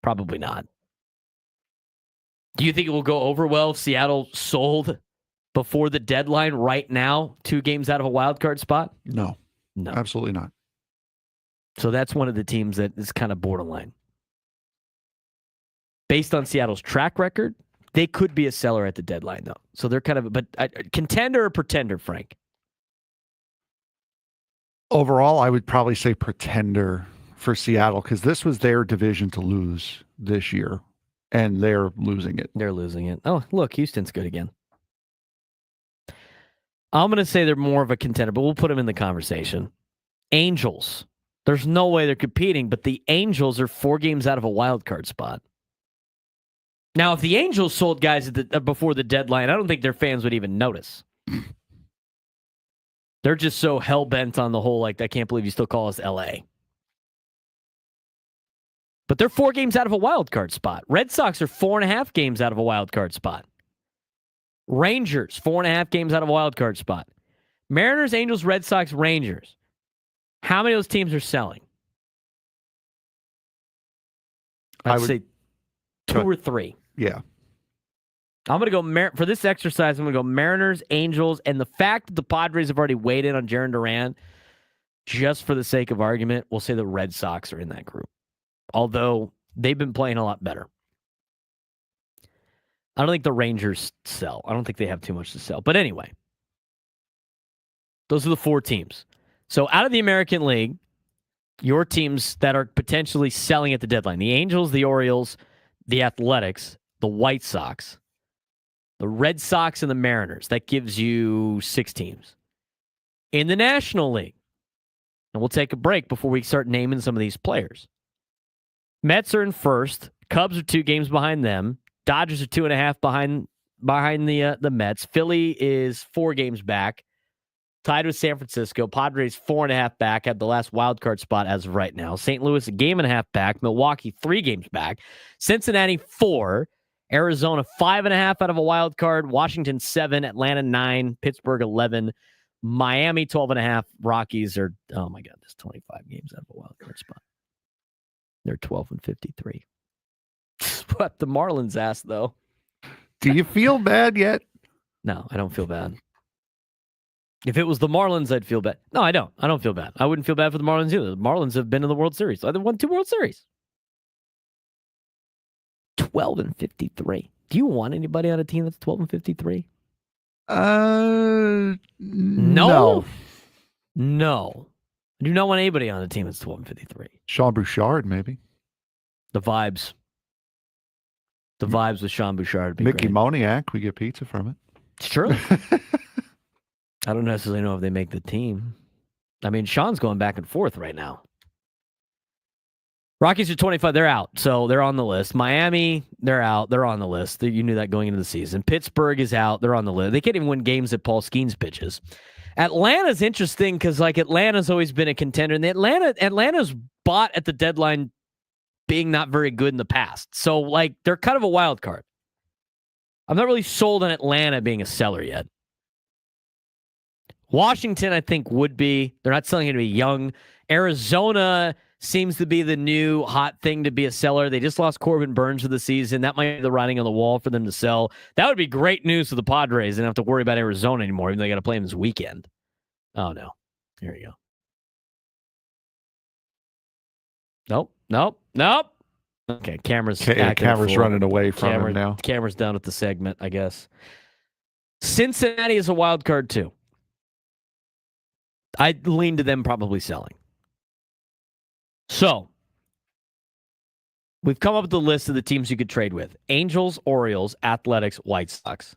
Probably not. Do you think it will go over well if Seattle sold before the deadline right now, 2 games out of a wild card spot? No. Absolutely not. So that's one of the teams that is kind of borderline. Based on Seattle's track record, they could be a seller at the deadline, though. So they're kind of, but contender or pretender, Frank? Overall, I would probably say pretender for Seattle because this was their division to lose this year, and they're losing it. They're losing it. Oh, look, Houston's good again. I'm going to say they're more of a contender, but we'll put them in the conversation. Angels. There's no way they're competing, but the Angels are 4 games out of a wild card spot. Now, if the Angels sold guys before the deadline, I don't think their fans would even notice. They're just so hell-bent on the whole, like, I can't believe you still call us L.A. But they're 4 games out of a wild card spot. Red Sox are 4.5 games out of a wild card spot. Rangers, 4.5 games out of a wild card spot. Mariners, Angels, Red Sox, Rangers. How many of those teams are selling? I'd say 2 or 3. Yeah. I'm going to go, for this exercise, I'm going to go Mariners, Angels, and the fact that the Padres have already weighed in on Jarren Duran, just for the sake of argument, we'll say the Red Sox are in that group. Although they've been playing a lot better. I don't think the Rangers sell. I don't think they have too much to sell. But anyway, those are the 4 teams. So out of the American League, your teams that are potentially selling at the deadline, the Angels, the Orioles, the Athletics, the White Sox, the Red Sox, and the Mariners. That gives you 6 teams. In the National League, and we'll take a break before we start naming some of these players. Mets are in first. Cubs are 2 games behind them. Dodgers are 2.5 behind the Mets. Philly is 4 games back. Tied with San Francisco. Padres 4.5 back. Had the last wild card spot as of right now. St. Louis 1.5 back. Milwaukee 3 games back. Cincinnati 4. Arizona 5.5 out of a wild card. Washington 7. Atlanta 9. Pittsburgh 11. Miami 12.5. Rockies are, oh my God, that's 25 games out of a wild card spot. They're 12 and 53. Swept the Marlins' ass, though. Do you feel bad yet? No, I don't feel bad. If it was the Marlins, I'd feel bad. No, I don't. I don't feel bad. I wouldn't feel bad for the Marlins either. The Marlins have been in the World Series. They've won 2 World Series. 12 and 53. Do you want anybody on a team that's 12 and 53? No. No. I do not want anybody on a team that's 12 and 53. Sean Bouchard, maybe. The vibes. The vibes with Sean Bouchard. Mickey Moniak, we get pizza from it. It's true. I don't necessarily know if they make the team. I mean, Sean's going back and forth right now. Rockies are 25. They're out, so they're on the list. Miami, they're out. They're on the list. You knew that going into the season. Pittsburgh is out. They're on the list. They can't even win games that Paul Skeens pitches. Atlanta's interesting because, like, Atlanta's always been a contender. And Atlanta's bought at the deadline being not very good in the past. So, like, they're kind of a wild card. I'm not really sold on Atlanta being a seller yet. Washington, I think, would be. They're not selling him to be young. Arizona seems to be the new hot thing to be a seller. They just lost Corbin Burns for the season. That might be the writing on the wall for them to sell. That would be great news for the Padres. They don't have to worry about Arizona anymore, even though they got to play them this weekend. Oh, no. Here we go. Nope. Okay, camera's running away from him now. Camera's down at the segment, I guess. Cincinnati is a wild card, too. I'd lean to them probably selling. So, we've come up with a list of the teams you could trade with. Angels, Orioles, Athletics, White Sox,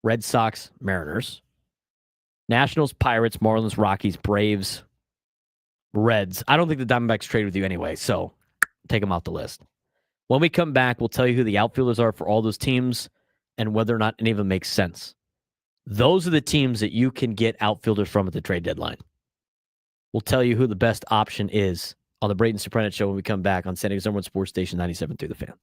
Red Sox, Mariners, Nationals, Pirates, Marlins, Rockies, Braves, Reds. I don't think the Diamondbacks trade with you anyway, so take them off the list. When we come back, we'll tell you who the outfielders are for all those teams and whether or not any of them make sense. Those are the teams that you can get outfielders from at the trade deadline. We'll tell you who the best option is on the Braden Surprenant Show when we come back on San Diego's #1 sports station 97.3 The Fan.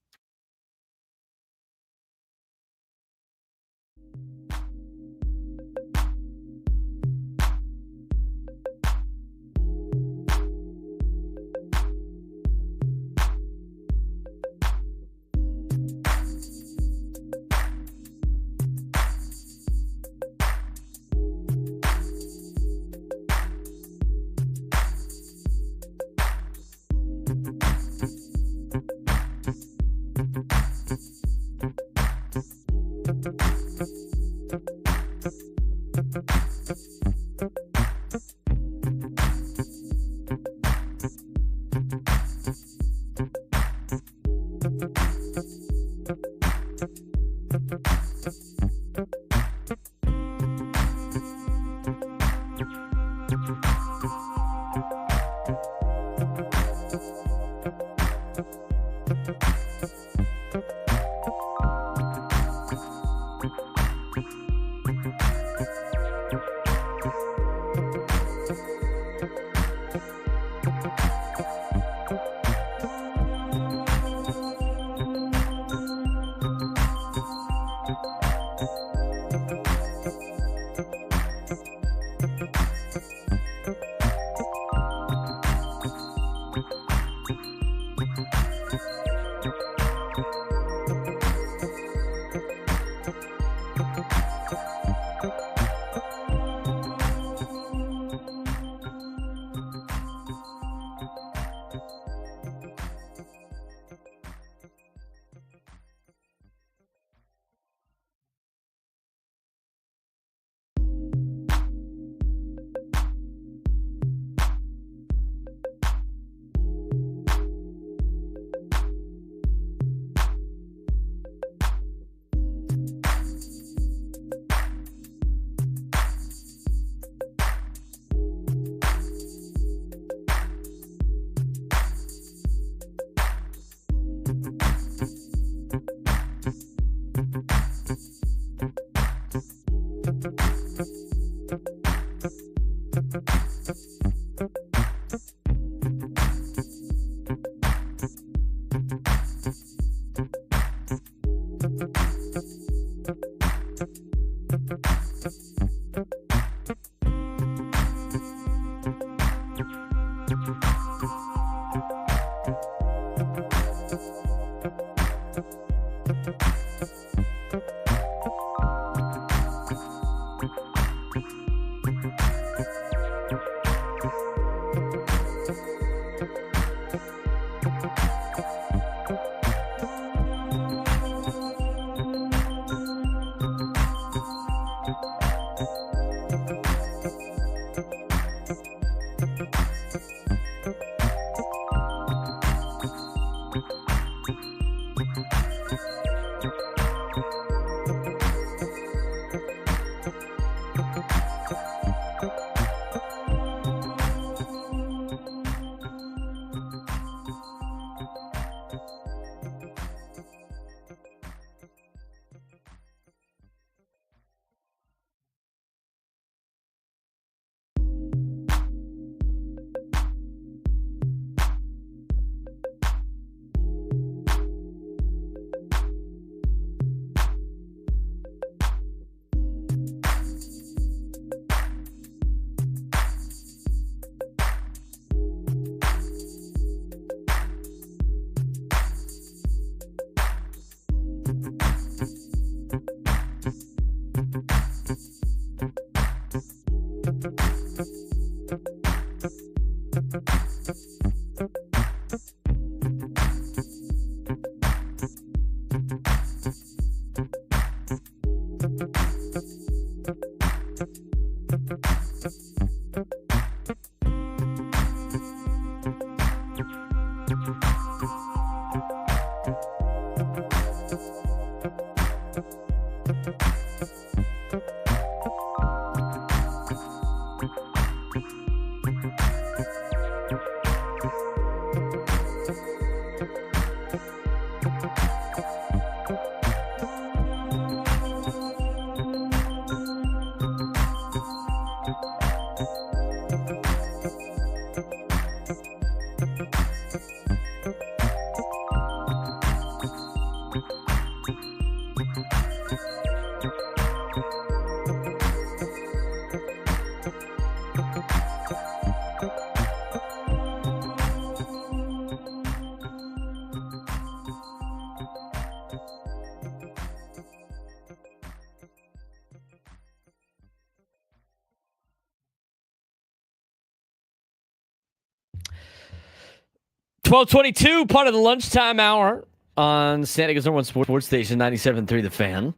$12:22, part of the lunchtime hour on San Diego's number one sports station, 97.3 The Fan.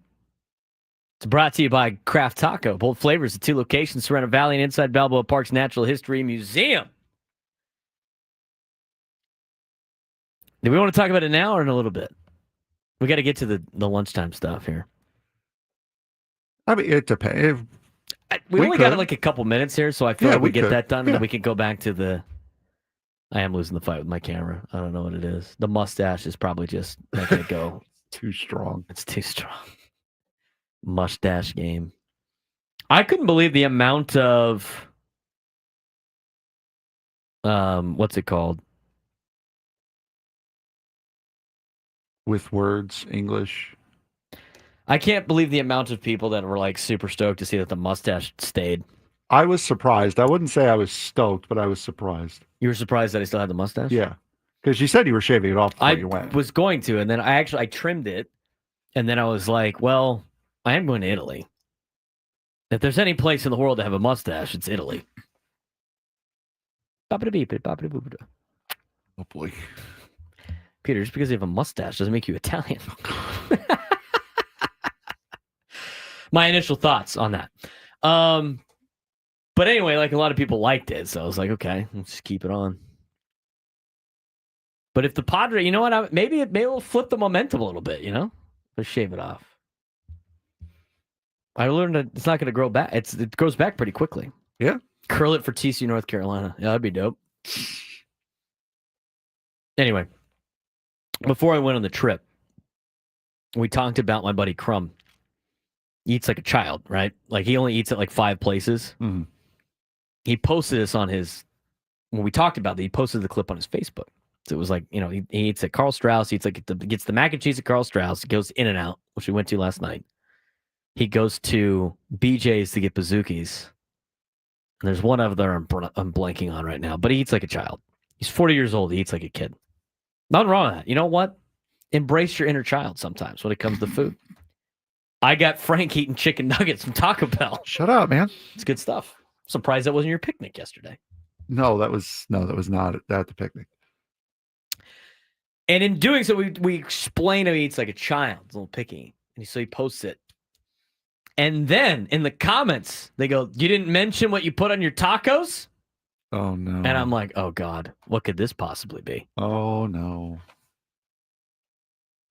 It's brought to you by Craft Taco. Bold flavors at 2 locations, Sereno Valley and inside Balboa Park's Natural History Museum. Do we want to talk about it now or in a little bit? We got to get to the lunchtime stuff here. I mean, it depends. We only got like a couple minutes here, so I feel like we get that done, and Yeah. then we can go back to the... I am losing the fight with my camera. I don't know what it is. The mustache is probably just making it go. Too strong. It's too strong. Mustache game. I couldn't believe the amount of what's it called? With words, English. I can't believe the amount of people that were like super stoked to see that the mustache stayed. I was surprised. I wouldn't say I was stoked, but I was surprised. You were surprised that I still had the mustache? Yeah. Because you said you were shaving it off before you went. I was going to, and then I trimmed it, and then I was like, well, I am going to Italy. If there's any place in the world to have a mustache, it's Italy. Oh boy. Peter, just because you have a mustache doesn't make you Italian. My initial thoughts on that. But anyway, like a lot of people liked it, so I was like, okay, let's just keep it on. But if the Padres, you know what? Maybe it will flip the momentum a little bit, you know? Let's shave it off. I learned that it's not going to grow back. It grows back pretty quickly. Yeah. Curl it for TCU North Carolina. Yeah, that'd be dope. Anyway, before I went on the trip, we talked about my buddy Crumb. He eats like a child, right? Like he only eats at like 5 places. Mm-hmm. He posted this on his, when we talked about it, he posted the clip on his Facebook. So it was like, you know, he eats at Carl Strauss. He gets the mac and cheese at Carl Strauss. He goes In and Out, which we went to last night. He goes to BJ's to get Bazookies. And there's one over there I'm blanking on right now, but he eats like a child. He's 40 years old. He eats like a kid. Nothing wrong with that. You know what? Embrace your inner child sometimes when it comes to food. I got Frank eating chicken nuggets from Taco Bell. Shut up, man. It's good stuff. Surprised that wasn't your picnic yesterday. No, that was not at the picnic. And in doing so, we explain how he eats like a child. He's a little picky. And so he posts it. And then in the comments, they go, you didn't mention what you put on your tacos? Oh, no. And I'm like, oh, God, what could this possibly be? Oh, no.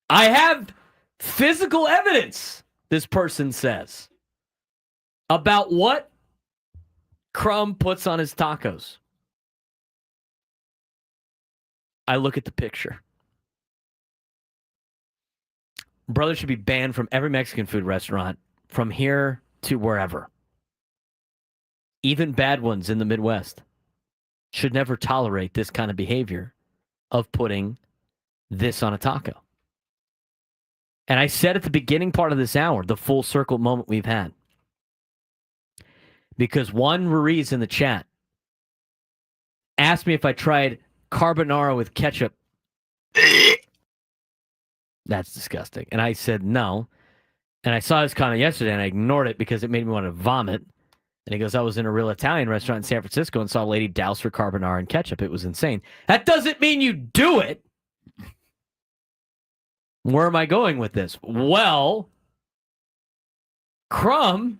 I have physical evidence, this person says, about what Crumb puts on his tacos. I look at the picture. Brother should be banned from every Mexican food restaurant from here to wherever. Even bad ones in the Midwest should never tolerate this kind of behavior of putting this on a taco. And I said at the beginning part of this hour, the full circle moment we've had. Because one Ruiz in the chat asked me if I tried carbonara with ketchup. That's disgusting. And I said no. And I saw his comment yesterday and I ignored it because it made me want to vomit. And he goes, I was in a real Italian restaurant in San Francisco and saw a lady douse her carbonara in ketchup. It was insane. That doesn't mean you do it. Where am I going with this? Well, Crumb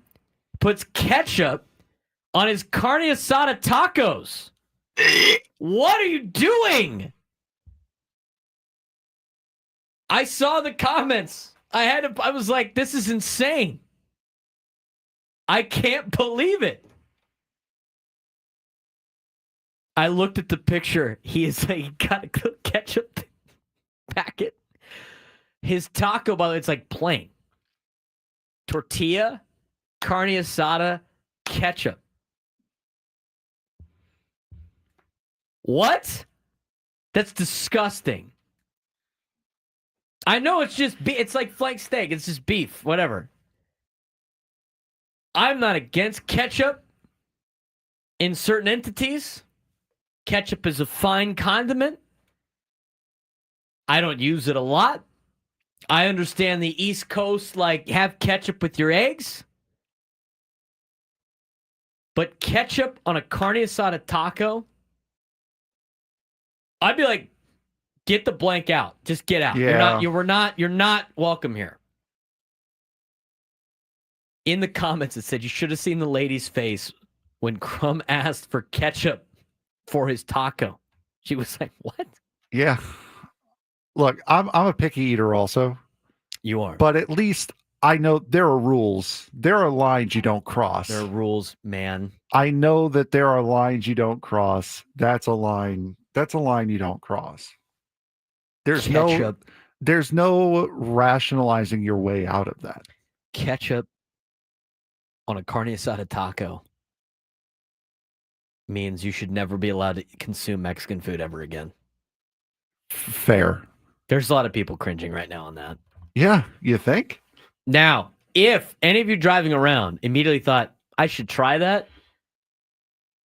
puts ketchup on his carne asada tacos. What are you doing? I saw the comments. I was like, this is insane. I can't believe it. I looked at the picture. He got a ketchup packet. His taco, by the way, it's like plain. Tortilla, carne asada, ketchup. What? That's disgusting. I know it's just it's like flank steak. It's just beef, whatever. I'm not against ketchup in certain entities. Ketchup is a fine condiment. I don't use it a lot. I understand the East Coast, have ketchup with your eggs. But ketchup on a carne asada taco, I'd be like, get the blank out. Just get out. Yeah. You're not welcome here. In the comments, it said you should have seen the lady's face when Crumb asked for ketchup for his taco. She was like, what? Yeah. Look, I'm a picky eater also. You are. But at least I know there are rules. There are lines you don't cross. There are rules, man. I know that there are lines you don't cross. That's a line you don't cross. There's no rationalizing your way out of that. Ketchup on a carne asada taco means you should never be allowed to consume Mexican food ever again. Fair. There's a lot of people cringing right now on that. Yeah, you think? Now, if any of you driving around immediately thought, I should try that,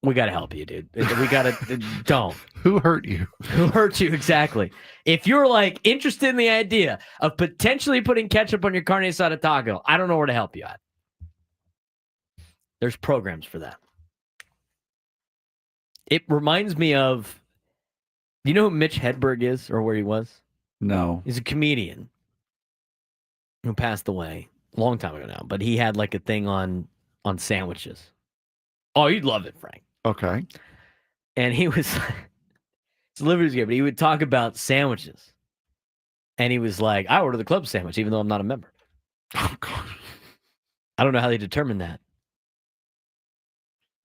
we got to help you, dude. We got to, don't. Who hurt you? Who hurt you, exactly. If you're interested in the idea of potentially putting ketchup on your carne asada taco, I don't know where to help you at. There's programs for that. It reminds me of, you know who Mitch Hedberg is or where he was? No. He's a comedian who passed away a long time ago now, but he had a thing on sandwiches. Oh, you'd love it, Frank. Okay. And he was, it's Liberty's game, but he would talk about sandwiches. And he was like, I order the club sandwich, even though I'm not a member. Oh, God. I don't know how they determine that.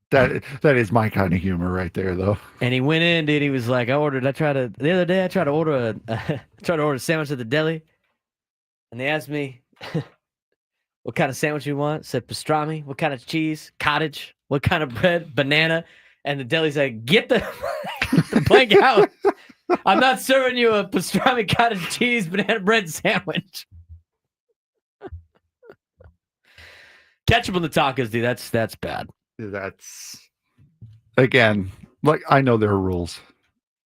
That is my kind of humor right there, though. And he went in, dude. He was like, the other day I tried to order a sandwich at the deli. And they asked me, what kind of sandwich you want? I said pastrami. What kind of cheese? Cottage. What kind of bread? Banana. And the deli's like, get the blank out. I'm not serving you a pastrami, cottage cheese, banana bread sandwich. Ketchup on the tacos, dude. That's bad. That's, again, I know there are rules.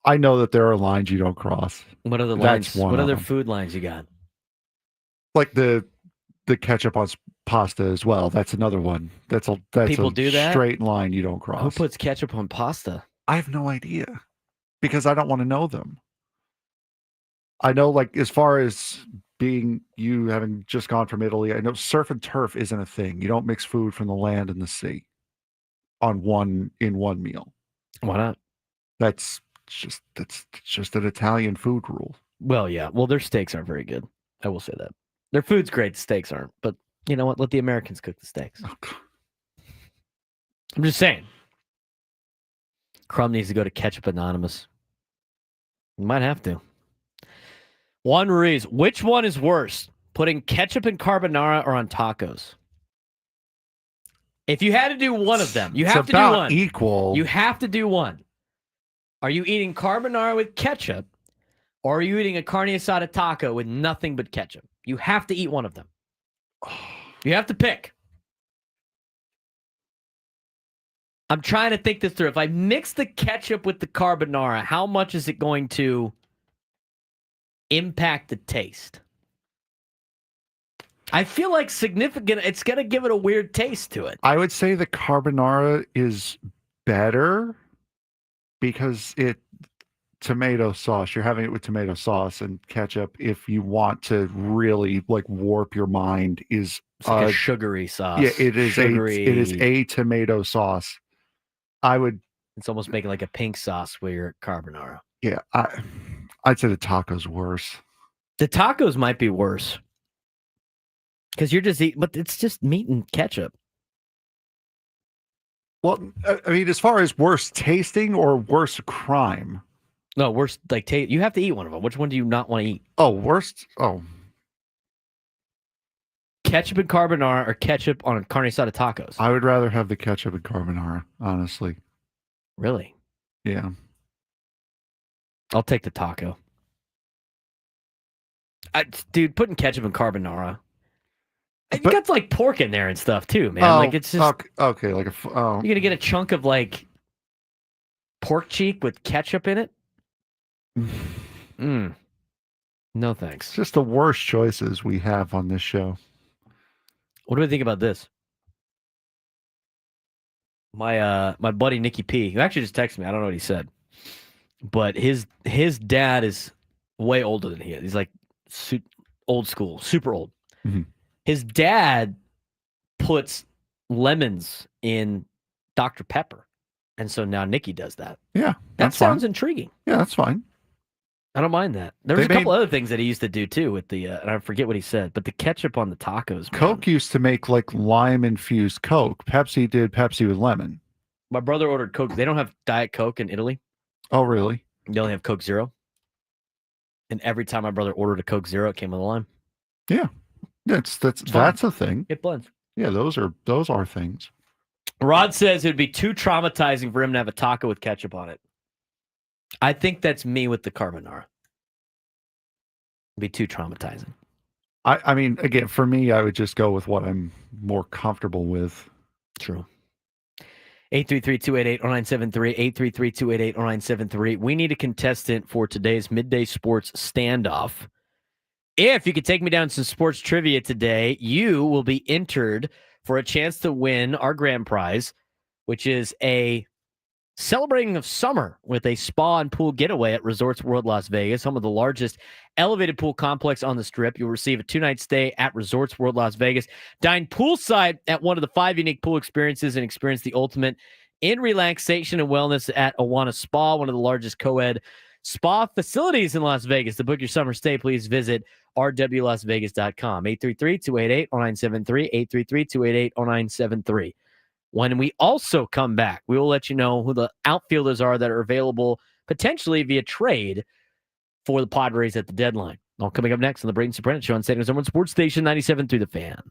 I know that there are lines you don't cross. What other lines? What other food lines you got? Like the ketchup on pasta as well. That's another one. That's People do that? Straight line you don't cross. Who puts ketchup on pasta? I have no idea because I don't want to know them. I know, as far as you having just gone from Italy, I know surf and turf isn't a thing. You don't mix food from the land and the sea in one meal. Why not? That's just an Italian food rule. Well, yeah. Well, their steaks aren't very good. I will say that. Their food's great. The steaks aren't. But you know what? Let the Americans cook the steaks. I'm just saying. Crumb needs to go to Ketchup Anonymous. You might have to. Juan Ruiz, which one is worse? Putting ketchup in carbonara or on tacos? If you had to do one of them, you have to do one. Equal. You have to do one. Are you eating carbonara with ketchup or are you eating a carne asada taco with nothing but ketchup? You have to eat one of them. You have to pick. I'm trying to think this through. If I mix the ketchup with the carbonara, how much is it going to impact the taste? I feel like significant. It's going to give it a weird taste to it. I would say the carbonara is better because tomato sauce. You're having it with tomato sauce and ketchup. If you want to really warp your mind, is it's like a sugary sauce. Yeah, it is a tomato sauce. It's almost making like a pink sauce with your carbonara. Yeah, I'd say the taco's worse. The tacos might be worse. Because you're just eating, but it's just meat and ketchup. Well, I mean, as far as worse tasting or worse crime? No, worse, like, you have to eat one of them. Which one do you not want to eat? Oh, worst? Oh. Ketchup and carbonara or ketchup on carne asada tacos? I would rather have the ketchup and carbonara, honestly. Really? Yeah. I'll take the taco. Dude, putting ketchup and carbonara. You got like pork in there and stuff too, man. Oh, like it's just okay. Like you're gonna get a chunk of like pork cheek with ketchup in it. No thanks. It's just the worst choices we have on this show. What do I think about this? My buddy Nicky P, who actually just texted me. I don't know what he said, but his dad is way older than he is. He's like old school, super old. Mm-hmm. His dad puts lemons in Dr. Pepper. And so now Nicky does that. Yeah. That sounds intriguing. Yeah, that's fine. I don't mind that. There was a couple other things that he used to do too with the, and I forget what he said, but the ketchup on the tacos. Man. Coke used to make like lime-infused Coke. Pepsi did Pepsi with lemon. My brother ordered Coke. They don't have Diet Coke in Italy. Oh, really? They only have Coke Zero. And every time my brother ordered a Coke Zero, it came with a lime. Yeah. That's a thing. It blends. Yeah, those are things. Rod says it would be too traumatizing for him to have a taco with ketchup on it. I think that's me with the carbonara. It'd be too traumatizing. I mean, again, for me, I would just go with what I'm more comfortable with. True. 833-288-0973, 833-288-0973. We need a contestant for today's Midday Sports Standoff. If you could take me down some sports trivia today, you will be entered for a chance to win our grand prize, which is a celebrating of summer with a spa and pool getaway at Resorts World Las Vegas, home of the largest elevated pool complex on the Strip. You'll receive a 2-night stay at Resorts World Las Vegas. Dine poolside at one of the 5 unique pool experiences and experience the ultimate in relaxation and wellness at Awana Spa, one of the largest co-ed spa facilities in Las Vegas. To book your summer stay, please visit rwlasvegas.com. 833-288-0973, 833-288-0973. When we also come back, we will let you know who the outfielders are that are available potentially via trade for the Padres at the deadline. All coming up next on the Braden Surprenant Show on San Antonio Sports Station 97 through the Fan.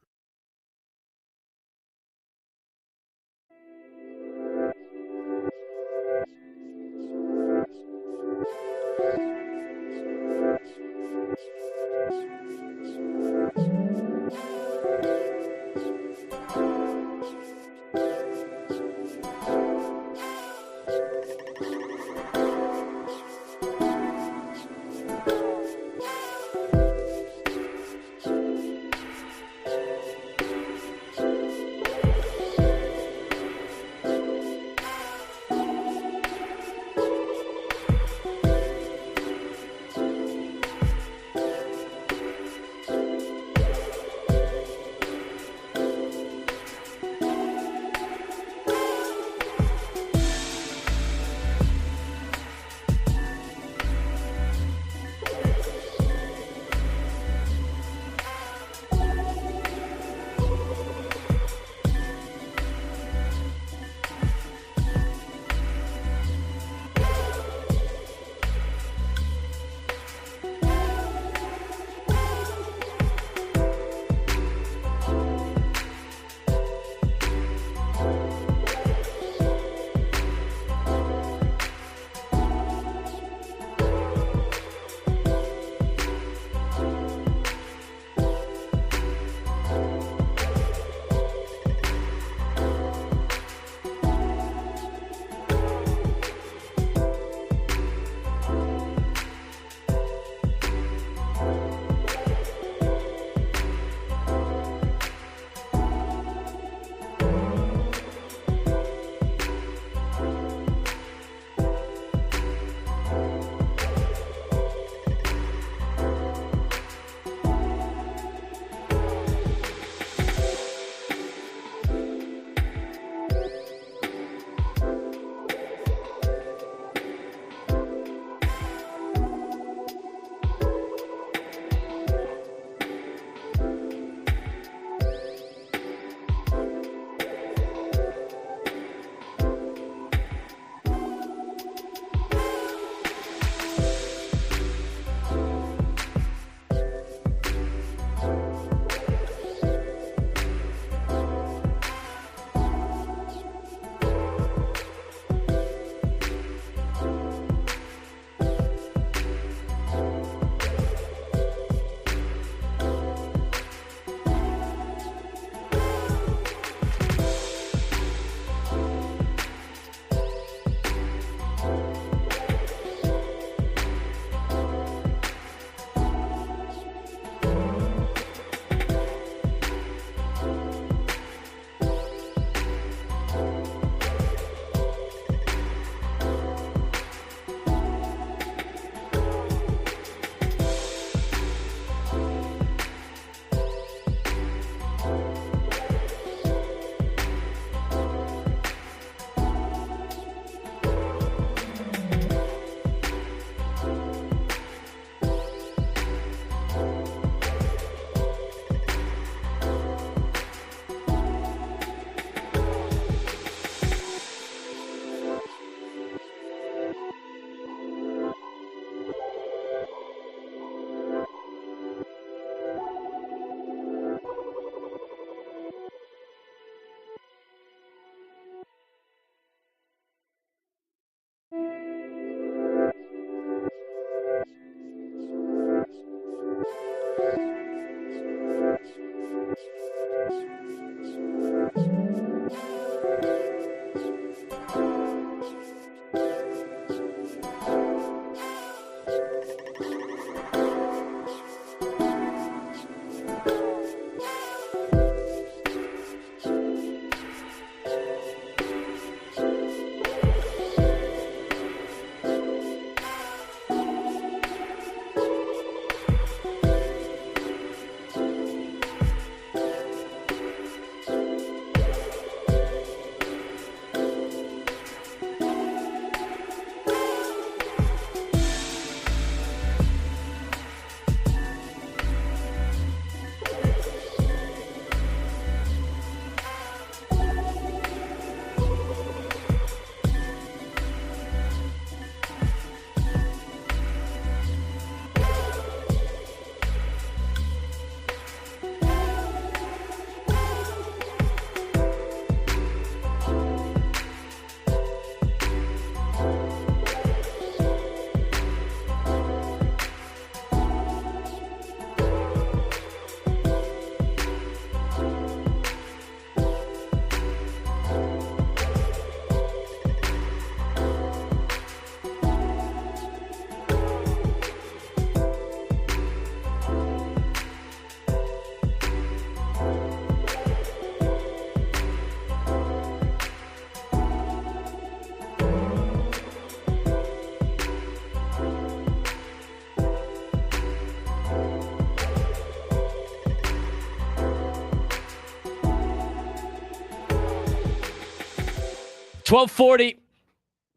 12:40.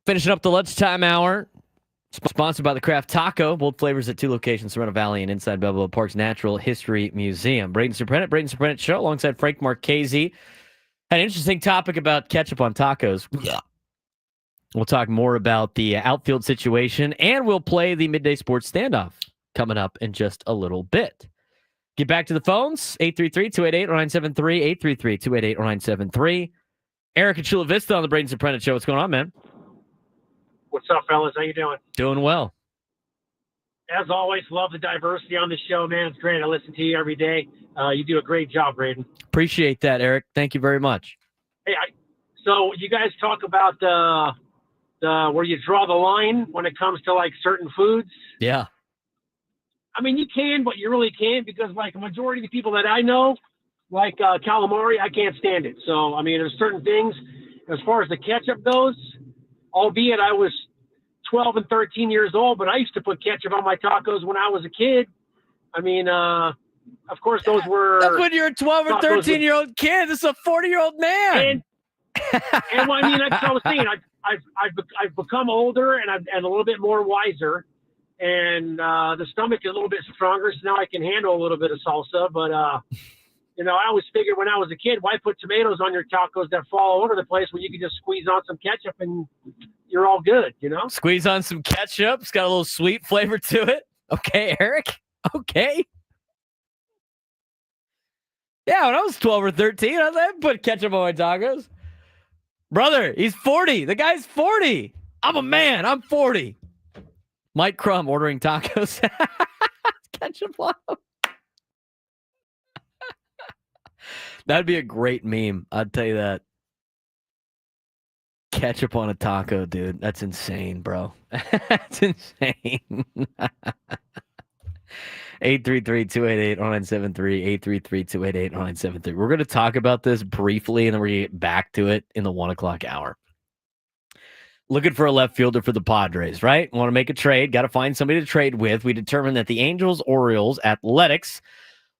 Finishing up the lunchtime hour. Sponsored by the Craft Taco. Both flavors at 2 locations, Sereno Valley and inside Balboa Park's Natural History Museum. Braden Surprenant Show alongside Frank Marchese. Had an interesting topic about ketchup on tacos. Yeah. We'll talk more about the outfield situation, and we'll play the Midday Sports Standoff coming up in just a little bit. Get back to the phones, 833-288-0973, 833-288-0973. Eric at Chula Vista on the Braden Surprenant Show. What's going on, man? What's up, fellas? How you doing? Doing well. As always, love the diversity on the show, man. It's great. I listen to you every day. You do a great job, Braden. Appreciate that, Eric. Thank you very much. Hey, so you guys talk about where you draw the line when it comes to like certain foods. Yeah. I mean, you can, but you really can't because like a majority of the people that I know, like calamari, I can't stand it. So, I mean, there's certain things as far as the ketchup goes, albeit I was 12 and 13 years old, but I used to put ketchup on my tacos when I was a kid. I mean, of course, those were... That's when you're a 12 or 13-year-old kid. This is a 40-year-old man. And well, I mean, that's what I was saying. I've become older and a little bit more wiser. And the stomach is a little bit stronger, so now I can handle a little bit of salsa. But, you know, I always figured when I was a kid, why put tomatoes on your tacos that fall all over the place when you can just squeeze on some ketchup and you're all good, you know? Squeeze on some ketchup. It's got a little sweet flavor to it. Okay, Eric. Okay. Yeah, when I was 12 or 13, I put ketchup on my tacos. Brother, he's 40. The guy's 40. I'm a man. I'm 40. Mike Crum ordering tacos. Ketchup on them. That'd be a great meme. I'd tell you that. Ketchup on a taco, dude. That's insane, bro. That's insane. 833-288-0973, 833-288-0973. We're going to talk about this briefly, and then we're going to get back to it in the 1 o'clock hour. Looking for a left fielder for the Padres, right? Want to make a trade. Got to find somebody to trade with. We determined that the Angels, Orioles, Athletics,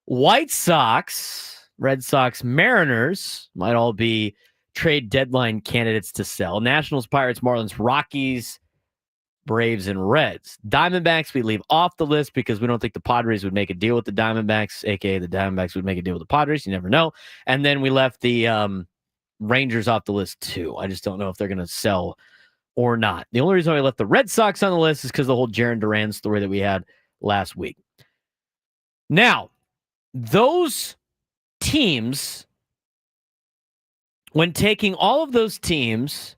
White Sox, Red Sox, Mariners might all be trade deadline candidates to sell. Nationals, Pirates, Marlins, Rockies, Braves, and Reds. Diamondbacks we leave off the list because we don't think the Padres would make a deal with the Diamondbacks, a.k.a. the Diamondbacks would make a deal with the Padres. You never know. And then we left the Rangers off the list too. I just don't know if they're going to sell or not. The only reason I left the Red Sox on the list is because of the whole Jarren Duran story that we had last week. Now, those teams, when taking all of those teams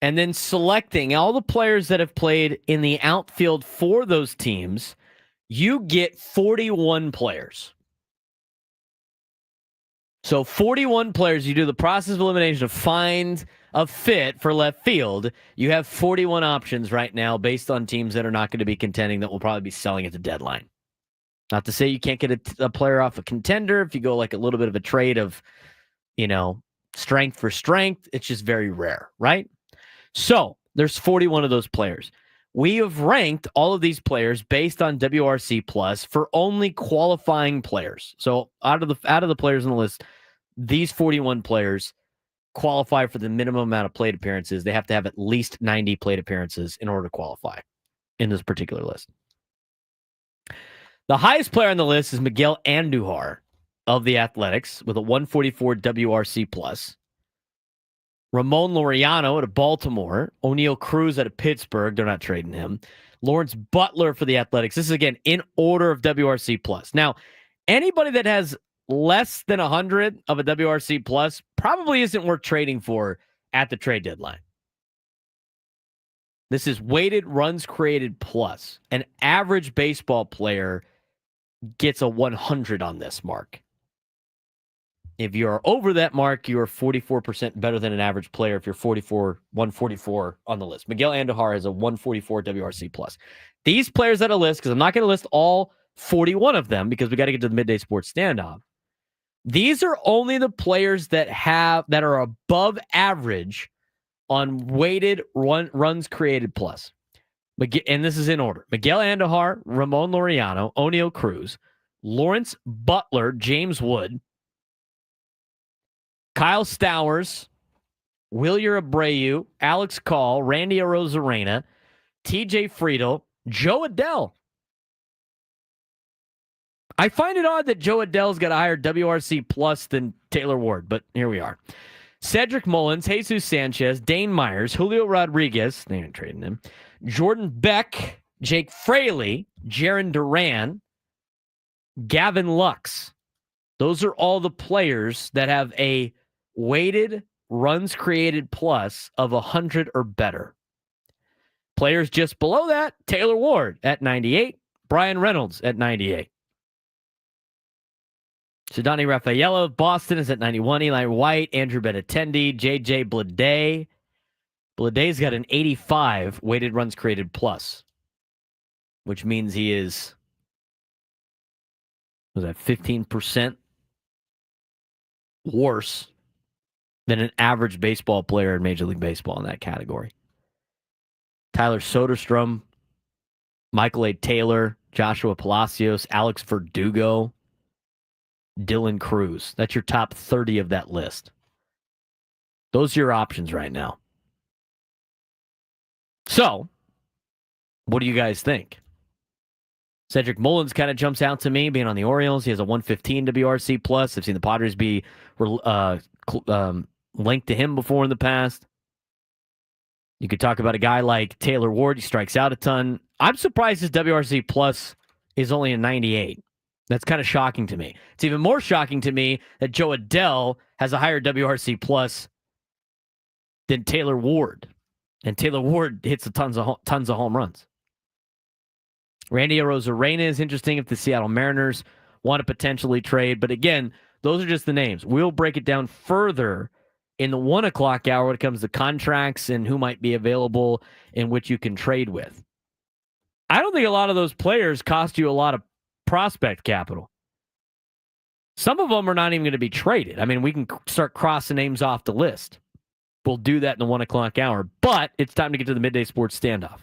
and then selecting all the players that have played in the outfield for those teams, you get 41 players. So 41 players, you do the process of elimination to find a fit for left field. You have 41 options right now based on teams that are not going to be contending that will probably be selling at the deadline. Not to say you can't get a player off a contender if you go like a little bit of a trade of, you know, strength for strength. It's just very rare, right? So there's 41 of those players. We have ranked all of these players based on WRC plus for only qualifying players. So out of the players on the list, these 41 players qualify for the minimum amount of plate appearances. They have to have at least 90 plate appearances in order to qualify in this particular list. The highest player on the list is Miguel Andujar of the Athletics with a 144 WRC plus. Ramon Laureano out of Baltimore. O'Neal Cruz out of Pittsburgh. They're not trading him. Lawrence Butler for the Athletics. This is, again, in order of WRC plus. Now, anybody that has less than 100 of a WRC plus probably isn't worth trading for at the trade deadline. This is weighted runs created plus. An average baseball player gets a 100 on this mark. If you're over that mark, you're 44% better than an average player if you're 144 on the list. Miguel Andujar has a 144 WRC plus. These players that I list, because I'm not going to list all 41 of them because we got to get to the Midday Sports Standoff. These are only the players that are above average on weighted runs created plus. And this is in order. Miguel Andujar, Ramon Laureano, O'Neal Cruz, Lawrence Butler, James Wood, Kyle Stowers, Wilyer Abreu, Alex Call, Randy Arozarena, TJ Friedel, Joe Adell. I find it odd that Joe Adell's got a higher WRC plus than Taylor Ward, but here we are. Cedric Mullins, Jesus Sanchez, Dane Myers, Julio Rodriguez, they ain't trading him, Jordan Beck, Jake Fraley, Jaron Duran, Gavin Lux. Those are all the players that have a weighted runs created plus of 100 or better. Players just below that, Taylor Ward at 98, Brian Reynolds at 98. Ceddanne Raffaello of Boston is at 91, Eli White, Andrew Benintendi, J.J. Bleday. Bleday's got an 85 weighted runs created plus, which means he is, was that 15% worse than an average baseball player in Major League Baseball in that category. Tyler Soderstrom, Michael A. Taylor, Joshua Palacios, Alex Verdugo, Dylan Cruz. That's your top 30 of that list. Those are your options right now. So, what do you guys think? Cedric Mullins kind of jumps out to me, being on the Orioles. He has a 115 WRC plus. I've seen the Padres be linked to him before in the past. You could talk about a guy like Taylor Ward. He strikes out a ton. I'm surprised his WRC plus is only a 98. That's kind of shocking to me. It's even more shocking to me that Joe Adell has a higher WRC plus than Taylor Ward. And Taylor Ward hits tons of home runs. Randy Arozarena is interesting if the Seattle Mariners want to potentially trade. But again, those are just the names. We'll break it down further in the 1 o'clock hour when it comes to contracts and who might be available and which you can trade with. I don't think a lot of those players cost you a lot of prospect capital. Some of them are not even going to be traded. I mean, we can start crossing names off the list. We'll do that in the 1 o'clock hour. But it's time to get to the Midday Sports Standoff.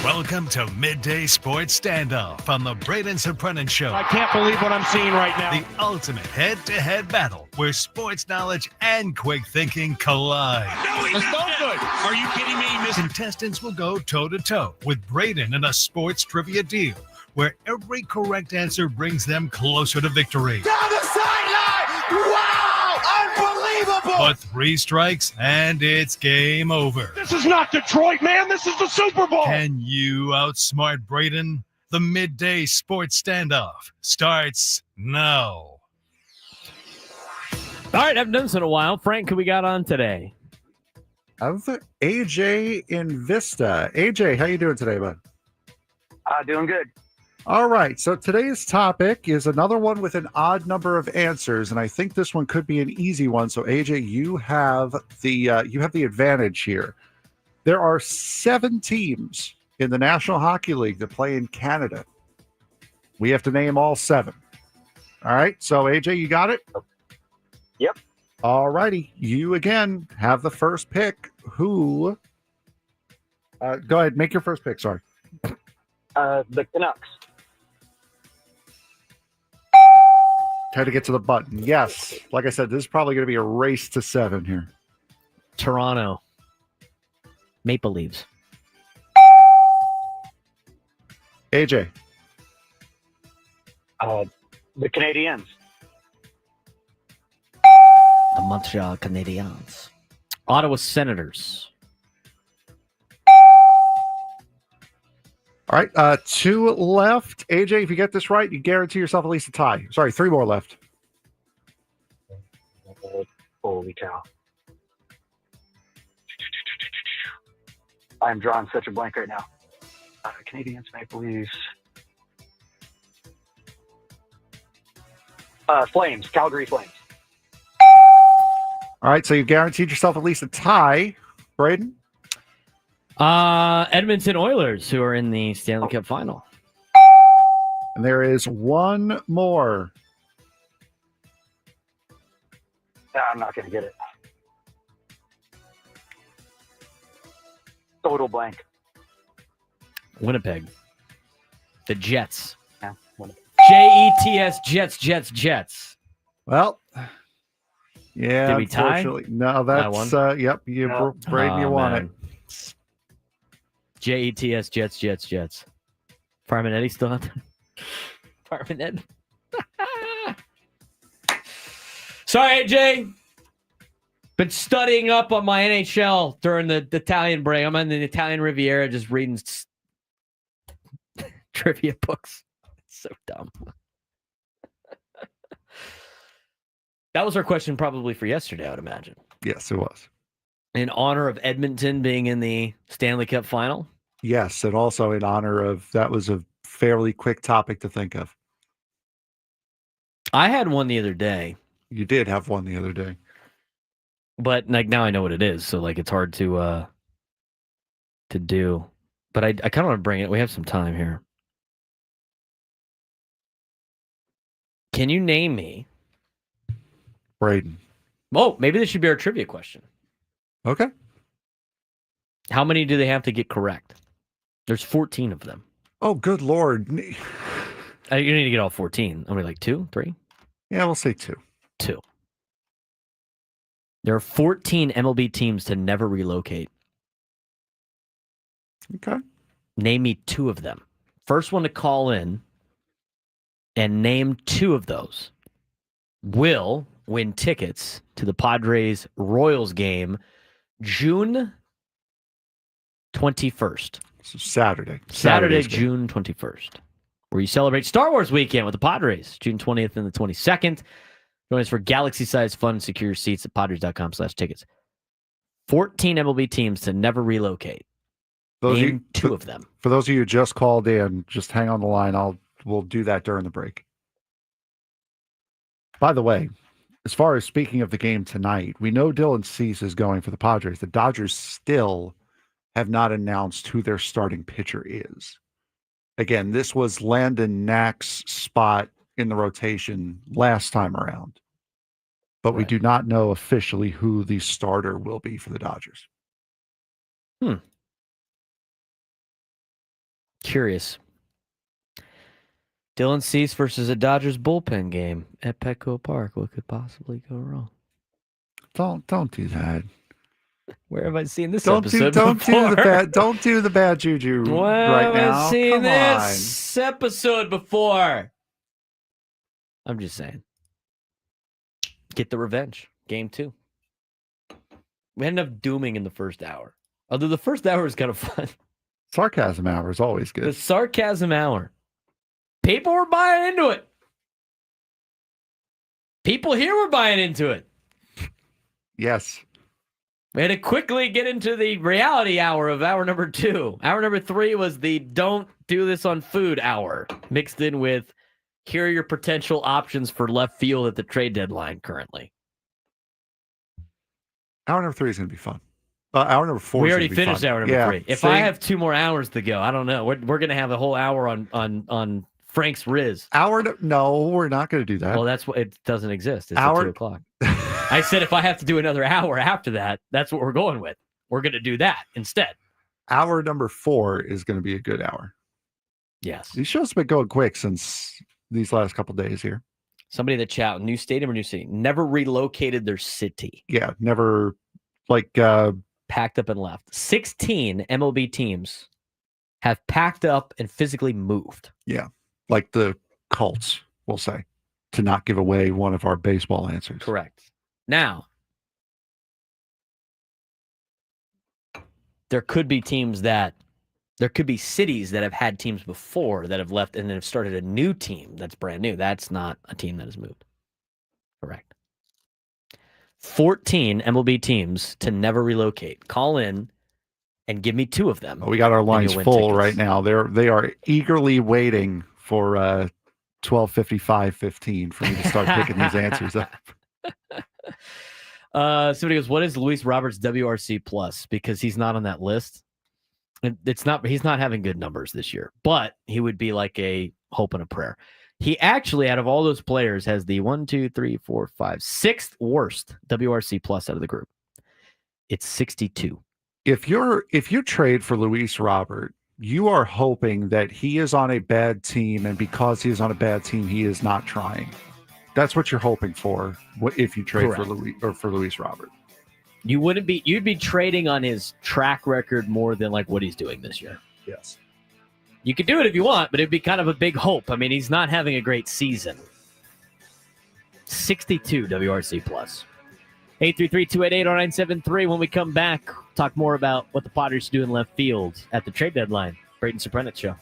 Welcome to Midday Sports Standoff on the Braden Surprenant Show. I can't believe what I'm seeing right now. The ultimate head-to-head battle where sports knowledge and quick thinking collide. No, he's no good. Are you kidding me, Mr. Contestants will go toe-to-toe with Braden in a sports trivia deal where every correct answer brings them closer to victory. Down the sideline! Wow! Unbelievable! But 3 strikes and it's game over. This is not Detroit, man. This is the Super Bowl. Can you outsmart Braden? The Midday Sports Standoff starts now. All right, I haven't done this in a while. Frank, who we got on today? Of AJ in Vista. AJ, how you doing today, bud? Doing good. All right, so today's topic is another one with an odd number of answers, and I think this one could be an easy one. So, AJ, you have the advantage here. There are 7 teams in the National Hockey League that play in Canada. We have to name all 7. All right, so AJ, you got it? Yep. All righty, you again have the first pick. Who? Go ahead, make your first pick. Sorry. The Canucks. Try to get to the button. Yes. Like I said, this is probably going to be a race to 7 here. Toronto. Maple Leafs. AJ. The Canadiens. The Montreal Canadiens. Ottawa Senators. All right, 2 left. AJ, if you get this right, you guarantee yourself at least a tie. Sorry, 3 more left. Holy cow. I'm drawing such a blank right now. Canadiens, Maple Leafs. Flames, Calgary Flames. All right, so you guaranteed yourself at least a tie. Braden? Edmonton Oilers, who are in the Stanley Cup Final. And there is 1 more. I'm not going to get it. Total blank. Winnipeg. The Jets. Yeah, Winnipeg. Jets, Jets, Jets, Jets. Well, Yeah, Did we tie? unfortunately. No, I won? that's yep. Braden, you won man. JETS Jets. Fireman Eddie still out there? Fireman Ed. Sorry, AJ. Been studying up on my NHL during the Italian break. I'm on the Italian Riviera just reading trivia books. It's so dumb. That was our question probably for yesterday, I would imagine. Yes, it was. In honor of Edmonton being in the Stanley Cup final? Yes, and also in honor of that was a fairly quick topic to think of. I had one the other day. You did have one the other day. But like now I know what it is, so like it's hard to do. But I kind of want to bring it. We have some time here. Can you name me? Braden. Oh, maybe this should be our trivia question. Okay. How many do they have to get correct? There's 14 of them. Oh, good Lord. You need to get all 14. I mean, like 2, 3? Yeah, we'll say 2. 2. There are 14 MLB teams to never relocate. Okay. Name me 2 of them. First one to call in and name 2 of those will win tickets to the Padres Royals game June 21st. So Saturday, June 21st, where you celebrate Star Wars weekend with the Padres, June 20th and the 22nd. Join us for galaxy-sized fun and secure seats at padres.com/tickets. 14 MLB teams to never relocate. Name 2 of them. For those of you who just called in, just hang on the line. We'll do that during the break. By the way, as far as speaking of the game tonight, we know Dylan Cease is going for the Padres. The Dodgers still have not announced who their starting pitcher is. Again, this was Landon Knack's spot in the rotation last time around. But we do not know officially who the starter will be for the Dodgers. Curious. Dylan Cease versus a Dodgers bullpen game at Petco Park. What could possibly go wrong? Don't do that. Where have I seen this Don't episode don't before? don't do the bad juju Where right have now. I seen Come this episode before? I'm just saying. Get the revenge. Game 2. We had enough dooming in the first hour. Although the first hour was kind of fun. Sarcasm hour is always good. The sarcasm hour. People were buying into it. People here were buying into it. Yes. We had to quickly get into the reality hour of hour number 2. Hour number 3 was the don't do this on food hour, mixed in with here are your potential options for left field at the trade deadline currently. Hour number 3 is going to be fun. Hour number 4 We is already gonna be finished fun. hour number 3. If I have 2 more hours to go, I don't know. We're going to have a whole hour on Frank's Riz. No, we're not going to do that. Well, that's what it doesn't exist. It's at 2 o'clock. I said if I have to do another hour after that, that's what we're going with. We're going to do that instead. Hour number 4 is going to be a good hour. Yes. These shows have been going quick since these last couple days here. Somebody in the chat, new stadium or new city, never relocated their city. Yeah, never packed up and left. 16 MLB teams have packed up and physically moved. Yeah, like the Colts, we'll say, to not give away one of our baseball answers. Correct. Now, there could be cities that have had teams before that have left and then have started a new team that's brand new. That's not a team that has moved. Correct. 14 MLB teams to never relocate. Call in and give me 2 of them. We got our lines full tickets. right now. They are eagerly waiting for 12:55:15 for me to start picking these answers up. Somebody goes, what is Luis Roberts' WRC plus? Because he's not on that list. He's not having good numbers this year, but he would be like a hope and a prayer. He actually, out of all those players, has the 6th worst WRC plus out of the group. It's 62. If you trade for Luis Robert, you are hoping that he is on a bad team, and because he is on a bad team, he is not trying. That's what you're hoping for if you trade Correct. for Luis Robert. You'd be trading on his track record more than like what he's doing this year. Yes. You could do it if you want, but it'd be kind of a big hope. I mean, he's not having a great season. 62 WRC plus. 833-288-0973. When we come back, talk more about what the Padres do in left field at the trade deadline. Braden Surprenant Show.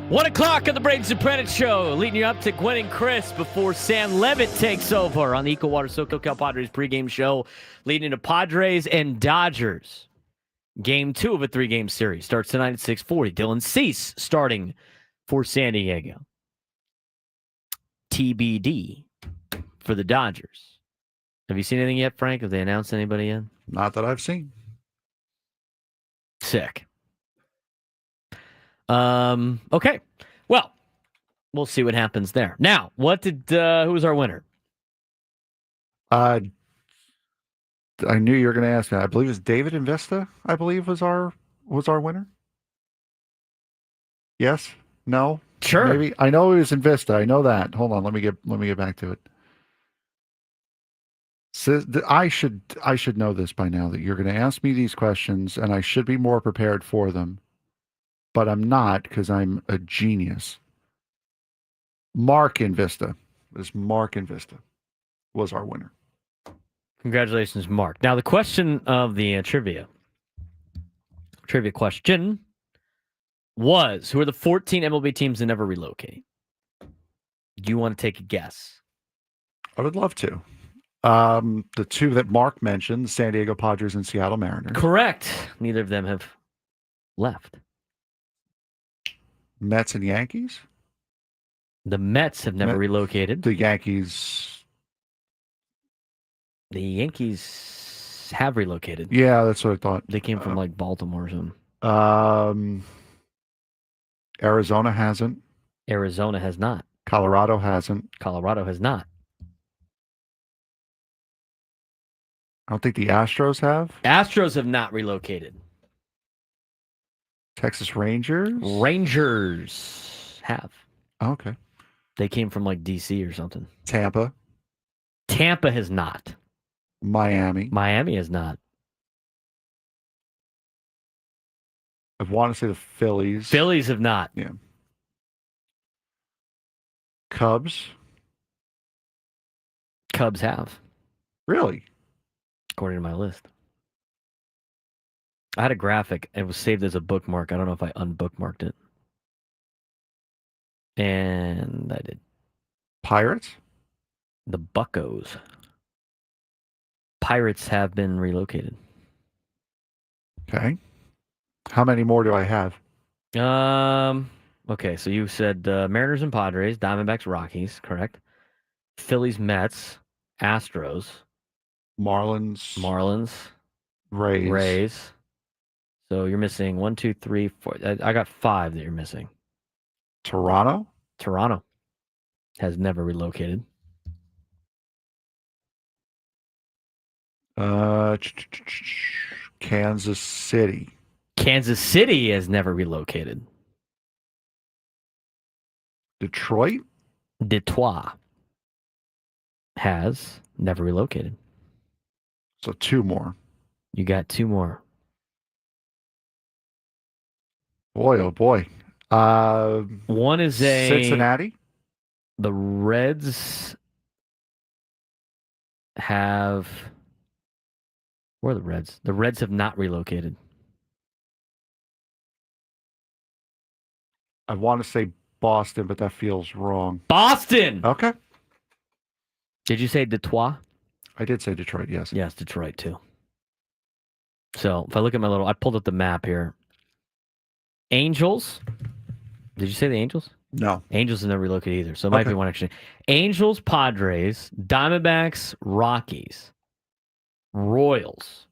1 o'clock on the Braden Surprenant Show, leading you up to Gwen and Chris before Sam Levitt takes over on the Eco Water SoCal Padres pregame show, leading to Padres and Dodgers. Game 2 of a 3-game series starts tonight at 6:40. Dylan Cease starting for San Diego. TBD for the Dodgers. Have you seen anything yet, Frank? Have they announced anybody yet? Not that I've seen. Sick. Okay. Well, we'll see what happens there. Now, who was our winner? I knew you were going to ask me. I believe it was David Investa, I believe was our winner. Yes? No? Sure. Maybe. I know it was Investa. I know that. Hold on, let me get back to it. So I should know this by now, that you're going to ask me these questions and I should be more prepared for them. But I'm not, because I'm a genius. Mark Invista was our winner. Congratulations, Mark. Now, the question of the trivia question was, who are the 14 MLB teams that never relocate? Do you want to take a guess? I would love to. The two that Mark mentioned, San Diego Padres and Seattle Mariners. Correct. Neither of them have left. Mets and Yankees? The Mets have never relocated. The Yankees have relocated. Yeah, that's what I thought. They came from like Baltimore or something. Arizona hasn't. Arizona has not. Colorado hasn't. Colorado has not. I don't think the Astros have. Astros have not relocated. Texas Rangers? Rangers have. Oh, okay. They came from like D.C. or something. Tampa? Tampa has not. Miami? Miami has not. I want to say the Phillies. Phillies have not. Yeah. Cubs? Cubs have. Really? According to my list. I had a graphic. It was saved as a bookmark. I don't know if I unbookmarked it. And I did. Pirates? The Buccos. Pirates have been relocated. Okay. How many more do I have? Okay, so you said Mariners and Padres, Diamondbacks, Rockies, correct? Phillies, Mets, Astros, Marlins, Rays. So you're missing 1, 2, 3, 4. I got 5 that you're missing. Toronto has never relocated. Kansas City has never relocated. Detroit has never relocated. So 2 more. You got 2 more. Boy, oh boy. One is Cincinnati. The Reds have. Where are the Reds? The Reds have not relocated. I want to say Boston, but that feels wrong. Boston! Okay. Did you say Detroit? I did say Detroit, yes. Yes, Detroit too. So if I look at I pulled up the map here. Angels. Did you say the Angels? No. Angels have never relocated either, so it might be one extra. Angels, Padres, Diamondbacks, Rockies, Royals,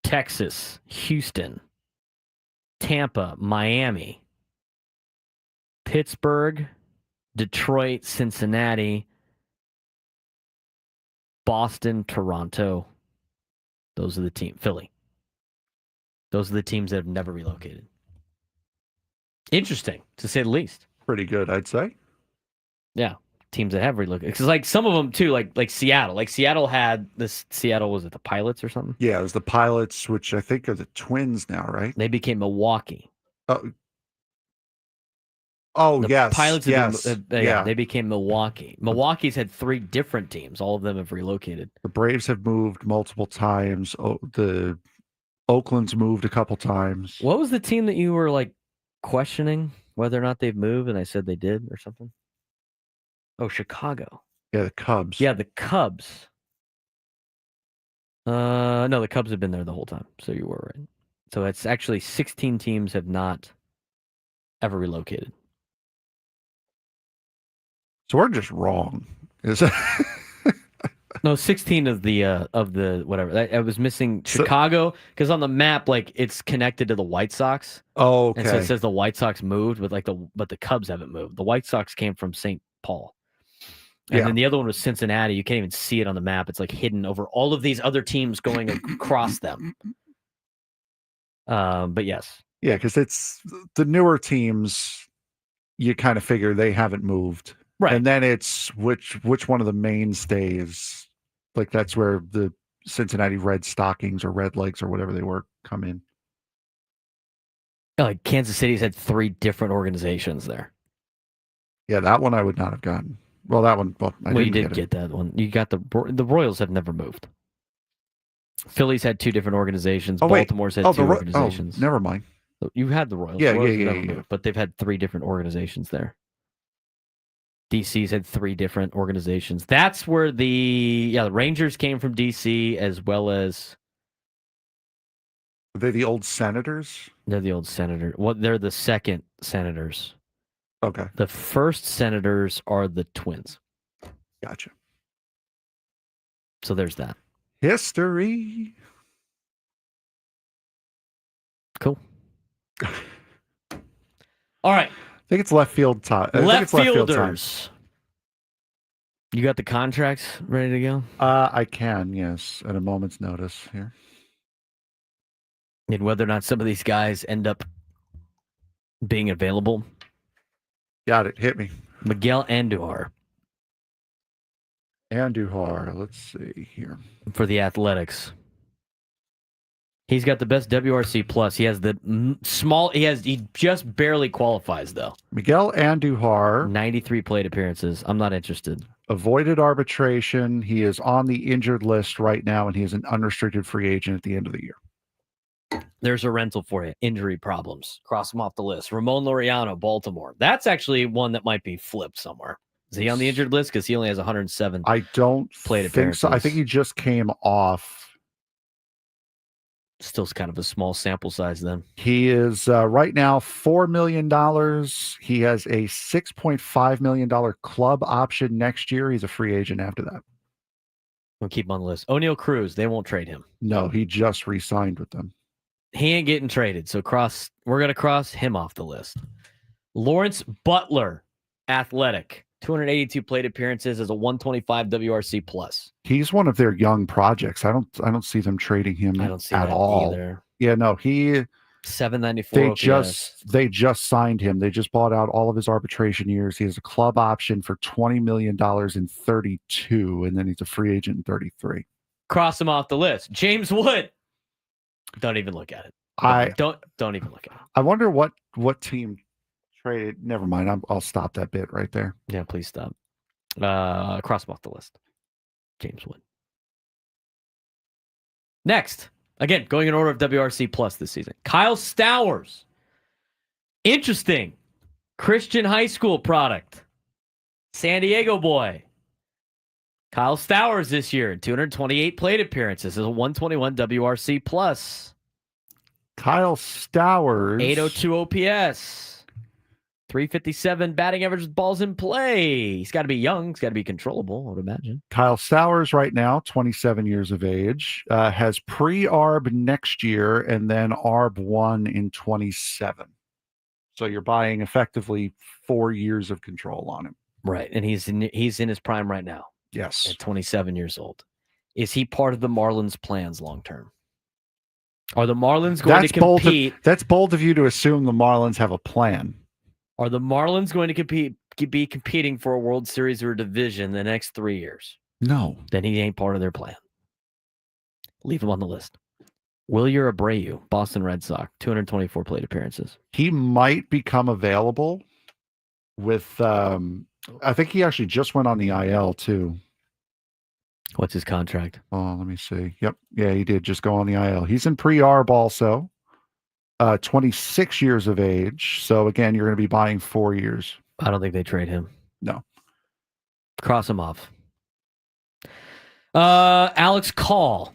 Texas, Houston, Tampa, Miami, Pittsburgh, Detroit, Cincinnati, Boston, Toronto. Those are the teams. Philly. Those are the teams that have never relocated. Interesting, to say the least. Pretty good, I'd say. Yeah, teams that have relocated. Because like some of them too, like Seattle. Like Seattle had this. Seattle, was it the Pilots or something? Yeah, it was the Pilots, which I think are the Twins now, right? They became Milwaukee. Oh, The yes. Pilots have yes. been, they became Milwaukee. Milwaukee's had 3 different teams. All of them have relocated. The Braves have moved multiple times. The Oakland's moved a couple times. What was the team that you were like questioning? whether or not they've moved, and I said they did or something. Oh, Chicago. Yeah, the Cubs. Yeah, the Cubs. No, the Cubs have been there the whole time, so you were right. So it's actually 16 teams have not ever relocated. So we're just wrong. Is it? No, 16 of the whatever. I was missing Chicago because on the map, like it's connected to the White Sox. Oh, okay. And so it says the White Sox moved, but the Cubs haven't moved. The White Sox came from St. Paul. And then the other one was Cincinnati. You can't even see it on the map. It's like hidden over all of these other teams going across them. But yes. Yeah, because it's the newer teams, you kind of figure they haven't moved. Right. And then it's which one of the mainstays, like that's where the Cincinnati Red Stockings or Red Legs or whatever they were come in. Like Kansas City's had 3 different organizations there. Yeah, that one I would not have gotten. Well, that one. Well, You did get that one. You got the Royals have never moved. Phillies had 2 different organizations. Baltimore's had 2 organizations. Never mind. You had the Royals. Yeah, Royals yeah. never moved, but they've had 3 different organizations there. DC's had 3 different organizations. That's where the Rangers came from DC, as well as. Are they the old Senators? They're the old Senators. Well, they're the second Senators. Okay. The first Senators are the Twins. Gotcha. So there's that. History. Cool. All right. I think it's left field time. Left fielders. You got the contracts ready to go? I can, yes, at a moment's notice here. And whether or not some of these guys end up being available. Got it. Hit me. Miguel Andujar. Let's see here. For the Athletics. He's got the best WRC plus. He has the small. He just barely qualifies though. Miguel Andujar, 93 plate appearances. I'm not interested. Avoided arbitration. He is on the injured list right now, and he is an unrestricted free agent at the end of the year. There's a rental for you. Injury problems. Cross him off the list. Ramon Laureano, Baltimore. That's actually one that might be flipped somewhere. Is he on the injured list? Because he only has 107. I don't plate think appearances. so. I think he just came off. Still kind of a small sample size then. He is right now $4 million. He has a $6.5 million club option next year. He's a free agent after that. We'll keep him on the list. O'Neal Cruz, they won't trade him. No, he just re-signed with them. He ain't getting traded. So we're going to cross him off the list. Lawrence Butler, Athletic. 282 plate appearances as a 125 WRC plus. He's one of their young projects. I don't see them trading him I don't see at that all. Either. Yeah, no, he 794. They just signed him. They just bought out all of his arbitration years. He has a club option for $20 million in 32, and then he's a free agent in 33. Cross him off the list. James Wood. Don't even look at it. Don't even look at it. I wonder what team traded. Never mind. I'll stop that bit right there. Yeah, please stop. Cross him off the list. James Wood. Next. Again, going in order of WRC plus this season. Kyle Stowers. Interesting. Christian high school product. San Diego boy. Kyle Stowers this year, 228 plate appearances as a 121 WRC plus. Kyle Stowers. 802 OPS. 357 batting average with balls in play. He's got to be young. He's got to be controllable, I would imagine. Kyle Stowers right now, 27 years of age, has pre-ARB next year and then ARB 1 in 27. So you're buying effectively 4 years of control on him. Right, and he's in his prime right now. Yes. At 27 years old. Is he part of the Marlins' plans long term? Are the Marlins going to compete? That's bold of you to assume the Marlins have a plan. Are the Marlins going to be competing for a World Series or a division the next 3 years? No. Then he ain't part of their plan. Leave him on the list. Wilyer Abreu, Boston Red Sox, 224 plate appearances. He might become available with, I think he actually just went on the IL too. What's his contract? Oh, let me see. Yep. Yeah, he did just go on the IL. He's in pre-ARB also. 26 years of age. So again, you're going to be buying 4 years. I don't think they trade him. No. Cross him off. Alex Call.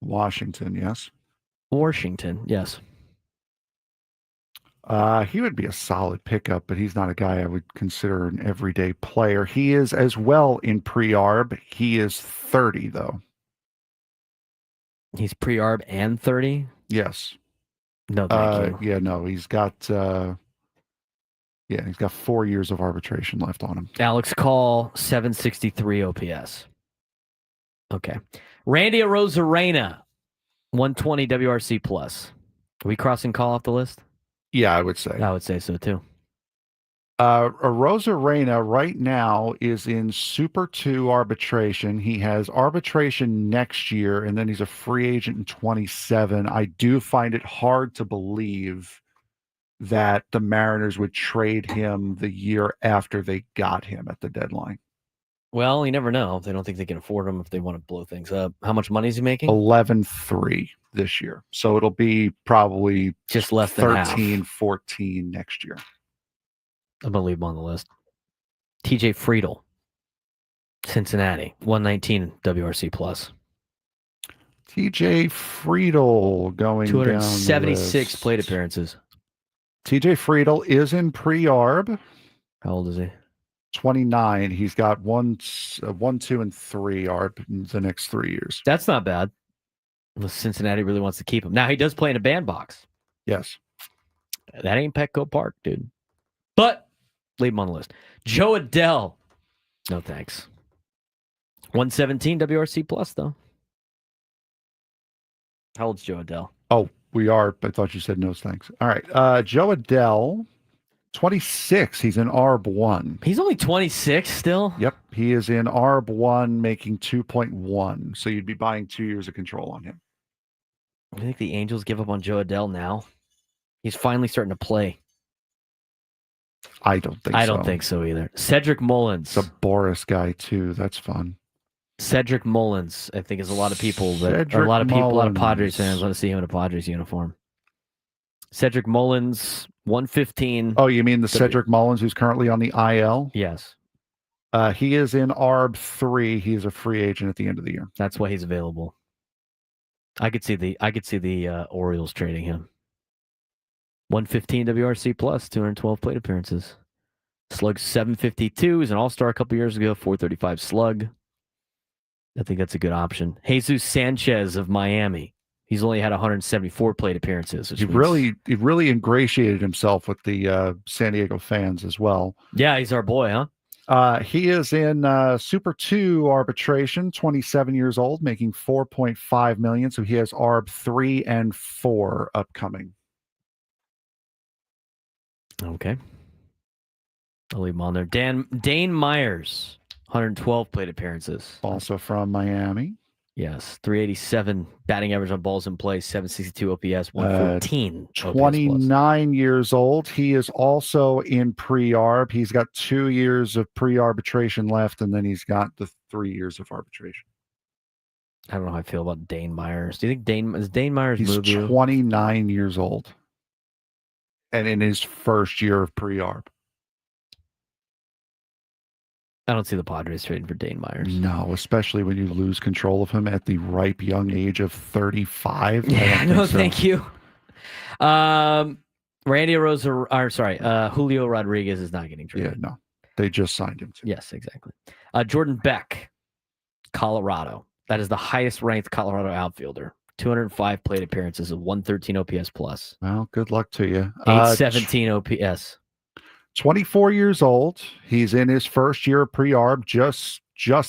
Washington, yes. Washington, yes. He would be a solid pickup, but he's not a guy I would consider an everyday player. He is as well in pre-arb. He is 30, though. He's pre-arb and 30? Yes. No, thank you. Yeah, no, he's got 4 years of arbitration left on him. Alex Call, 763 OPS. Okay. Randy Arozarena, 120 WRC plus. Are we crossing Call off the list? Yeah, I would say. I would say so too. Arozarena right now is in Super 2 arbitration. He has arbitration next year, and then he's a free agent in 27. I do find it hard to believe that the Mariners would trade him the year after they got him at the deadline. Well, you never know. If they don't think they can afford him, if they want to blow things up. How much money is he making? 11.3 this year. So it'll be probably just less than 13, 14 next year. I'm going to leave him on the list. TJ Friedel, Cincinnati, 119 WRC plus. TJ Friedel going 276 plate appearances. TJ Friedel is in pre-arb. How old is he? 29. He's got 1, 2, and 3 arb in the next 3 years. That's not bad. Unless Cincinnati really wants to keep him. Now, he does play in a bandbox. Yes. That ain't Petco Park, dude. But leave him on the list. Joe Adell. No thanks. 117 WRC plus, though. How old's Joe Adell? Oh, we are. I thought you said no thanks. All right. Joe Adell, 26. He's in ARB 1. He's only 26 still? Yep. He is in ARB 1 making 2.1. So you'd be buying 2 years of control on him. I think the Angels give up on Joe Adell now. He's finally starting to play. I don't think so. I don't think so either. Cedric Mullins. It's a Boris guy, too. That's fun. Cedric Mullins, I think, is a lot of people Cedric a lot of Mullins. Padres fans want to see him in a Padres uniform. Cedric Mullins, 115. Oh, you mean the Cedric Mullins who's currently on the IL? Yes. He is in ARB 3. He's a free agent at the end of the year. That's why he's available. I could see the Orioles trading him. 115 WRC plus, 212 plate appearances. Slug 752. He's an all-star a couple years ago, 435 slug. I think that's a good option. Jesus Sanchez of Miami. He's only had 174 plate appearances. He really ingratiated himself with the San Diego fans as well. Yeah, he's our boy, huh? He is in Super 2 arbitration, 27 years old, making $4.5 million. So he has ARB 3 and 4 upcoming. Okay. I'll leave him on there. Dane Myers, 112 plate appearances. Also from Miami. Yes. 387 batting average on balls in play, 762 OPS, 114. 29 years old. He is also in pre-arb. He's got 2 years of pre-arbitration left, and then he's got the 3 years of arbitration. I don't know how I feel about Dane Myers. Do you think Dane Myers He's move you? 29 years old. And in his first year of pre-arb. I don't see the Padres trading for Dane Myers. No, especially when you lose control of him at the ripe young age of 35. Yeah, no, thank you. Julio Rodriguez is not getting traded. Yeah, no. They just signed him. Yes, exactly. Jordan Beck, Colorado. That is the highest ranked Colorado outfielder. 205 plate appearances of 113 OPS plus. Well, good luck to you. 817 OPS. 24 years old. He's in his first year of pre-arb. Just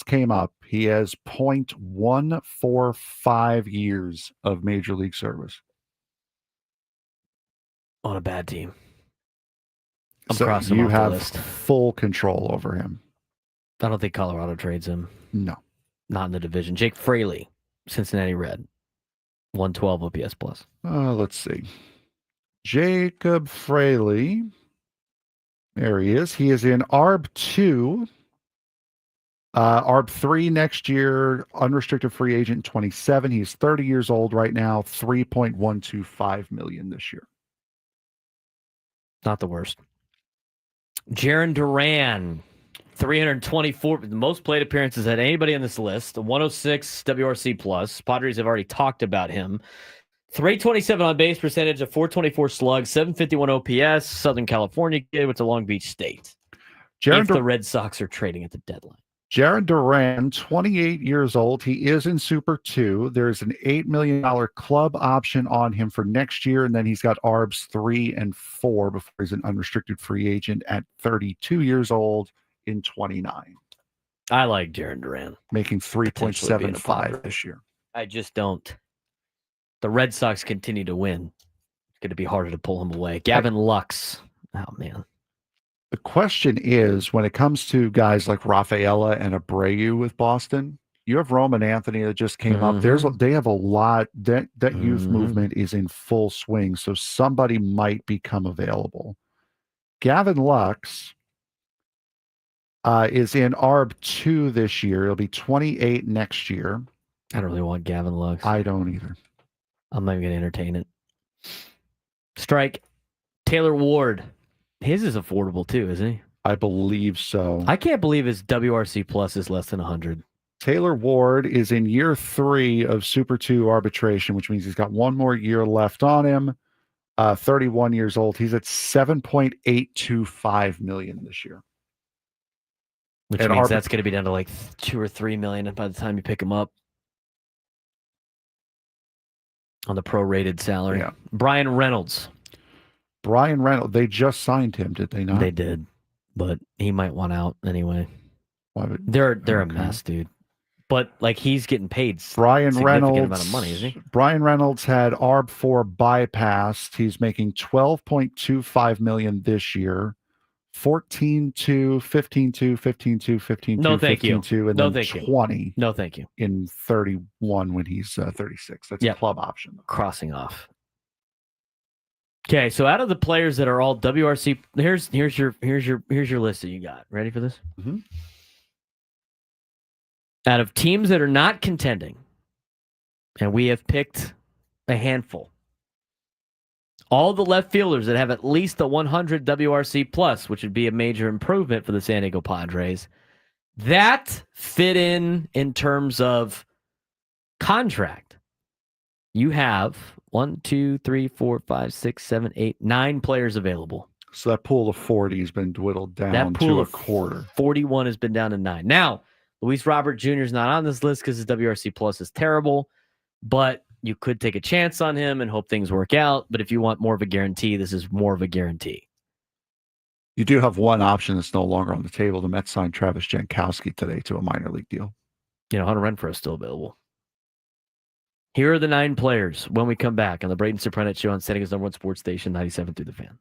came up. He has 0.145 years of major league service. On a bad team. I'm So crossing him you off the have list. full control over him. I don't think Colorado trades him. No. Not in the division. Jake Fraley, Cincinnati Red. 112 OPS plus. Let's see. Jacob Fraley. There he is. He is in ARB 2. ARB 3 next year, unrestricted free agent 27. He's 30 years old right now, $3.125 million this year. Not the worst. Jarren Duran, 324, the most plate appearances at anybody on this list, 106 WRC plus. Padres have already talked about him. 327 on base percentage, a 424 slug, 751 OPS, Southern California kid with a Long Beach State. If the Red Sox are trading at the deadline. Jarren Duran, 28 years old. He is in Super 2. There's an $8 million club option on him for next year, and then he's got ARBs 3 and 4 before he's an unrestricted free agent at 32 years old in 29. I like Jarren Duran. Making 3.75 this year. I just don't. The Red Sox continue to win. It's going to be harder to pull him away. Gavin Lux. Oh, man. The question is, when it comes to guys like Rafaela and Abreu with Boston, you have Roman Anthony that just came up. They have a lot. That youth movement is in full swing, so somebody might become available. Gavin Lux is in ARB 2 this year. He'll be 28 next year. I don't really want Gavin Lux. I don't either. I'm not even going to entertain it. Strike. Taylor Ward. His is affordable too, isn't he? I believe so. I can't believe his WRC plus is less than 100. Taylor Ward is in year 3 of Super 2 arbitration, which means he's got one more year left on him. 31 years old. He's at $7.825 million this year. Which means that's going to be down to like $2 or $3 million by the time you pick him up on the prorated salary. Yeah. Brian Reynolds. They just signed him, did they not? They did, but he might want out anyway. They're a mess, dude. But like he's getting paid Brian Reynolds amount of money, isn't he? Brian Reynolds had ARB 4 bypassed. He's making $12.25 million this year. 14-2, 15-2, 15-2, 15-2, no, thank 15-2, you. and No, then thank 20. You. No, thank you. In 31 when he's 36. That's a club option. Crossing off. Okay, so out of the players that are all WRC, here's your list that you got. Ready for this? Mm-hmm. Out of teams that are not contending, and we have picked a handful. All the left fielders that have at least a 100 WRC plus, which would be a major improvement for the San Diego Padres, that fit in terms of contract. You have 9 players available. So that pool of 40 has been dwindled down to a quarter. 41 has been down to 9. Now, Luis Robert Jr. is not on this list because his WRC plus is terrible, but you could take a chance on him and hope things work out. But if you want more of a guarantee, this is more of a guarantee. You do have one option that's no longer on the table. The Mets signed Travis Jankowski today to a minor league deal. Hunter Renfroe is still available. Here are the 9 players when we come back on the Braden Surprenant Show on San Diego's #1 sports station, 97 through the Fan.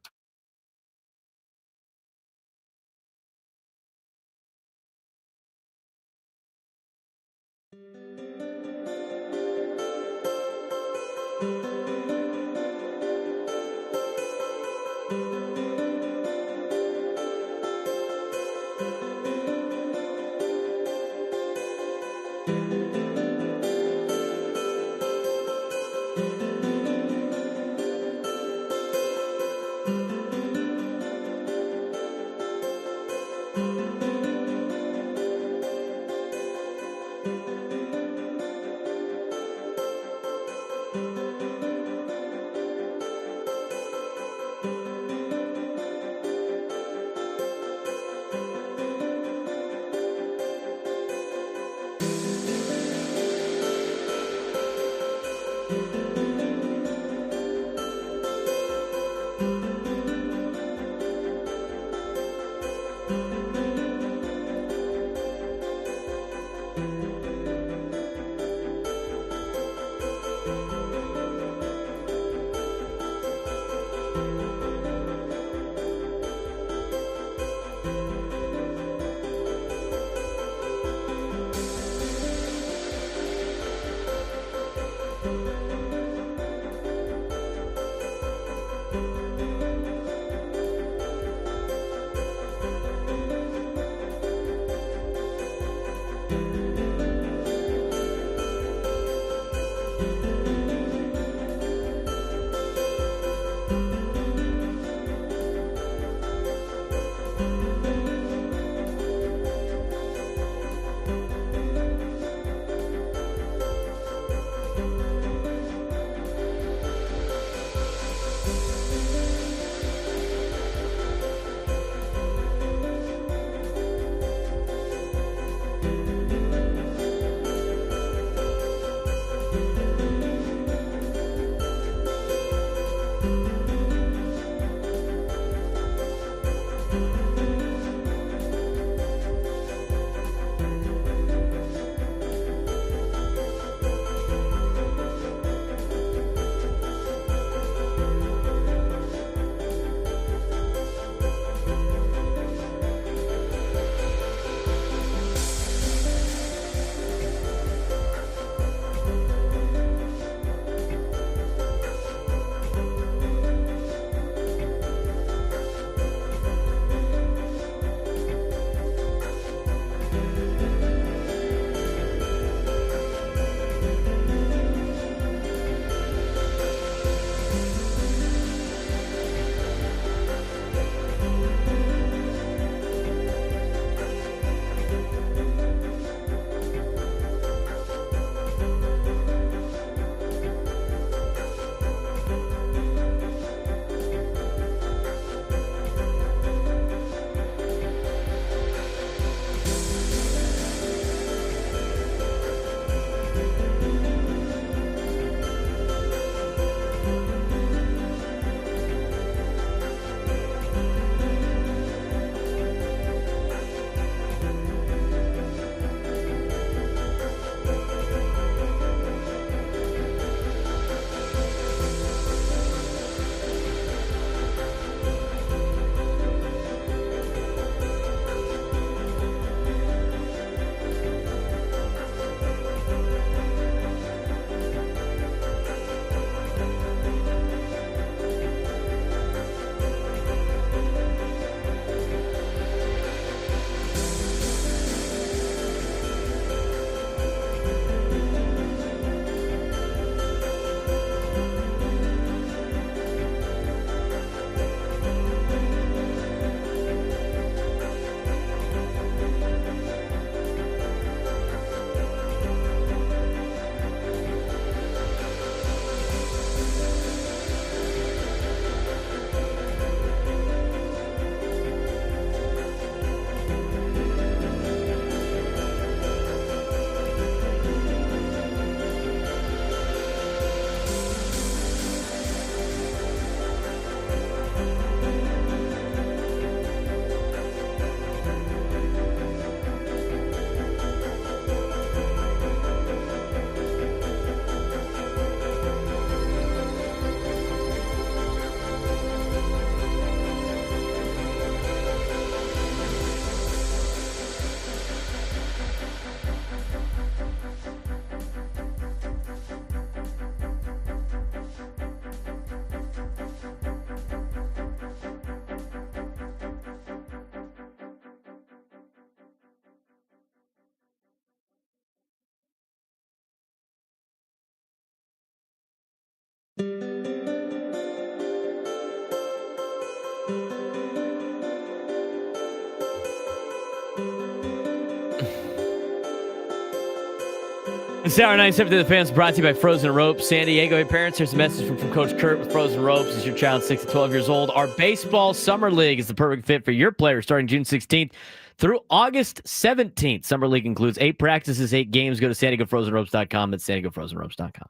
This hour 97 to the fans brought to you by Frozen Ropes. San Diego, hey parents, here's a message from Coach Kurt with Frozen Ropes. Is your child 6 to 12 years old? Our baseball summer league is the perfect fit for your players starting June 16th through August 17th. Summer league includes 8 practices, 8 games. Go to SanDiegoFrozenRopes.com. That's SanDiegoFrozenRopes.com.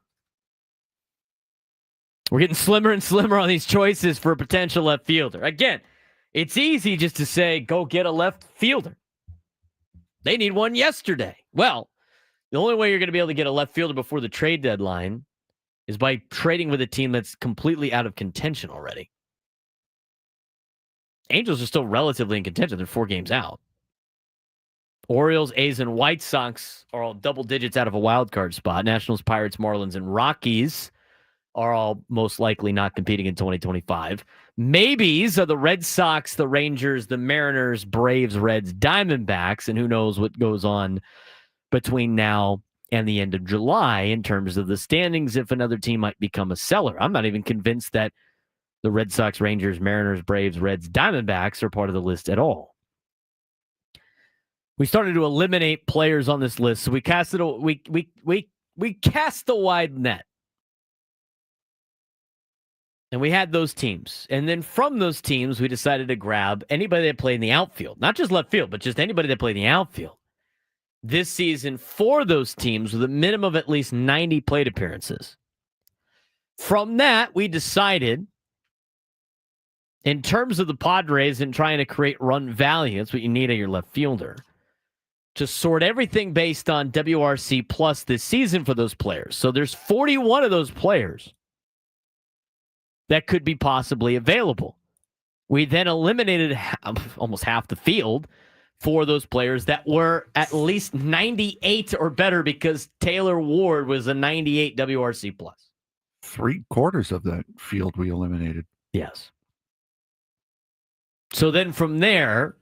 We're getting slimmer and slimmer on these choices for a potential left fielder. Again, it's easy just to say, go get a left fielder. They need one yesterday. Well, the only way you're going to be able to get a left fielder before the trade deadline is by trading with a team that's completely out of contention already. Angels are still relatively in contention. They're 4 games out. Orioles, A's, and White Sox are all double digits out of a wild card spot. Nationals, Pirates, Marlins, and Rockies are all most likely not competing in 2025. Maybes are the Red Sox, the Rangers, the Mariners, Braves, Reds, Diamondbacks, and who knows what goes on between now and the end of July in terms of the standings if another team might become a seller. I'm not even convinced that the Red Sox, Rangers, Mariners, Braves, Reds, Diamondbacks are part of the list at all. We started to eliminate players on this list, so we cast the wide net. And we had those teams. And then from those teams, we decided to grab anybody that played in the outfield. Not just left field, but just anybody that played in the outfield this season for those teams with a minimum of at least 90 plate appearances. From that, we decided, in terms of the Padres and trying to create run value, that's what you need at your left fielder, to sort everything based on WRC plus this season for those players. So there's 41 of those players that could be possibly available. We then eliminated almost half the field for those players that were at least 98 or better because Taylor Ward was a 98 WRC plus. 3/4 of that field we eliminated. Yes. So then from there,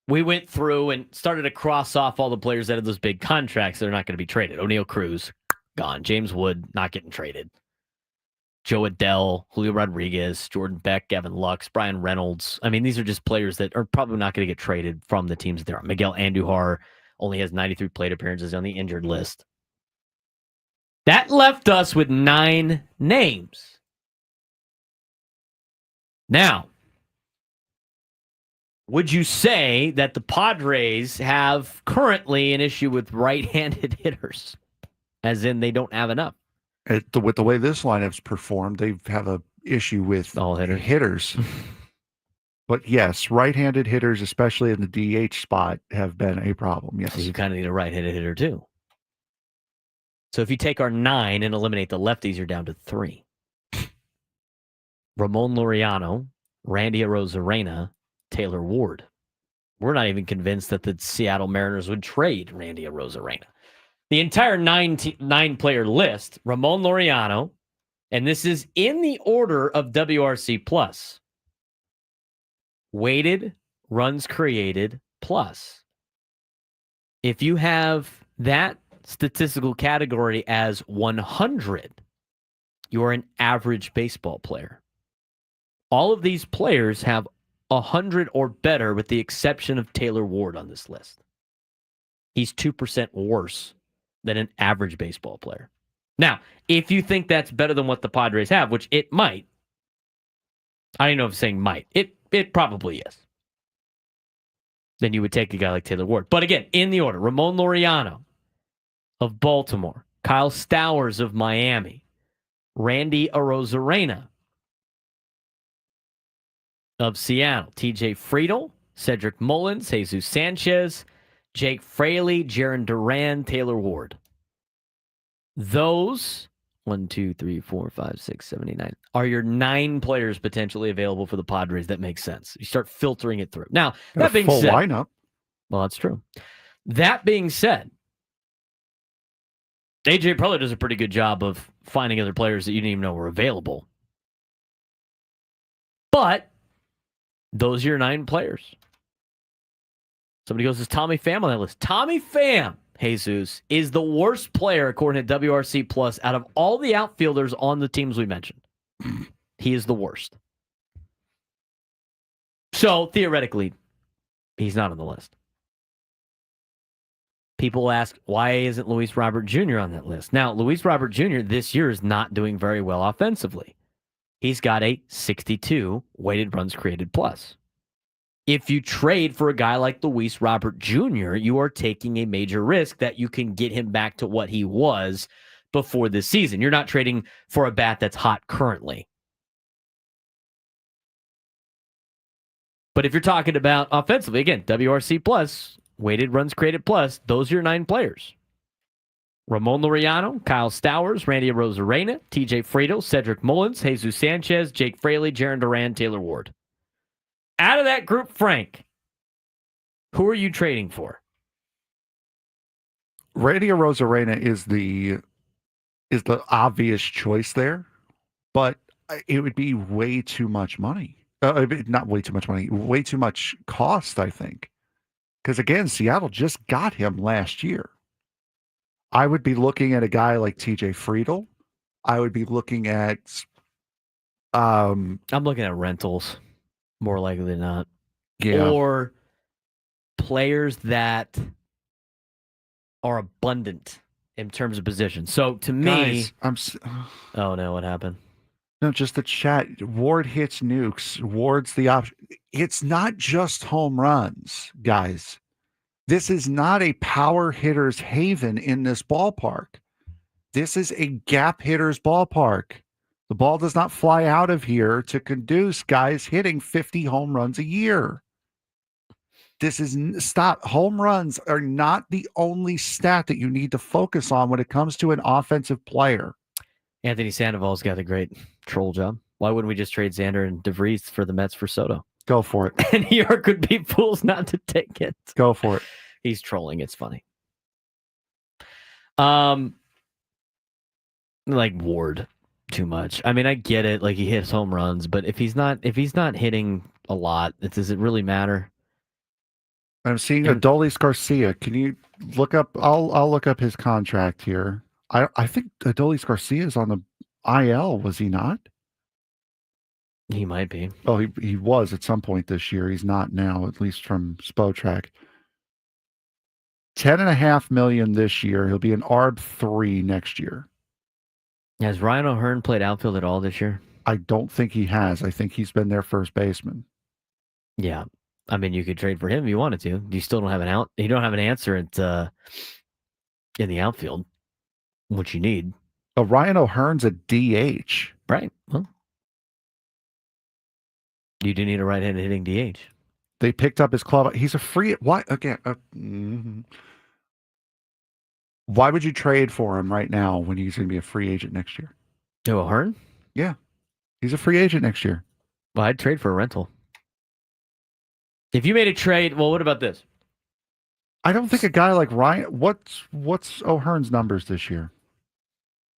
we went through and started to cross off all the players that had those big contracts that are not going to be traded. O'Neal Cruz, gone. James Wood, not getting traded. Joe Adell, Julio Rodriguez, Jordan Beck, Gavin Lux, Brian Reynolds. I mean, these are just players that are probably not going to get traded from the teams that they're on. Miguel Andujar only has 93 plate appearances on the injured list. That left us with 9 names. Now, would you say that the Padres have currently an issue with right-handed hitters? As in they don't have enough? With the way this lineup's performed, they have an issue with all hitters. But yes, right-handed hitters, especially in the DH spot, have been a problem. Yes, so you kind of need a right-handed hitter too. So if you take our 9 and eliminate the lefties, you're down to 3. Ramon Laureano, Randy Arozarena, Taylor Ward. We're not even convinced that the Seattle Mariners would trade Randy Arozarena. The entire 9-player list, Ramon Laureano, and this is in the order of WRC plus. Weighted runs created plus. If you have that statistical category as 100, you're an average baseball player. All of these players have 100 or better with the exception of Taylor Ward on this list. He's 2% worse than an average baseball player. Now, if you think that's better than what the Padres have, which it might, I don't know if saying might. It probably is. Then you would take a guy like Taylor Ward. But again, in the order, Ramon Laureano of Baltimore, Kyle Stowers of Miami, Randy Arozarena of Seattle, TJ Friedel, Cedric Mullins, Jesus Sanchez, Jake Fraley, Jaron Duran, Taylor Ward. Those 1, 2, 3, 4, 5, 6, 7, 8, 9 are your 9 players potentially available for the Padres that makes sense. You start filtering it through. Now, that being full said, lineup. Well, that's true. That being said, AJ probably does a pretty good job of finding other players that you didn't even know were available. But those are your 9 players. Somebody goes, is Tommy Pham on that list? Tommy Pham Jesus, is the worst player, according to WRC Plus, out of all the outfielders on the teams we mentioned. He is the worst. So, theoretically, he's not on the list. People ask, why isn't Luis Robert Jr. on that list? Now, Luis Robert Jr. this year is not doing very well offensively. He's got a 62 weighted runs created plus. If you trade for a guy like Luis Robert Jr., you are taking a major risk that you can get him back to what he was before this season. You're not trading for a bat that's hot currently. But if you're talking about offensively, again, WRC plus, weighted runs created plus, those are your 9 players. Ramon Laureano, Kyle Stowers, Randy Arozarena, TJ Friedel, Cedric Mullins, Jesus Sanchez, Jake Fraley, Jaron Duran, Taylor Ward. Out of that group, Frank, who are you trading for? Randy Arozarena is the obvious choice there, but it would be way too much money. Not way too much money, way too much cost, I think. Because again, Seattle just got him last year. I would be looking at a guy like TJ Friedel. I would be looking at I'm looking at rentals, more likely than not. Yeah. Or players that are abundant in terms of position. So to me, Guys, oh no, what happened? No, just the chat. Ward hits nukes. Ward's the option. It's not just home runs, guys. This is not a power hitter's haven in this ballpark. This is a gap hitter's ballpark. The ball does not fly out of here to conduce guys hitting 50 home runs a year. Stop. Home runs are not the only stat that you need to focus on when it comes to an offensive player. Anthony Sandoval's got a great troll job. Why wouldn't we just trade Xander and DeVries for the Mets for Soto? Go for it. And New York would be fools not to take it. Go for it. He's trolling. It's funny. Like Ward, too much. I mean, I get it. Like he hits home runs, but if he's not hitting a lot, does it really matter? I'm seeing Adolis Garcia. Can you look up? I'll look up his contract here. I think Adolis Garcia is on the IL. Was he not? He might be. Oh, he was at some point this year. He's not now, at least from Spotrac. $10.5 million this year. He'll be an ARB 3 next year. Has Ryan O'Hearn played outfield at all this year? I don't think he has. I think he's been their first baseman. Yeah. I mean, you could trade for him if you wanted to. You still don't have you don't have an answer in the outfield, which you need. Oh, Ryan O'Hearn's a DH. Right. Well, you do need a right-handed hitting DH. They picked up his club. He's a free. Why again? Why would you trade for him right now when he's going to be a free agent next year? Oh, O'Hearn? Yeah, he's a free agent next year. Well, I'd trade for a rental. If you made a trade, well, what about this? I don't think a guy like Ryan. What's O'Hearn's numbers this year,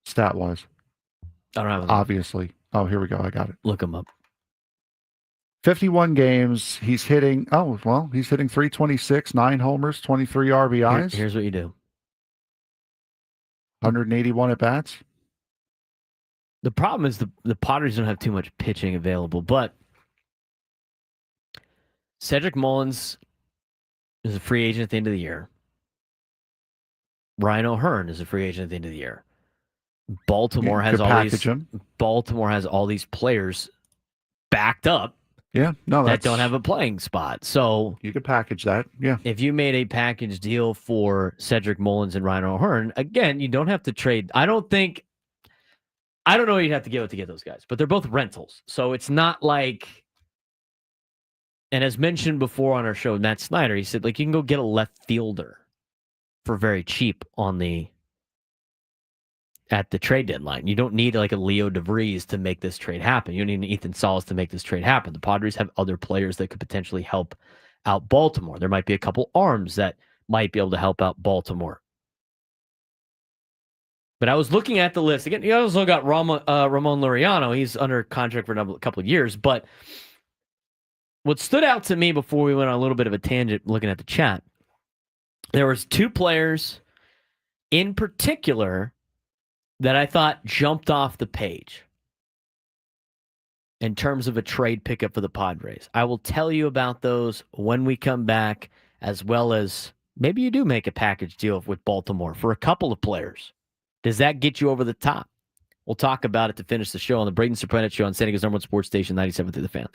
stat wise? I don't have them. Obviously. Oh, here we go. I got it. Look him up. 51 games. He's hitting. Oh well, he's hitting 326, 9 homers, 23 RBIs. Here's what you do. 181 at bats. The problem is the Padres don't have too much pitching available, but Cedric Mullins is a free agent at the end of the year. Ryan O'Hearn is a free agent at the end of the year. Baltimore has all these players backed up. Yeah, no, that don't have a playing spot. So you could package that. Yeah. If you made a package deal for Cedric Mullins and Ryan O'Hearn, again, you don't have to trade. I don't know what you'd have to give it to get those guys, but they're both rentals. So it's not like, and as mentioned before on our show, Matt Snyder, he said, like, you can go get a left fielder for very cheap at the trade deadline. You don't need like a Leo DeVries to make this trade happen. You don't need an Ethan Salas to make this trade happen. The Padres have other players that could potentially help out Baltimore. There might be a couple arms that might be able to help out Baltimore. But I was looking at the list. Again, you also got Ramon Laureano. He's under contract for a couple of years. But what stood out to me before we went on a little bit of a tangent looking at the chat, there was 2 players in particular that I thought jumped off the page in terms of a trade pickup for the Padres. I will tell you about those when we come back, as well as maybe you do make a package deal with Baltimore for a couple of players. Does that get you over the top? We'll talk about it to finish the show on the Braden Surprenant Show on San Diego's #1 sports station, 97 through the Fan.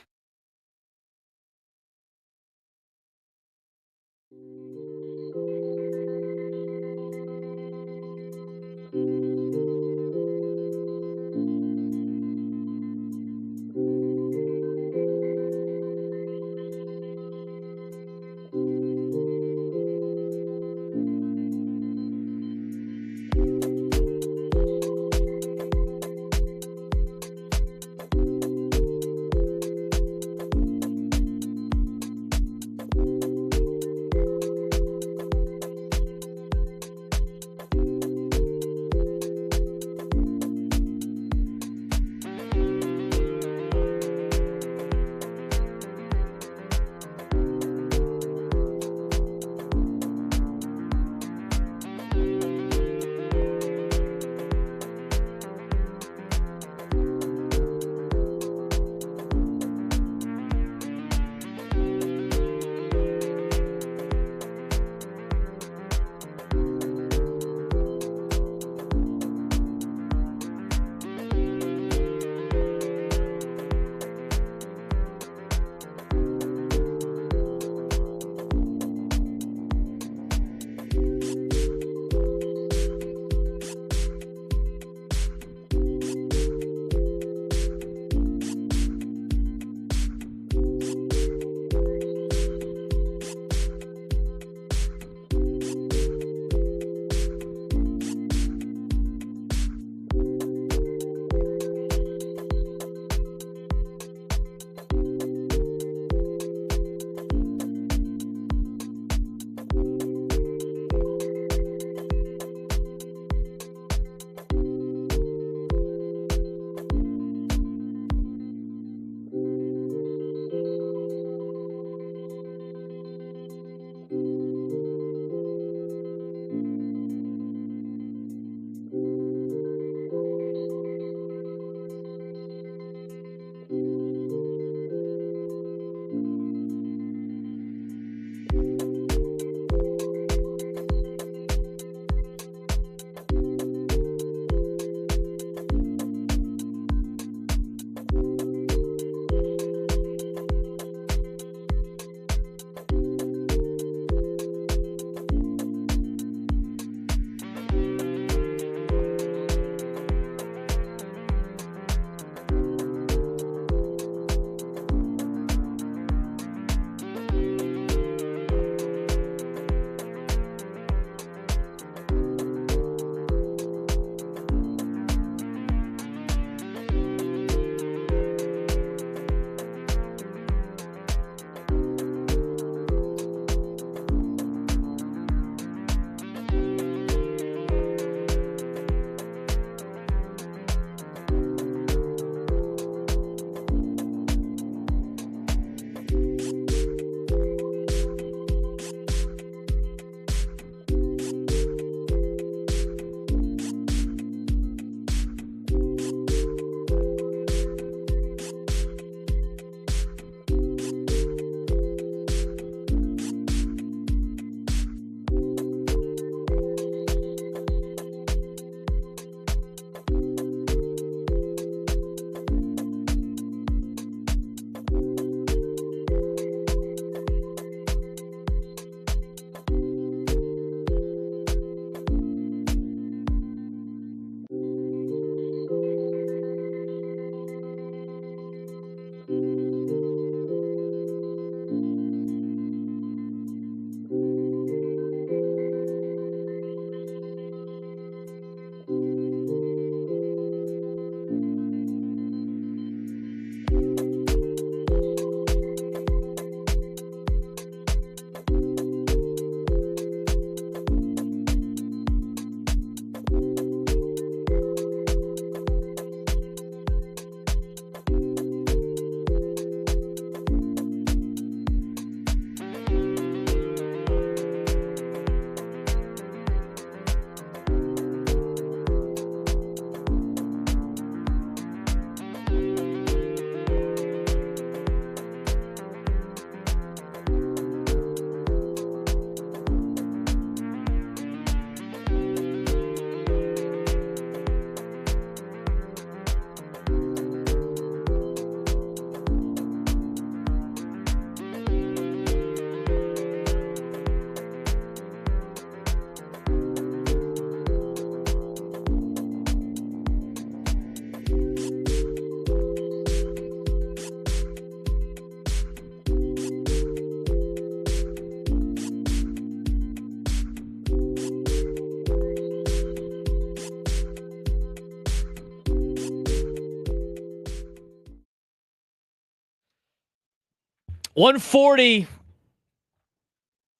1:40.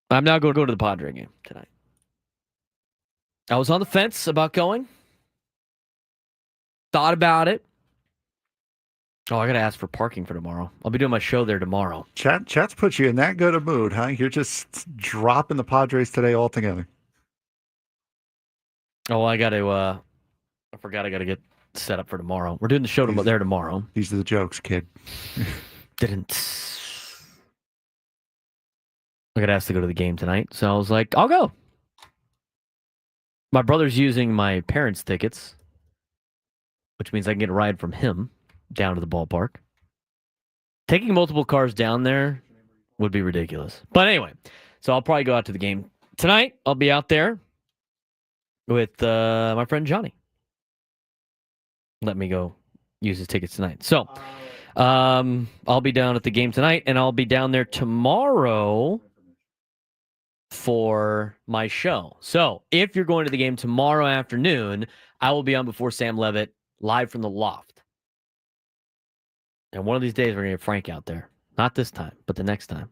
I'm now going to go to the Padre game tonight. I was on the fence about going. Thought about it. Oh, I got to ask for parking for tomorrow. I'll be doing my show there tomorrow. Chat's put you in that good a mood, huh? You're just dropping the Padres today altogether. Oh, I got to, I forgot I got to get set up for tomorrow. We're doing the show there tomorrow. These are the jokes, kid. Didn't. I got asked to go to the game tonight, so I was like, I'll go. My brother's using my parents' tickets, which means I can get a ride from him down to the ballpark. Taking multiple cars down there would be ridiculous. But anyway, so I'll probably go out to the game tonight. I'll be out there with my friend Johnny. Let me go use his tickets tonight. So I'll be down at the game tonight, and I'll be down there tomorrow for my show. So if you're going to the game tomorrow afternoon, I will be on before Sam Levitt live from the loft. And one of these days, we're going to get Frank out there. Not this time, but the next time.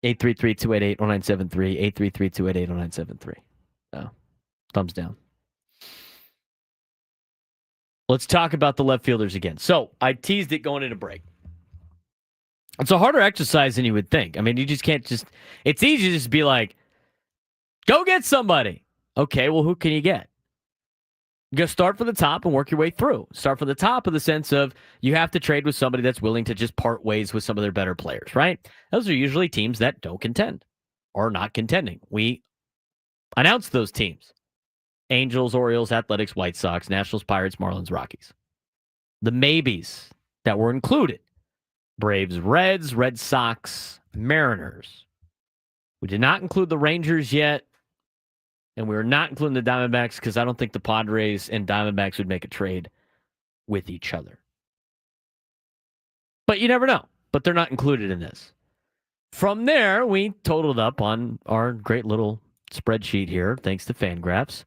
833-288-0973. 833-288-0973. Oh, thumbs down. Let's talk about the left fielders again. So I teased it going into break. It's a harder exercise than you would think. I mean, you just can't it's easy to just be like, go get somebody. Okay, well, who can you get? You go start from the top and work your way through. Start from the top in the sense of you have to trade with somebody that's willing to just part ways with some of their better players, right? Those are usually teams that don't contend or are not contending. We announced those teams. Angels, Orioles, Athletics, White Sox, Nationals, Pirates, Marlins, Rockies. The maybes that were included. Braves, Reds, Red Sox, Mariners. We did not include the Rangers yet. And we are not including the Diamondbacks because I don't think the Padres and Diamondbacks would make a trade with each other. But you never know. But they're not included in this. From there, we totaled up on our great little spreadsheet here, thanks to Fangraphs.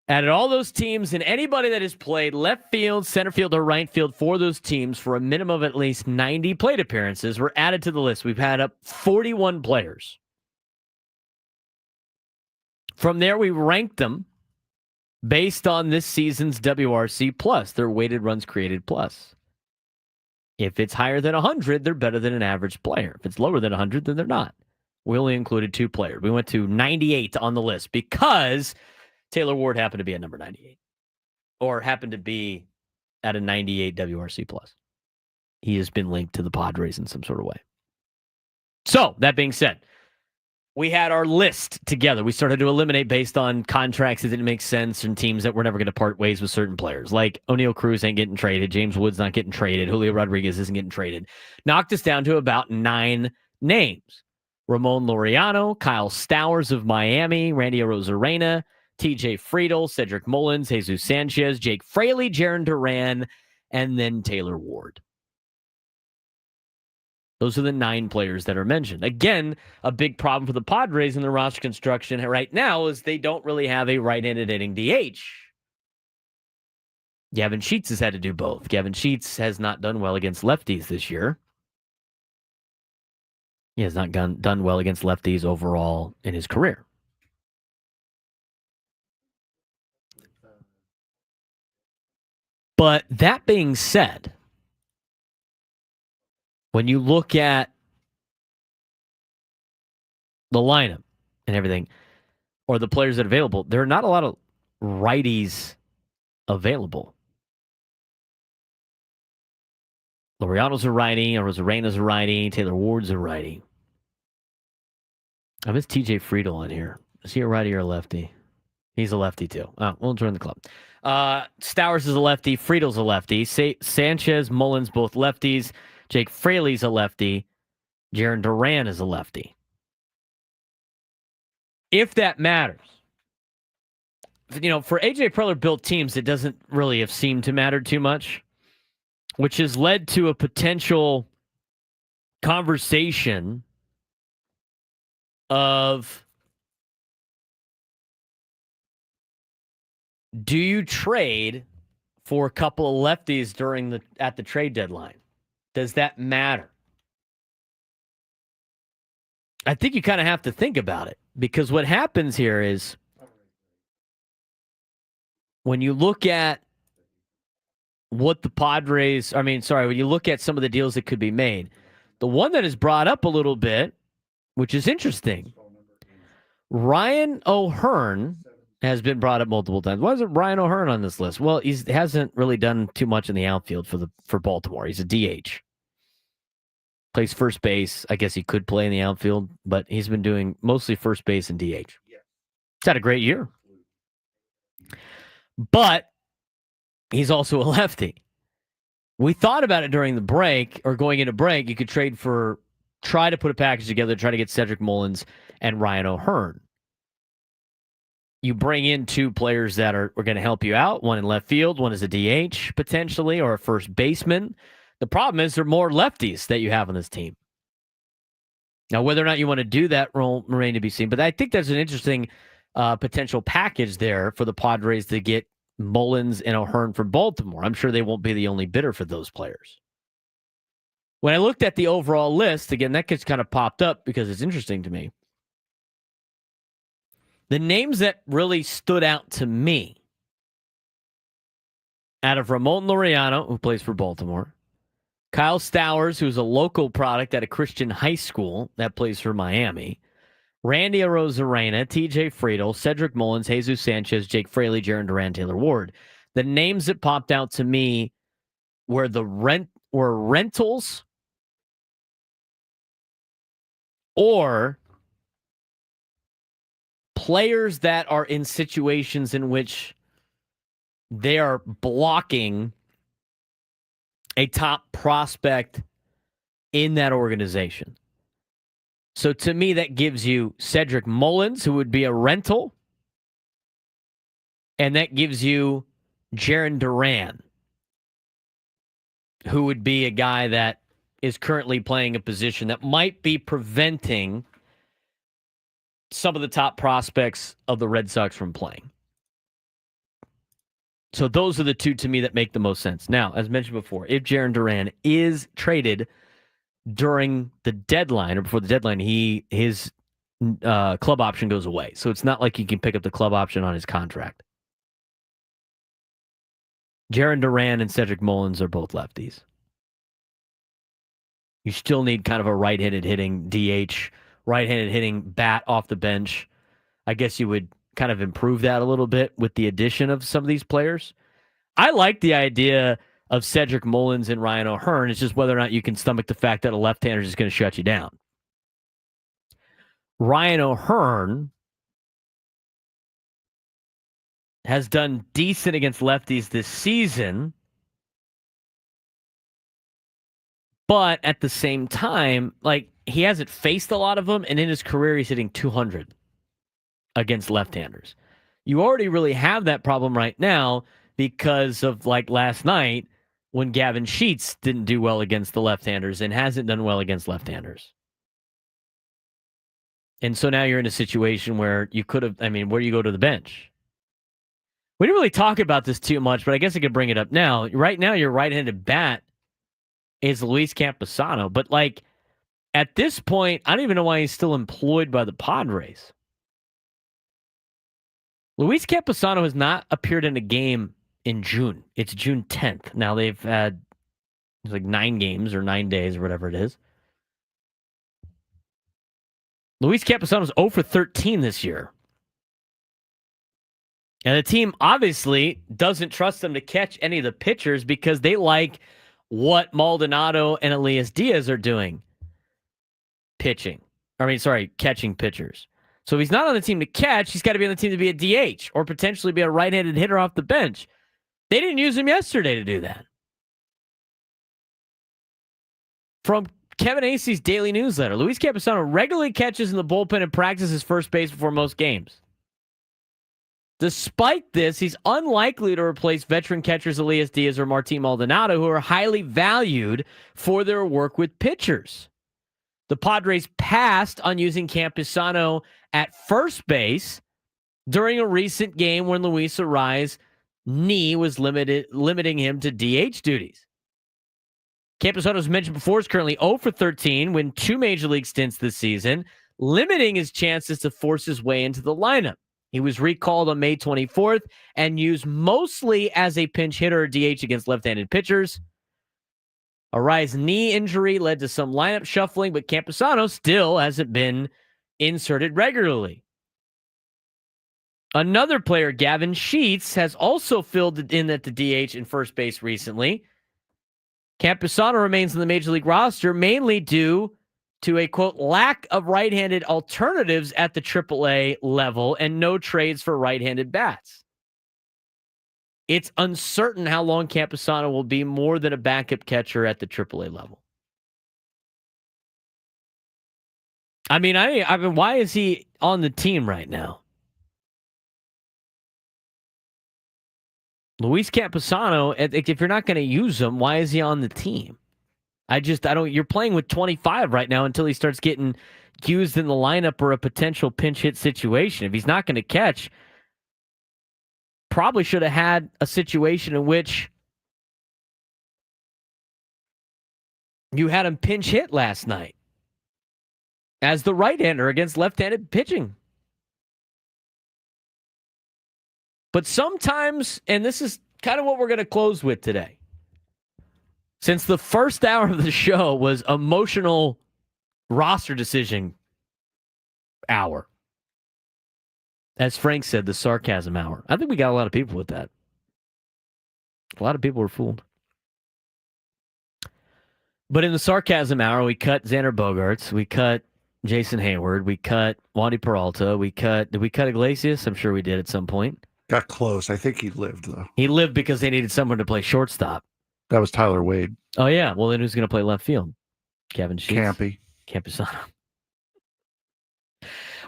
Added all those teams and anybody that has played left field, center field, or right field for those teams for a minimum of at least 90 plate appearances were added to the list. We've had up 41 players. From there, we ranked them based on this season's WRC plus, their weighted runs created plus. If it's higher than 100, they're better than an average player. If it's lower than 100, then they're not. We only included 2 players. We went to 98 on the list because Taylor Ward happened to be at number 98 or happened to be at a 98 WRC plus. He has been linked to the Padres in some sort of way. So that being said, we had our list together. We started to eliminate based on contracts that didn't make sense and teams that were never going to part ways with certain players. Like O'Neal Cruz ain't getting traded. James Wood's not getting traded. Julio Rodriguez isn't getting traded. Knocked us down to about 9 names. Ramon Laureano, Kyle Stowers of Miami, Randy Arozarena, TJ Friedel, Cedric Mullins, Jesus Sanchez, Jake Fraley, Jarren Duran, and then Taylor Ward. Those are the 9 players that are mentioned. Again, a big problem for the Padres in the roster construction right now is they don't really have a right-handed hitting DH. Gavin Sheets has had to do both. Gavin Sheets has not done well against lefties this year. He has not done well against lefties overall in his career. But that being said, when you look at the lineup and everything, or the players that are available, there are not a lot of righties available. Laureano's a righty, Arozarena's a righty, Taylor Ward's a righty. I miss TJ Friedel on here. Is he a righty or a lefty? He's a lefty too. Oh, we'll join the club. Stowers is a lefty. Friedel's a lefty. Sanchez, Mullins, both lefties. Jake Fraley's a lefty. Jarren Duran is a lefty. If that matters. For A.J. Preller-built teams, it doesn't really have seemed to matter too much, which has led to a potential conversation of, do you trade for a couple of lefties at the trade deadline? Does that matter? I think you kind of have to think about it, because what happens here is when you look at what the Padres, when you look at some of the deals that could be made, the one that is brought up a little bit, which is interesting, Ryan O'Hearn has been brought up multiple times. Why isn't Ryan O'Hearn on this list? Well, he hasn't really done too much in the outfield for Baltimore. He's a DH. Plays first base. I guess he could play in the outfield, but he's been doing mostly first base and DH. He's had a great year. But he's also a lefty. We thought about it during the break, or going into break. You could try to put a package together, try to get Cedric Mullins and Ryan O'Hearn. You bring in two players that are going to help you out, one in left field, one is a DH potentially, or a first baseman. The problem is there are more lefties that you have on this team. Now, whether or not you want to do that remains to be seen, but I think there's an interesting potential package there for the Padres to get Mullins and O'Hearn from Baltimore. I'm sure they won't be the only bidder for those players. When I looked at the overall list, again, that gets kind of popped up because it's interesting to me. The names that really stood out to me, out of Ramon Laureano, who plays for Baltimore, Kyle Stowers, who's a local product at a Christian high school that plays for Miami, Randy Arozarena, TJ Friedel, Cedric Mullins, Jesus Sanchez, Jake Fraley, Jarren Duran, Taylor Ward. The names that popped out to me were rentals or players that are in situations in which they are blocking a top prospect in that organization. So to me, that gives you Cedric Mullins, who would be a rental, and that gives you Jarren Duran, who would be a guy that is currently playing a position that might be preventing some of the top prospects of the Red Sox from playing. So those are the two to me that make the most sense. Now, as mentioned before, if Jarren Duran is traded during the deadline or before the deadline, his club option goes away. So it's not like he can pick up the club option on his contract. Jarren Duran and Cedric Mullins are both lefties. You still need kind of a right-handed hitting DH, right-handed hitting bat off the bench. I guess you would kind of improve that a little bit with the addition of some of these players. I like the idea of Cedric Mullins and Ryan O'Hearn. It's just whether or not you can stomach the fact that a left-hander is just going to shut you down. Ryan O'Hearn has done decent against lefties this season, but at the same time, he hasn't faced a lot of them, and in his career, he's hitting 200 against left-handers. You already really have that problem right now because of last night when Gavin Sheets didn't do well against the left-handers and hasn't done well against left-handers. And so now you're in a situation where you could have, where do you go to the bench? We didn't really talk about this too much, but I guess I could bring it up now. Right now, your right-handed bat is Luis Campusano, but at this point, I don't even know why he's still employed by the Padres. Luis Campusano has not appeared in a game in June. It's June 10th. Now they've had 9 games or 9 days or whatever it is. Luis Campusano's 0 for 13 this year. And the team obviously doesn't trust him to catch any of the pitchers because they like what Maldonado and Elias Diaz are doing. Catching pitchers. So if he's not on the team to catch, he's got to be on the team to be a DH or potentially be a right-handed hitter off the bench. They didn't use him yesterday to do that. From Kevin Acee's daily newsletter, Luis Campusano regularly catches in the bullpen and practices first base before most games. Despite this, he's unlikely to replace veteran catchers Elias Diaz or Martin Maldonado, who are highly valued for their work with pitchers. The Padres passed on using Campusano at first base during a recent game when Luis Arraez's knee was limiting him to DH duties. Campusano, as mentioned before, is currently 0 for 13, win 2 major league stints this season, limiting his chances to force his way into the lineup. He was recalled on May 24th and used mostly as a pinch hitter or DH against left-handed pitchers. Arraez's knee injury led to some lineup shuffling, but Campusano still hasn't been inserted regularly. Another player, Gavin Sheets, has also filled in at the DH and first base recently. Campusano remains in the Major League roster mainly due to a, quote, lack of right-handed alternatives at the AAA level and no trades for right-handed bats. It's uncertain how long Campusano will be more than a backup catcher at the AAA level. I mean, why is he on the team right now? Luis Campusano, if you're not going to use him, why is he on the team? You're playing with 25 right now until he starts getting used in the lineup or a potential pinch hit situation. If he's not going to catch, probably should have had a situation in which you had him pinch hit last night as the right-hander against left-handed pitching. But sometimes, and this is kind of what we're going to close with today, since the first hour of the show was emotional roster decision hour, as Frank said, the sarcasm hour. I think we got a lot of people with that. A lot of people were fooled. But in the sarcasm hour, we cut Xander Bogaerts, we cut Jason Hayward, we cut Wandy Peralta, did we cut Iglesias? I'm sure we did at some point. Got close. I think he lived, though. He lived because they needed someone to play shortstop. That was Tyler Wade. Oh, yeah. Well, then who's going to play left field? Kevin Sheets? Campusano.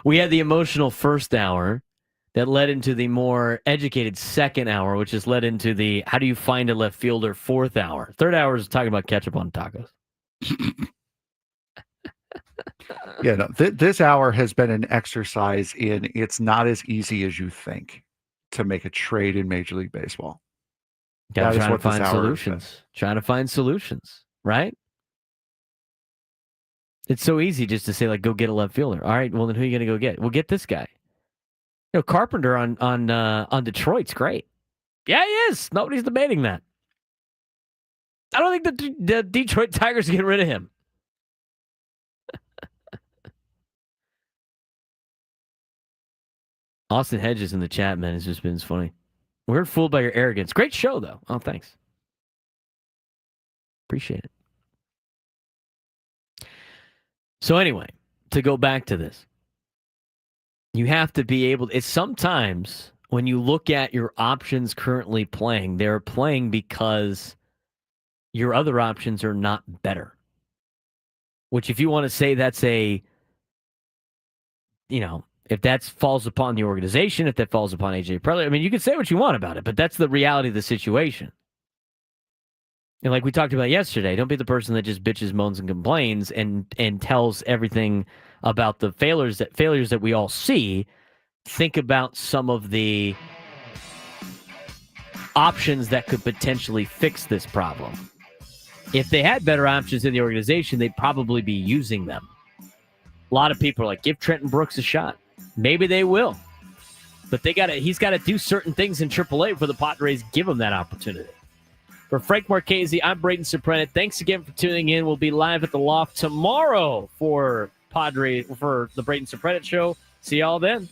We had the emotional first hour that led into the more educated second hour, which has led into the how do you find a left fielder fourth hour. Third hour is talking about ketchup on tacos. Yeah, no, this hour has been an exercise in it's not as easy as you think to make a trade in Major League Baseball. Trying to find solutions. Trying to find solutions, right? It's so easy just to say, like, go get a left fielder. All right, well, then who are you going to go get? Well, get this guy. You know, Carpenter on Detroit's great. Yeah, he is. Nobody's debating that. I don't think the Detroit Tigers get rid of him. Austin Hedges in the chat, man, has just been funny. We're fooled by your arrogance. Great show, though. Oh, thanks. Appreciate it. So anyway, to go back to this, you have to be able to, it's sometimes when you look at your options currently playing, they're playing because your other options are not better. Which if you want to say that's if that falls upon the organization, if that falls upon AJ Preller, I mean, you can say what you want about it, but that's the reality of the situation. And like we talked about yesterday, don't be the person that just bitches, moans, and complains and tells everything about the failures that we all see. Think about some of the options that could potentially fix this problem. If they had better options in the organization, they'd probably be using them. A lot of people are like, give Trenton Brooks a shot. Maybe they will. But he's got to do certain things in AAA for the Padres give him that opportunity. For Frank Marchese, I'm Braden Surprenant. Thanks again for tuning in. We'll be live at the Loft tomorrow for the Braden Surprenant Show. See y'all then.